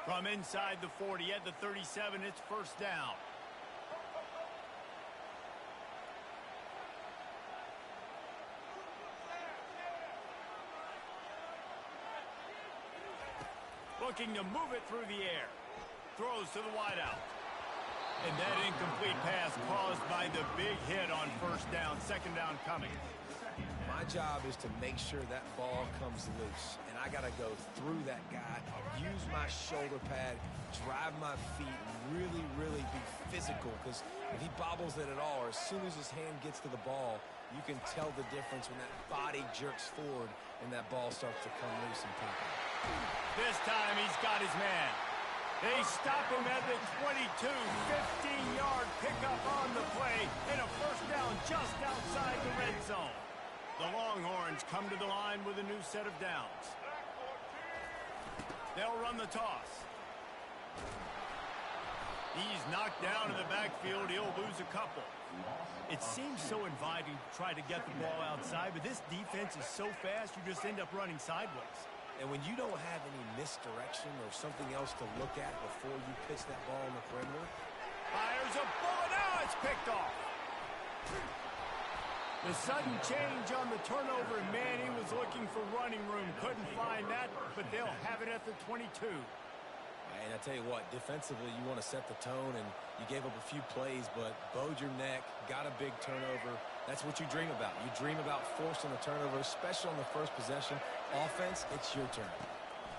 From inside the 40 at the 37, it's first down. Looking to move it through the air. Throws to the wideout. And that incomplete pass caused by the big hit on first down. Second down coming. My job is to make sure that ball comes loose. And I got to go through that guy, use my shoulder pad, drive my feet, and really, really be physical. Because if he bobbles it at all, or as soon as his hand gets to the ball, you can tell the difference when that body jerks forward and that ball starts to come loose and pop out. This time he's got his man. They stop him at the 22, 15-yard pickup on the play, and a first down just outside the red zone. The Longhorns come to the line with a new set of downs. They'll run the toss. He's knocked down in the backfield. He'll lose a couple. It seems so inviting to try to get the ball outside, but this defense is so fast you just end up running sideways. And when you don't have any misdirection or something else to look at before you pitch that ball on the perimeter. Fires a bullet. Now it's picked off. The sudden change on the turnover, and man, he was looking for running room. Couldn't find that, but they'll have it at the 22. And I tell you what, defensively, you want to set the tone, and you gave up a few plays, but bowed your neck, got a big turnover. That's what you dream about. You dream about forcing the turnover, especially on the first possession. Offense, it's your turn.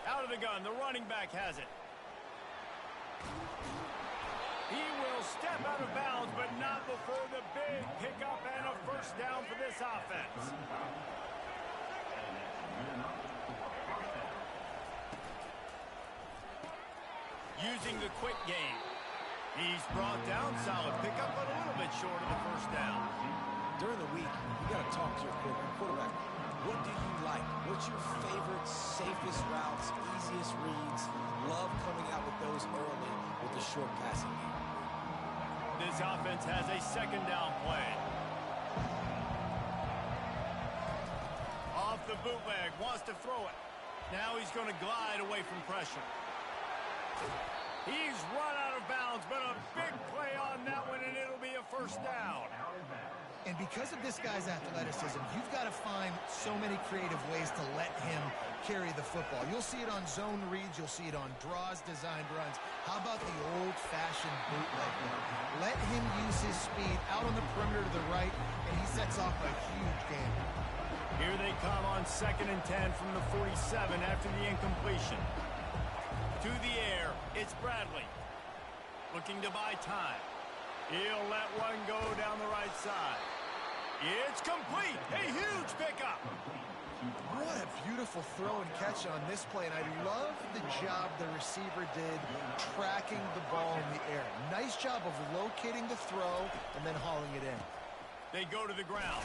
Out of the gun, the running back has it. He will step out of bounds, but not before the big pickup and a first down for this offense. Using the quick game. He's brought down, solid pickup, but a little bit short of the first down. During the week, you got to talk to your quarterback. What do you like? What's your favorite, safest routes, easiest reads? Love coming out with those early with the short passing game. This offense has a second down play. Off the bootleg, wants to throw it. Now he's going to glide away from pressure. He's run out of bounds, but a big play on that one, and it'll be a first down. And because of this guy's athleticism, you've got to find so many creative ways to let him carry the football. You'll see it on zone reads. You'll see it on draws, designed runs. How about the old-fashioned bootleg? Let him use his speed out on the perimeter to the right, and he sets off a huge game. Here they come on 2nd and 10 from the 47 after the incompletion. To the air, it's Bradley. Looking to buy time. He'll let one go down the right side. It's complete. A huge pickup. What a beautiful throw and catch on this play, and I love the job the receiver did tracking the ball in the air. Nice job of locating the throw and then hauling it in. They go to the ground.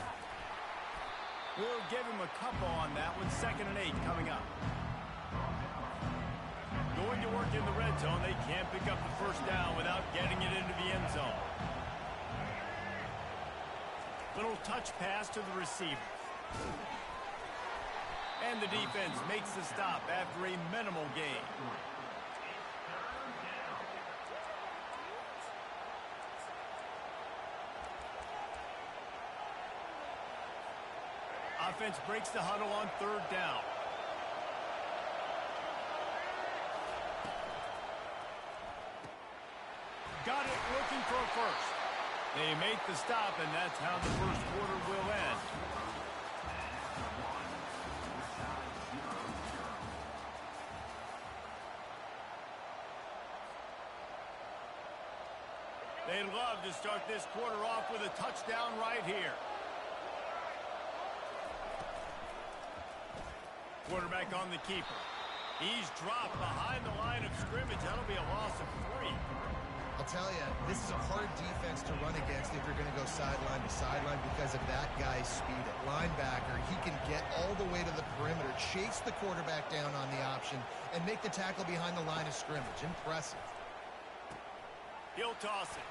We'll give him a couple on that one. 2nd and 8 coming up. Going to work in the red zone. They can't pick up the first down without getting it into the end zone. Little touch pass to the receiver. And the defense makes the stop after a minimal gain. Offense breaks the huddle on 3rd down. Got it, looking for a first. They make the stop, and that's how the first quarter will end. They'd love to start this quarter off with a touchdown right here. Quarterback on the keeper. He's dropped behind the line of scrimmage. That'll be a loss of 3. I'll tell you, this is a hard defense to run against if you're going to go sideline to sideline because of that guy's speed at linebacker. He can get all the way to the perimeter, chase the quarterback down on the option, and make the tackle behind the line of scrimmage. Impressive. He'll toss it.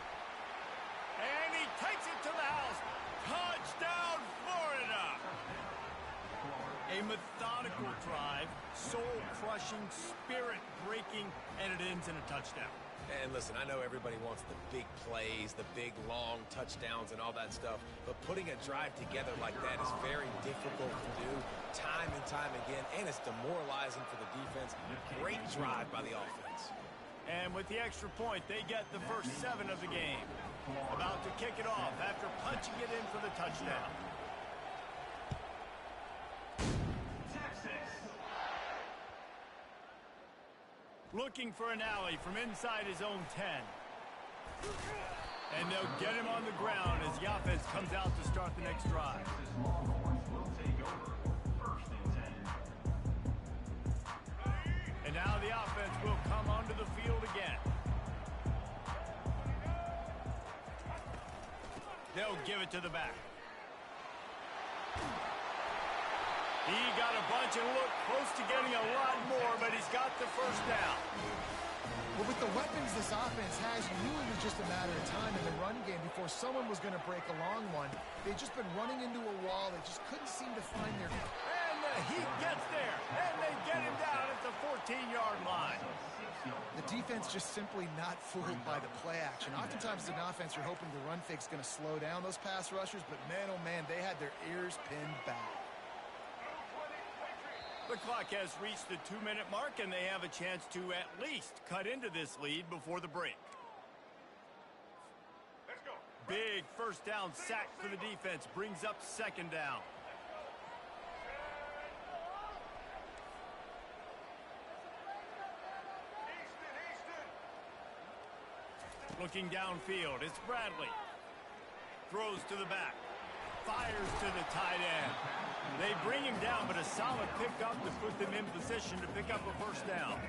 And he takes it to the house. Touchdown, Florida! A methodical drive, soul-crushing, spirit-breaking, and it ends in a touchdown. And listen, I know everybody wants the big plays, the big, long touchdowns and all that stuff, but putting a drive together like that is very difficult to do time and time again, and it's demoralizing for the defense. Great drive by the offense. And with the extra point, they get the first 7 of the game. About to kick it off after punching it in for the touchdown. Looking for an alley from inside his own 10. And they'll get him on the ground as the offense comes out to start the next drive. And now the offense will come onto the field again. They'll give it to the back. He got a bunch and looked close to getting a lot more, but he's got the first down. Well, with the weapons this offense has, you knew it was just a matter of time in the run game before someone was going to break a long one. They've just been running into a wall. They just couldn't seem to find their... And he gets there, and they get him down at the 14-yard line. The defense just simply not fooled by the play action. Oftentimes as an offense, you're hoping the run fake's going to slow down those pass rushers, but man, oh man, they had their ears pinned back. The clock has reached the 2-minute mark, and they have a chance to at least cut into this lead before the break. Let's go. Big first down sack for the defense brings up 2nd down. Looking downfield, it's Bradley. Throws to the back. Fires to the tight end. They bring him down, but a solid pickup to put them in position to pick up a first down.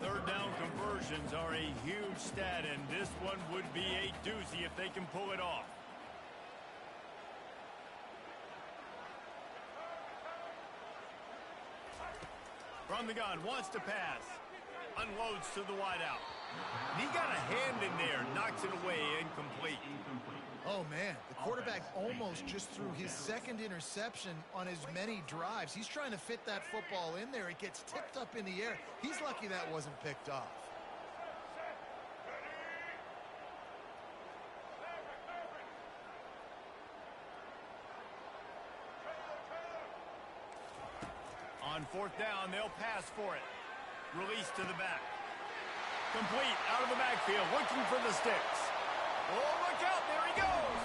3rd down conversions are a huge stat, and this one would be a doozy if they can pull it off. From the gun, wants to pass. Unloads to the wideout. He got a hand in there, knocks it away, incomplete. Oh, man, the quarterback almost just threw his 2nd interception on as many drives. He's trying to fit that football in there. It gets tipped up in the air. He's lucky that wasn't picked off. fourth down, they'll pass for it. Release to the back. Complete out of the backfield, looking for the sticks. Oh, look out, there he goes.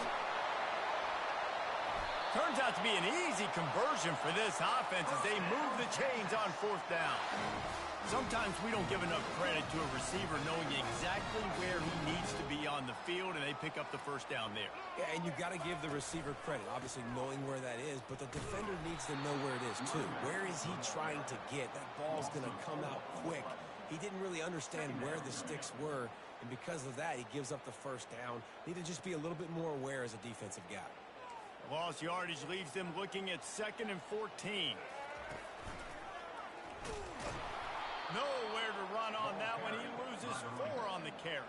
Turns out to be an easy conversion for this offense as they move the chains on fourth down. Sometimes we don't give enough credit to a receiver knowing exactly where he needs to be on the field, and they pick up the first down there. Yeah, and you've got to give the receiver credit, obviously knowing where that is, but the defender needs to know where it is too. Where is he trying to get? That ball's going to come out quick. He didn't really understand where the sticks were, and because of that, he gives up the first down. Need to just be a little bit more aware as a defensive guy. Lost yardage leaves them looking at 2nd and 14. Nowhere to run on that one. He loses 4 on the carry.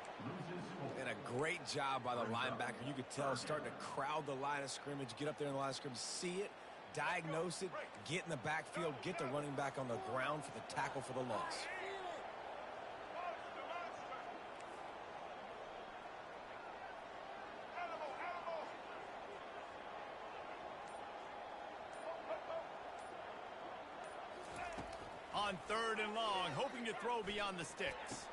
And a great job by the linebacker. You could tell starting to crowd the line of scrimmage, get up there in the line of scrimmage, see it, diagnose it, get in the backfield, get the running back on the ground for the tackle for the loss. On 3rd and long, hoping to throw beyond the sticks.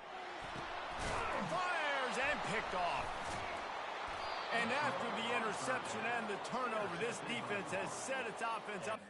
Fires and picked off. And after the interception and the turnover, this defense has set its offense up.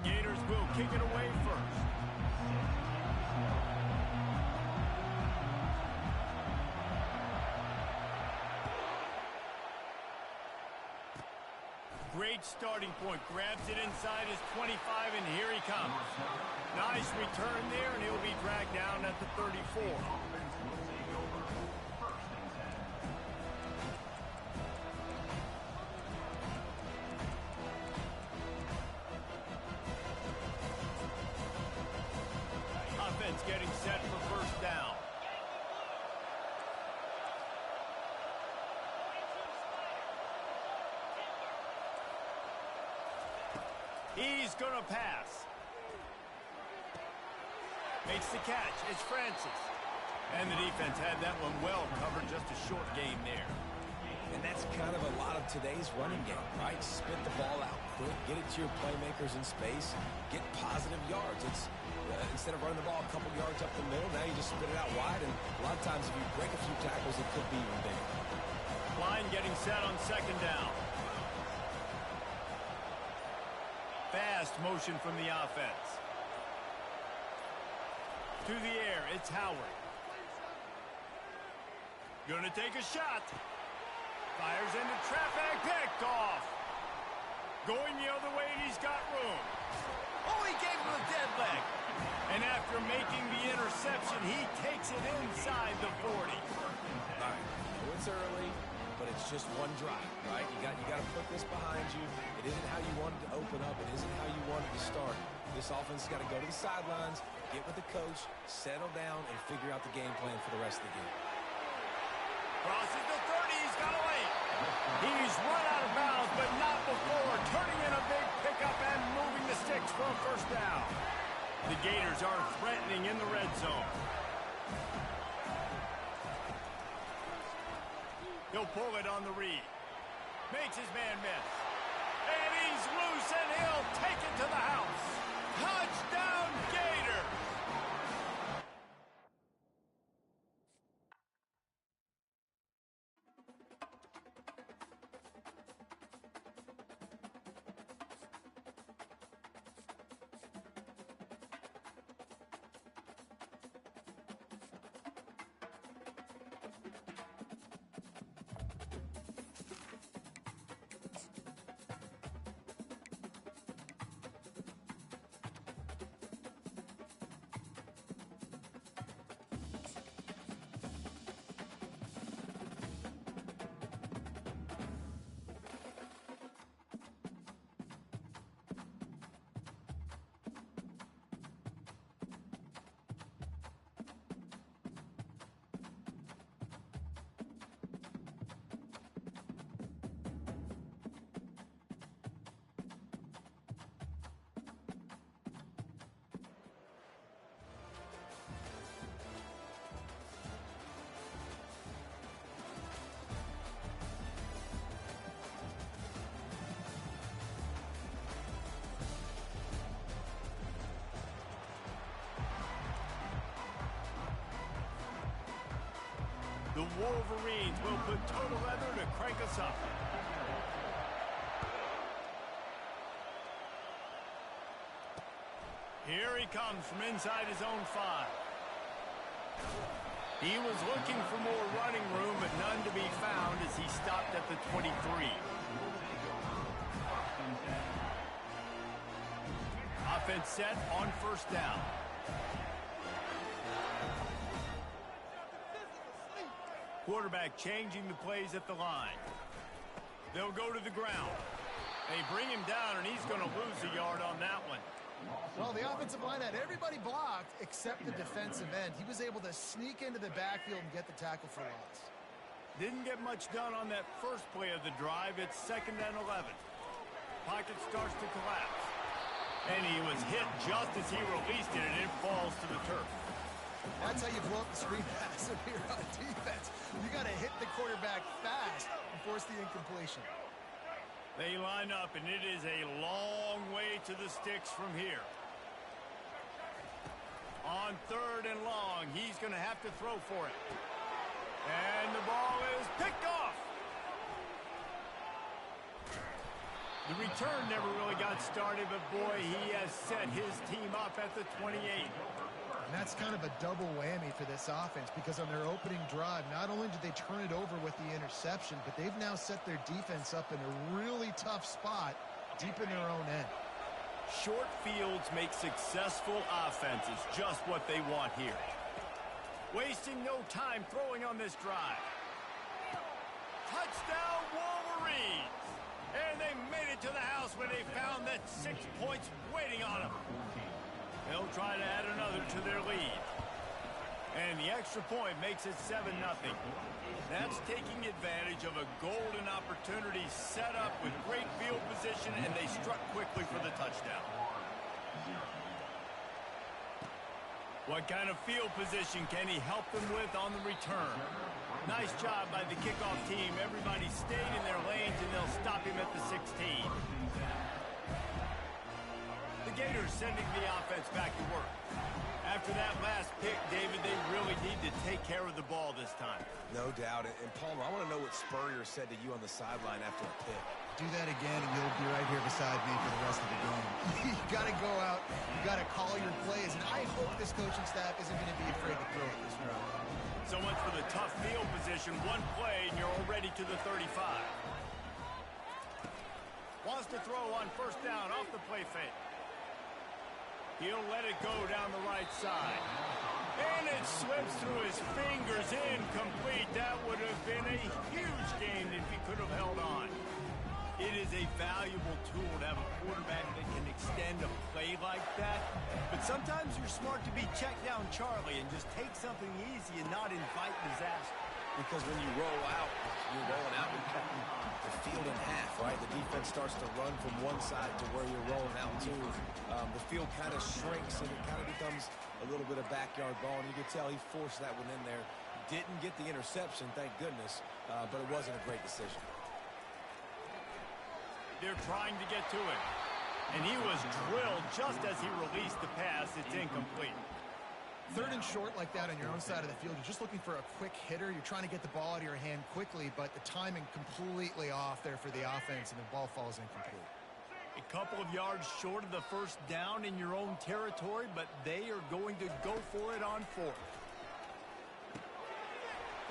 Gators will kick it away first. Great starting point. Grabs it inside his 25, and here he comes. Nice return there, and he'll be dragged down at the 34. Getting set for first down. He's going to pass. Makes the catch. It's Francis. And the defense had that one well covered. Just a short game there. And that's kind of a lot of today's running game, right? Spit the ball out quick, get it to your playmakers in space, get positive yards. It's instead of running the ball a couple yards up the middle, now you just spit it out wide, and a lot of times if you break a few tackles, it could be even bigger. Line getting set on 2nd down. Fast motion from the offense. To the air, it's Howard. Gonna take a shot. Fires into traffic, picked off. Going the other way, and he's got room. Oh, he gave him a dead leg. And after making the interception, he takes it inside the 40. All right, I know it's early, but it's just one drive, right? You got to put this behind you. It isn't how you wanted to open up. It isn't how you wanted to start. This offense has got to go to the sidelines, get with the coach, settle down, and figure out the game plan for the rest of the game. Crosses the 30, he's got away. He's run out of bounds, but not before turning in a big pickup and moving the sticks for a first down. The Gators are threatening in the red zone. He'll pull it on the read. Makes his man miss. And he's loose, and he'll take it to the house. Touchdown, Gators! The Wolverines will put total leather to crank us up. Here he comes from inside his own 5. He was looking for more running room, but none to be found as he stopped at the 23. Offense set on first down. Quarterback changing the plays at the line. They'll go to the ground. They bring him down, and he's going to lose a yard on that one. Well, the offensive line had everybody blocked except the defensive end. He was able to sneak into the backfield and get the tackle for loss. Didn't get much done on that first play of the drive. It's 2nd and 11. Pocket starts to collapse. And he was hit just as he released it, and it falls to the turf. That's how you blow up the screen pass if you're on defense. You got to hit the quarterback fast and force the incompletion. They line up, and it is a long way to the sticks from here. On 3rd and long, he's going to have to throw for it. And the ball is picked off. The return never really got started, but boy, he has set his team up at the 28. And that's kind of a double whammy for this offense because on their opening drive, not only did they turn it over with the interception, but they've now set their defense up in a really tough spot deep in their own end. Short fields make successful offenses just what they want here. Wasting no time throwing on this drive. Touchdown, Wolverines! And they made it to the house when they found that 6 points waiting on them. They'll try to add another to their lead. And the extra point makes it 7-0. That's taking advantage of a golden opportunity set up with great field position, and they struck quickly for the touchdown. What kind of field position can he help them with on the return? Nice job by the kickoff team. Everybody stayed in their lanes, and they'll stop him at the 16. The Gators sending the offense back to work. After that last pick, David, they really need to take care of the ball this time. No doubt. And Palmer, I want to know what Spurrier said to you on the sideline after a pick. Do that again, and you'll be right here beside me for the rest of the game. You got to go out. You got to call your plays, and I hope this coaching staff isn't going to be afraid to throw it this round. So much for the tough field position. One play, and you're already to the 35. Wants to throw on first down off the play fake. He'll let it go down the right side. And it slips through his fingers, incomplete. That would have been a huge gain if he could have held on. It is a valuable tool to have a quarterback that can extend a play like that. But sometimes you're smart to be check down Charlie and just take something easy and not invite disaster. Because when you roll out, you're rolling out with the field in half, right? The defense starts to run from one side to where you're rolling out to. The field kind of shrinks, and it kind of becomes a little bit of backyard ball, and you could tell he forced that one in there. Didn't get the interception, thank goodness, but it wasn't a great decision. They're trying to get to it. And he was drilled just as he released the pass. It's incomplete. Third and short like that on your own side of the field, you're just looking for a quick hitter. You're trying to get the ball out of your hand quickly, but the timing completely off there for the offense, and the ball falls incomplete. A couple of yards short of the first down in your own territory, but they are going to go for it on fourth.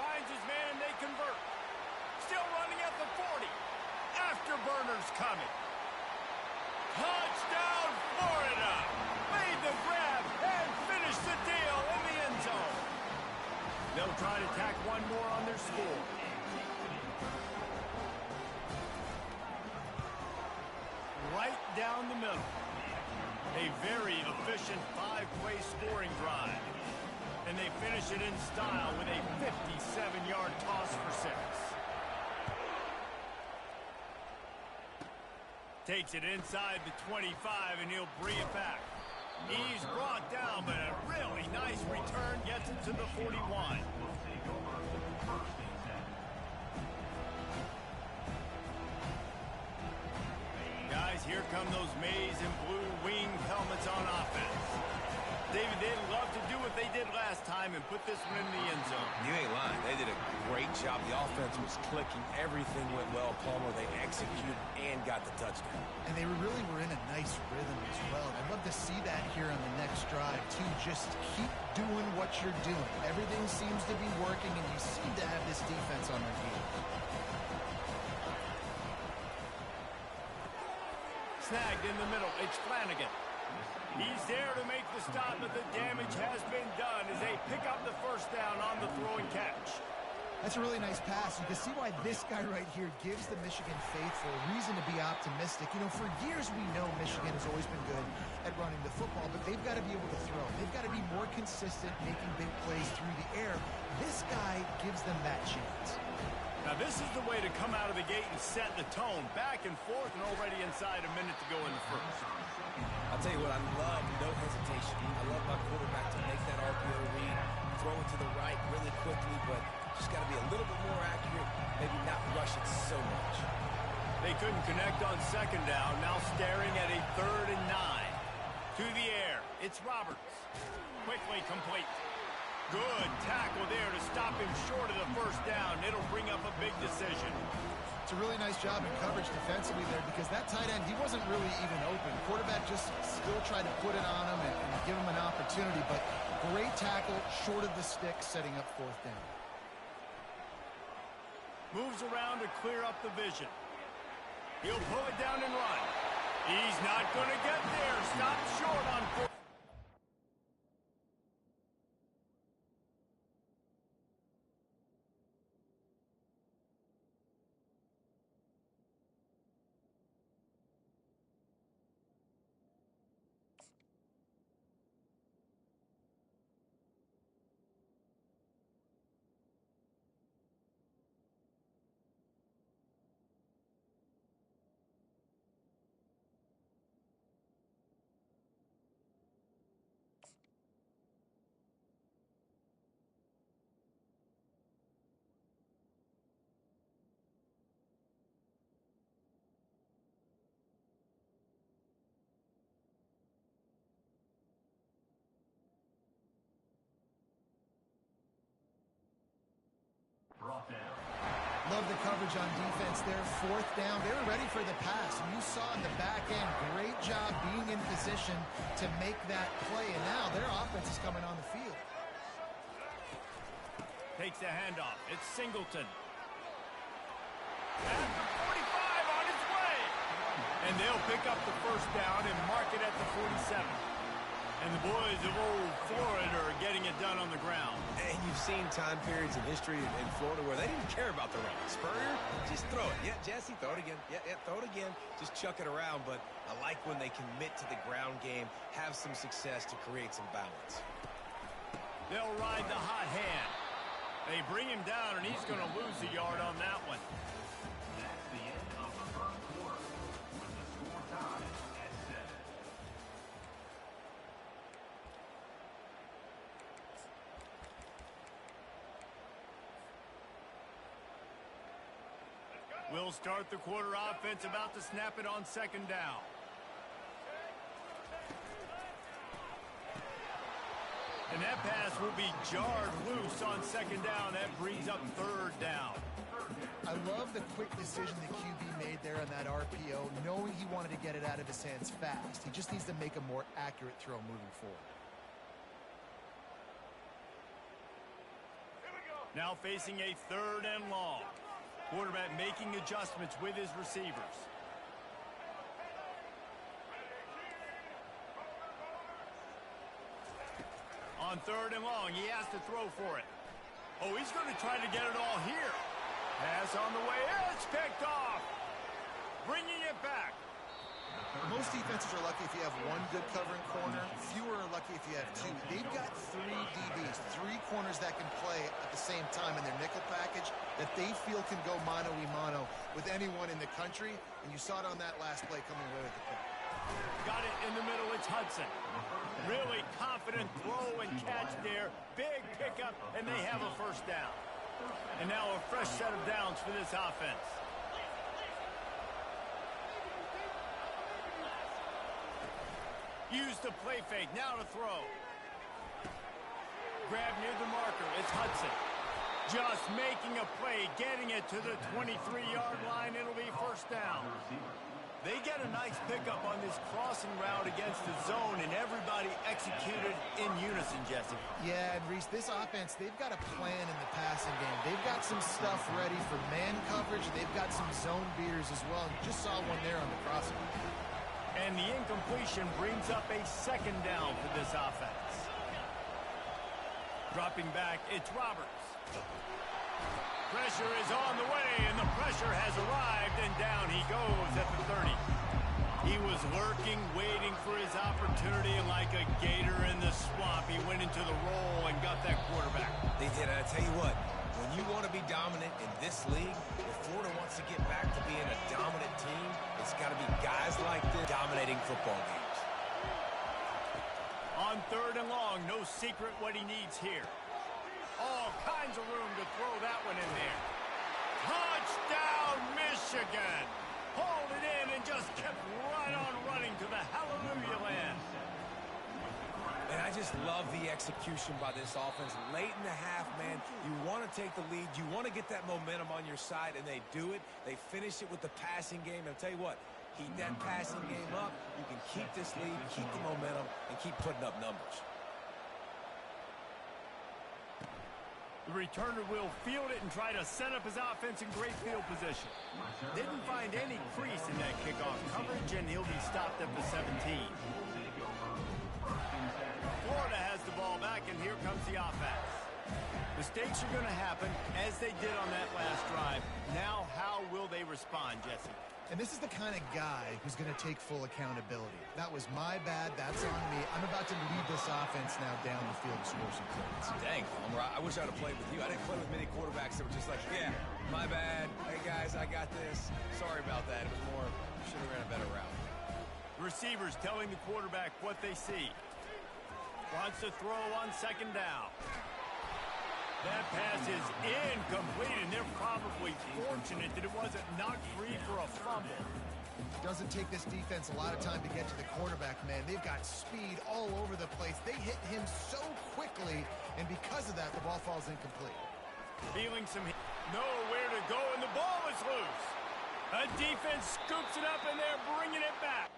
Finds his man, they convert. Still running at the 40. Afterburners coming. Touchdown, Florida! Made the grab and finished the deal in the end zone. They'll try to tack one more on their score. Right down the middle. A very efficient 5-play scoring drive. And they finish it in style with a 57-yard toss for 6. Takes it inside the 25, and he'll bring it back. He's brought down, but a really nice return gets him to the 41. Guys, here come those maize and blue wing helmets on offense. David, they'd love to do what they did last time and put this one in the end zone. You ain't lying. They did a great job. The offense was clicking. Everything went well. Palmer, they executed and got the touchdown. And they really were in a nice rhythm as well. I'd love to see that here on the next drive, too. Just keep doing what you're doing. Everything seems to be working, and you seem to have this defense on their heels. Snagged in the middle. It's Flanagan. He's there to make the stop, but the damage has been done as they pick up the first down on the throw and catch. That's a really nice pass. You can see why this guy right here gives the Michigan faithful a reason to be optimistic. You know, for years we know Michigan has always been good at running the football, but they've got to be able to throw. They've got to be more consistent, making big plays through the air. This guy gives them that chance. Now, this is the way to come out of the gate and set the tone. Back and forth, and already inside a minute to go in the first. I'll tell you what, I love no hesitation. I love my quarterback to make that RPO read, throw it to the right really quickly, but just got to be a little bit more accurate, maybe not rush it so much. They couldn't connect on second down, now staring at a 3rd and 9. To the air, it's Roberts. Quickly complete. Good tackle there to stop him short of the first down. It'll bring up a big decision. It's a really nice job in coverage defensively there, because that tight end, he wasn't really even open. Quarterback just still tried to put it on him and give him an opportunity, but great tackle short of the stick, setting up 4th down. Moves around to clear up the vision. He'll pull it down and run. He's not going to get there. Stopped short on 4th. Love the coverage on defense there. 4th down. They were ready for the pass. And you saw in the back end, great job being in position to make that play. And now their offense is coming on the field. Takes the handoff. It's Singleton. After 45 on his way. And they'll pick up the first down and mark it at the 47. And the boys of old Florida are getting it done on the ground. And you've seen time periods in history in Florida where they didn't care about the run. Spurrier, just throw it. Yeah, Jesse, throw it again. Yeah, throw it again. Just chuck it around. But I like when they commit to the ground game, have some success to create some balance. They'll ride the hot hand. They bring him down, and he's going to lose a yard on that one. That's the end of the first quarter with the score tied at 7. We'll start the quarter offense, about to snap it on second down. And that pass will be jarred loose on second down. That brings up third down. I love the quick decision the QB made there on that RPO, knowing he wanted to get it out of his hands fast. He just needs to make a more accurate throw moving forward. Now facing a third and long. Quarterback making adjustments with his receivers. On third and long, he has to throw for it. Oh, he's going to try to get it all here. Pass on the way. It's picked off. Bringing it back. Most defenses are lucky if you have one good covering corner. Fewer are lucky if you have two. They've got three DBs, three corners that can play at the same time in their nickel package that they feel can go mano-a-mano with anyone in the country. And you saw it on that last play coming away with the pick. Got it in the middle. It's Hudson. Really confident throw and catch there. Big pickup, and they have a first down. And now a fresh set of downs for this offense. Use the play fake. Now to throw. Grab near the marker. It's Hudson. Just making a play, getting it to the 23-yard line. It'll be first down. They get a nice pickup on this crossing route against the zone, and everybody executed in unison, Jesse. Yeah, and Reese, this offense, they've got a plan in the passing game. They've got some stuff ready for man coverage. They've got some zone beaters as well. You just saw one there on the crossing. And the incompletion brings up a second down for this offense. Dropping back, it's Roberts. Pressure is on the way, and the pressure has arrived, and down he goes at the 30. He was lurking, waiting for his opportunity, and like a gator in the swamp, he went into the roll and got that quarterback. They did, and I tell you what, when you want to be dominant in this league, if Florida wants to get back to being a dominant team, it's got to be guys like this dominating football games. On third and long, no secret what he needs here. All kinds of room to throw that one in there. Touchdown, Michigan! Hauled it in and just kept right on running to the hallelujah land. And I just love the execution by this offense. Late in the half, man, you want to take the lead. You want to get that momentum on your side, and they do it. They finish it with the passing game. And I'll tell you what, keep that passing game up. You can keep this lead, keep the momentum, and keep putting up numbers. The returner will field it and try to set up his offense in great field position. Didn't find any crease in that kickoff coverage, and he'll be stopped at the 17. Florida has the ball back, and here comes the offense. Mistakes are going to happen, as they did on that last drive. Now, how will they respond, Jesse? And this is the kind of guy who's going to take full accountability. That was my bad. That's on me. I'm about to lead this offense now down the field to score some points. Dang, Homer, I wish I'd have played with you. I didn't play with many quarterbacks that were just like, yeah, my bad. Hey, guys, I got this. Sorry about that. It was more, should have ran a better route. Receivers telling the quarterback what they see. Wants to throw on second down. That pass is incomplete, and they're probably fortunate that it wasn't knocked free for a fumble. Doesn't take this defense a lot of time to get to the quarterback, man. They've got speed all over the place. They hit him so quickly, and because of that, the ball falls incomplete. Feeling some nowhere to go, and the ball is loose. A defense scoops it up, and they're bringing it back.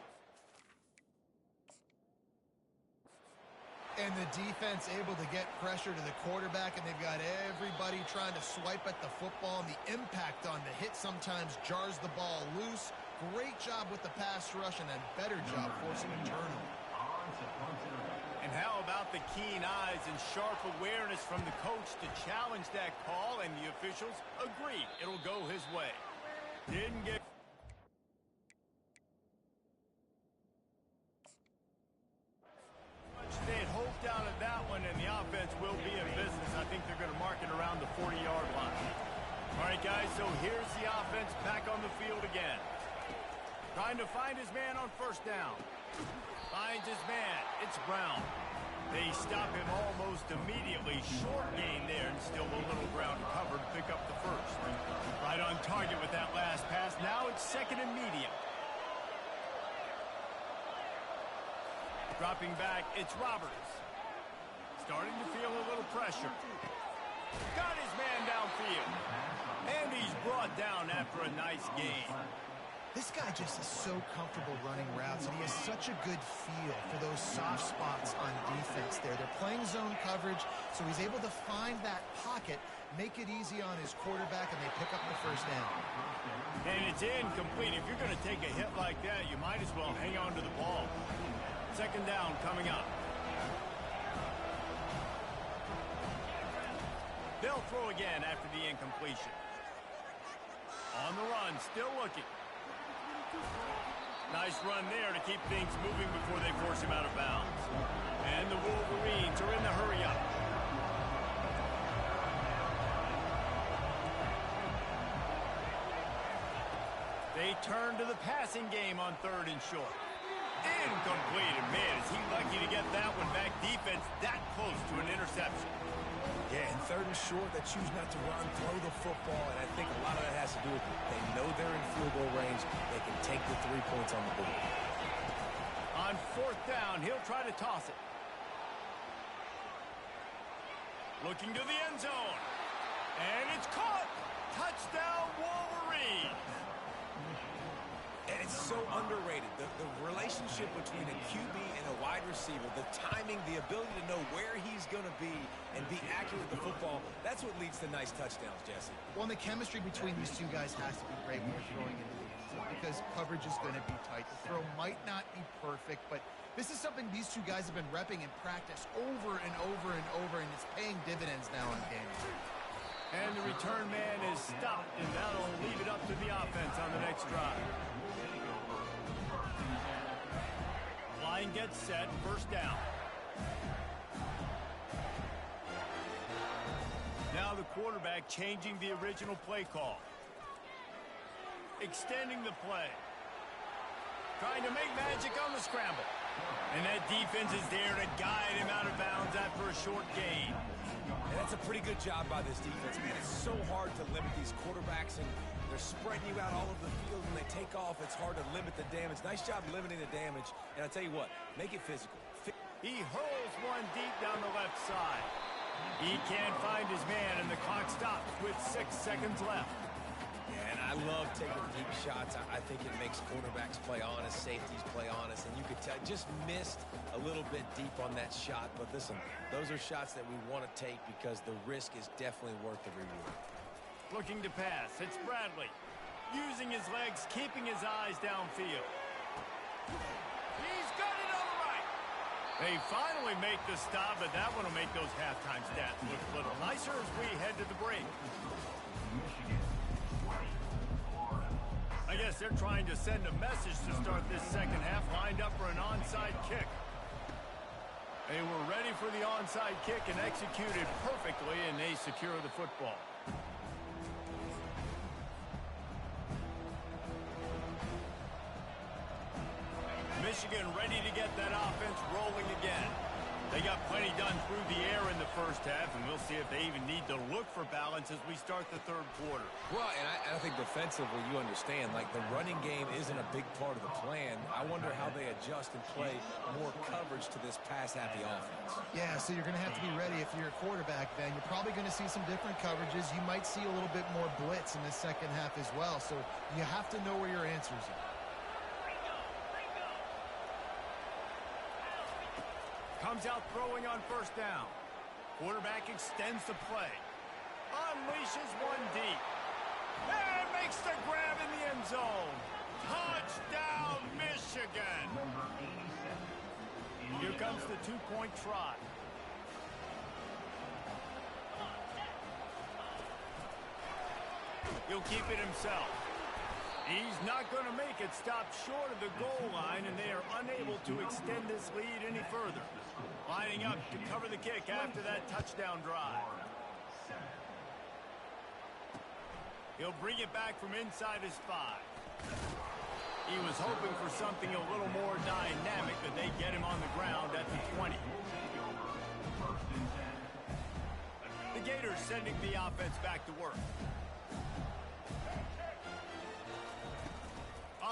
And the defense able to get pressure to the quarterback, and they've got everybody trying to swipe at the football, and the impact on the hit sometimes jars the ball loose. Great job with the pass rush, and a better job forcing a turnover. And how about the keen eyes and sharp awareness from the coach to challenge that call, and the officials agreed it'll go his way. Didn't get... They had hoped out of that one, and the offense will be in business. I think they're going to mark it around the 40-yard line. All right, guys, so here's the offense back on the field again. Trying to find his man on first down. Finds his man. It's Brown. They stop him almost immediately. Short gain there, and still a little ground to cover to pick up the first. Right on target with that last second and medium. Dropping back, it's Roberts. Starting to feel a little pressure. Got his man downfield. And he's brought down after a nice gain. This guy just is so comfortable running routes, and he has such a good feel for those soft spots on defense there. They're playing zone coverage, so he's able to find that pocket, make it easy on his quarterback, and they pick up the first down. And it's incomplete. If you're going to take a hit like that, you might as well hang on to the ball. Second down coming up. They'll throw again after the incompletion. On the run, still looking. Nice run there to keep things moving before they force him out of bounds. And the Wolverines are in the hurry-up. They turn to the passing game on third and short. Incomplete, and man, is he lucky to get that one back. Defense that close to an interception. Yeah, and third and short, they choose not to run, throw the football, and I think a lot of that has to do with it. They know they're in field goal range. They can take the 3 points on the board. On fourth down, he'll try to toss it. Looking to the end zone. And it's caught. Touchdown, Wolverines. And it's so underrated. The relationship between a QB and a wide receiver, the timing, the ability to know where he's going to be and be accurate with the football, that's what leads to nice touchdowns, Jesse. Well, and the chemistry between these two guys has to be great when they're throwing into the end zone because coverage is going to be tight. The throw might not be perfect, but this is something these two guys have been repping in practice over and over and over, and it's paying dividends now in games. And the return man is stopped, and that'll leave it up to the offense on the next drive. Line gets set, first down. Now the quarterback changing the original play call. Extending the play. Trying to make magic on the scramble. And that defense is there to guide him out of bounds after a short gain. And that's a pretty good job by this defense, man. It's so hard to limit these quarterbacks, and they're spreading you out all over the field. When they take off, it's hard to limit the damage. Nice job limiting the damage. And I'll tell you what, make it physical. He hurls one deep down the left side. He can't find his man, and the clock stops with 6 seconds left. Yeah, and I love taking deep shots. I think it makes quarterbacks play honest, safeties play honest, and you could tell just missed a little bit deep on that shot. But listen, those are shots that we want to take because the risk is definitely worth the reward. Looking to pass, it's Bradley. Using his legs, keeping his eyes downfield. He's got it on the right. They finally make the stop, but that one will make those halftime stats look a little nicer as we head to the break. I guess they're trying to send a message to start this second half, lined up for an onside kick. They were ready for the onside kick and executed perfectly, and they secure the football. Michigan ready to get that offense rolling again. They got plenty done through the air in the first half, and we'll see if they even need to look for balance as we start the third quarter. Well, and I think defensively, you understand, like the running game isn't a big part of the plan. I wonder how they adjust and play more coverage to this pass-happy offense. Yeah, so you're going to have to be ready if you're a quarterback, then. You're probably going to see some different coverages. You might see a little bit more blitz in the second half as well, so you have to know where your answers are. Comes out throwing on first down. Quarterback extends the play. Unleashes one deep. And makes the grab in the end zone. Touchdown, Michigan. Here comes the two-point try. He'll keep it himself. He's not going to make it stop short of the goal line, and they are unable to extend this lead any further. Lining up to cover the kick after that touchdown drive. He'll bring it back from inside his 5. He was hoping for something a little more dynamic, but they get him on the ground at the 20. The Gators sending the offense back to work.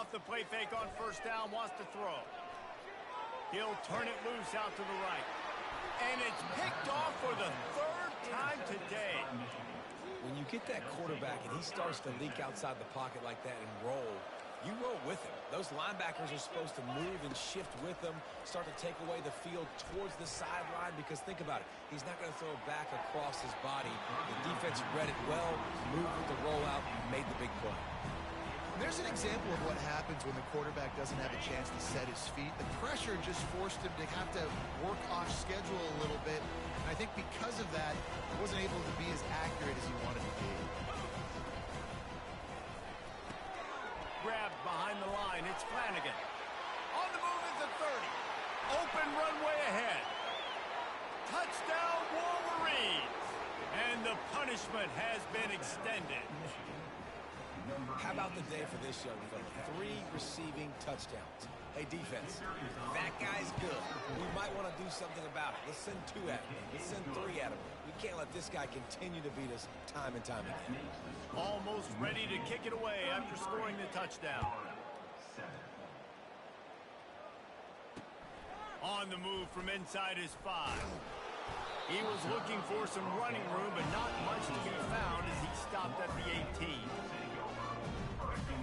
off the play fake on first down, wants to throw. He'll turn it loose out to the right. And it's picked off for the third time today. When you get that quarterback and he starts to leak outside the pocket like that and roll, you roll with him. Those linebackers are supposed to move and shift with him, start to take away the field towards the sideline, because think about it. He's not going to throw it back across his body. The defense read it well, moved with the rollout, made the big play. There's an example of what happens when the quarterback doesn't have a chance to set his feet. The pressure just forced him to have to work off schedule a little bit. And I think because of that, he wasn't able to be as accurate as he wanted to be. Grabbed behind the line. It's Flanagan. On the move at the 30. Open runway ahead. Touchdown, Wolverines. And the punishment has been extended. How about the day for this young fella? 3 receiving touchdowns. Hey, defense, that guy's good. We might want to do something about it. Let's send 2 at him. Let's send 3 at him. We can't let this guy continue to beat us time and time again. Almost ready to kick it away after scoring the touchdown. On the move from inside his 5. He was looking for some running room, but not much to be found as he stopped at the 18.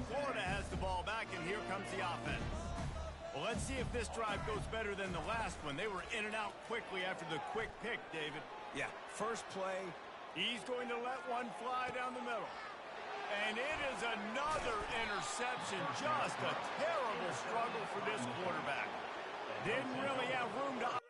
Florida has the ball back, and here comes the offense. Well, let's see if this drive goes better than the last one. They were in and out quickly after the quick pick, David. Yeah, first play. He's going to let one fly down the middle. And it is another interception. Just a terrible struggle for this quarterback. Didn't really have room to...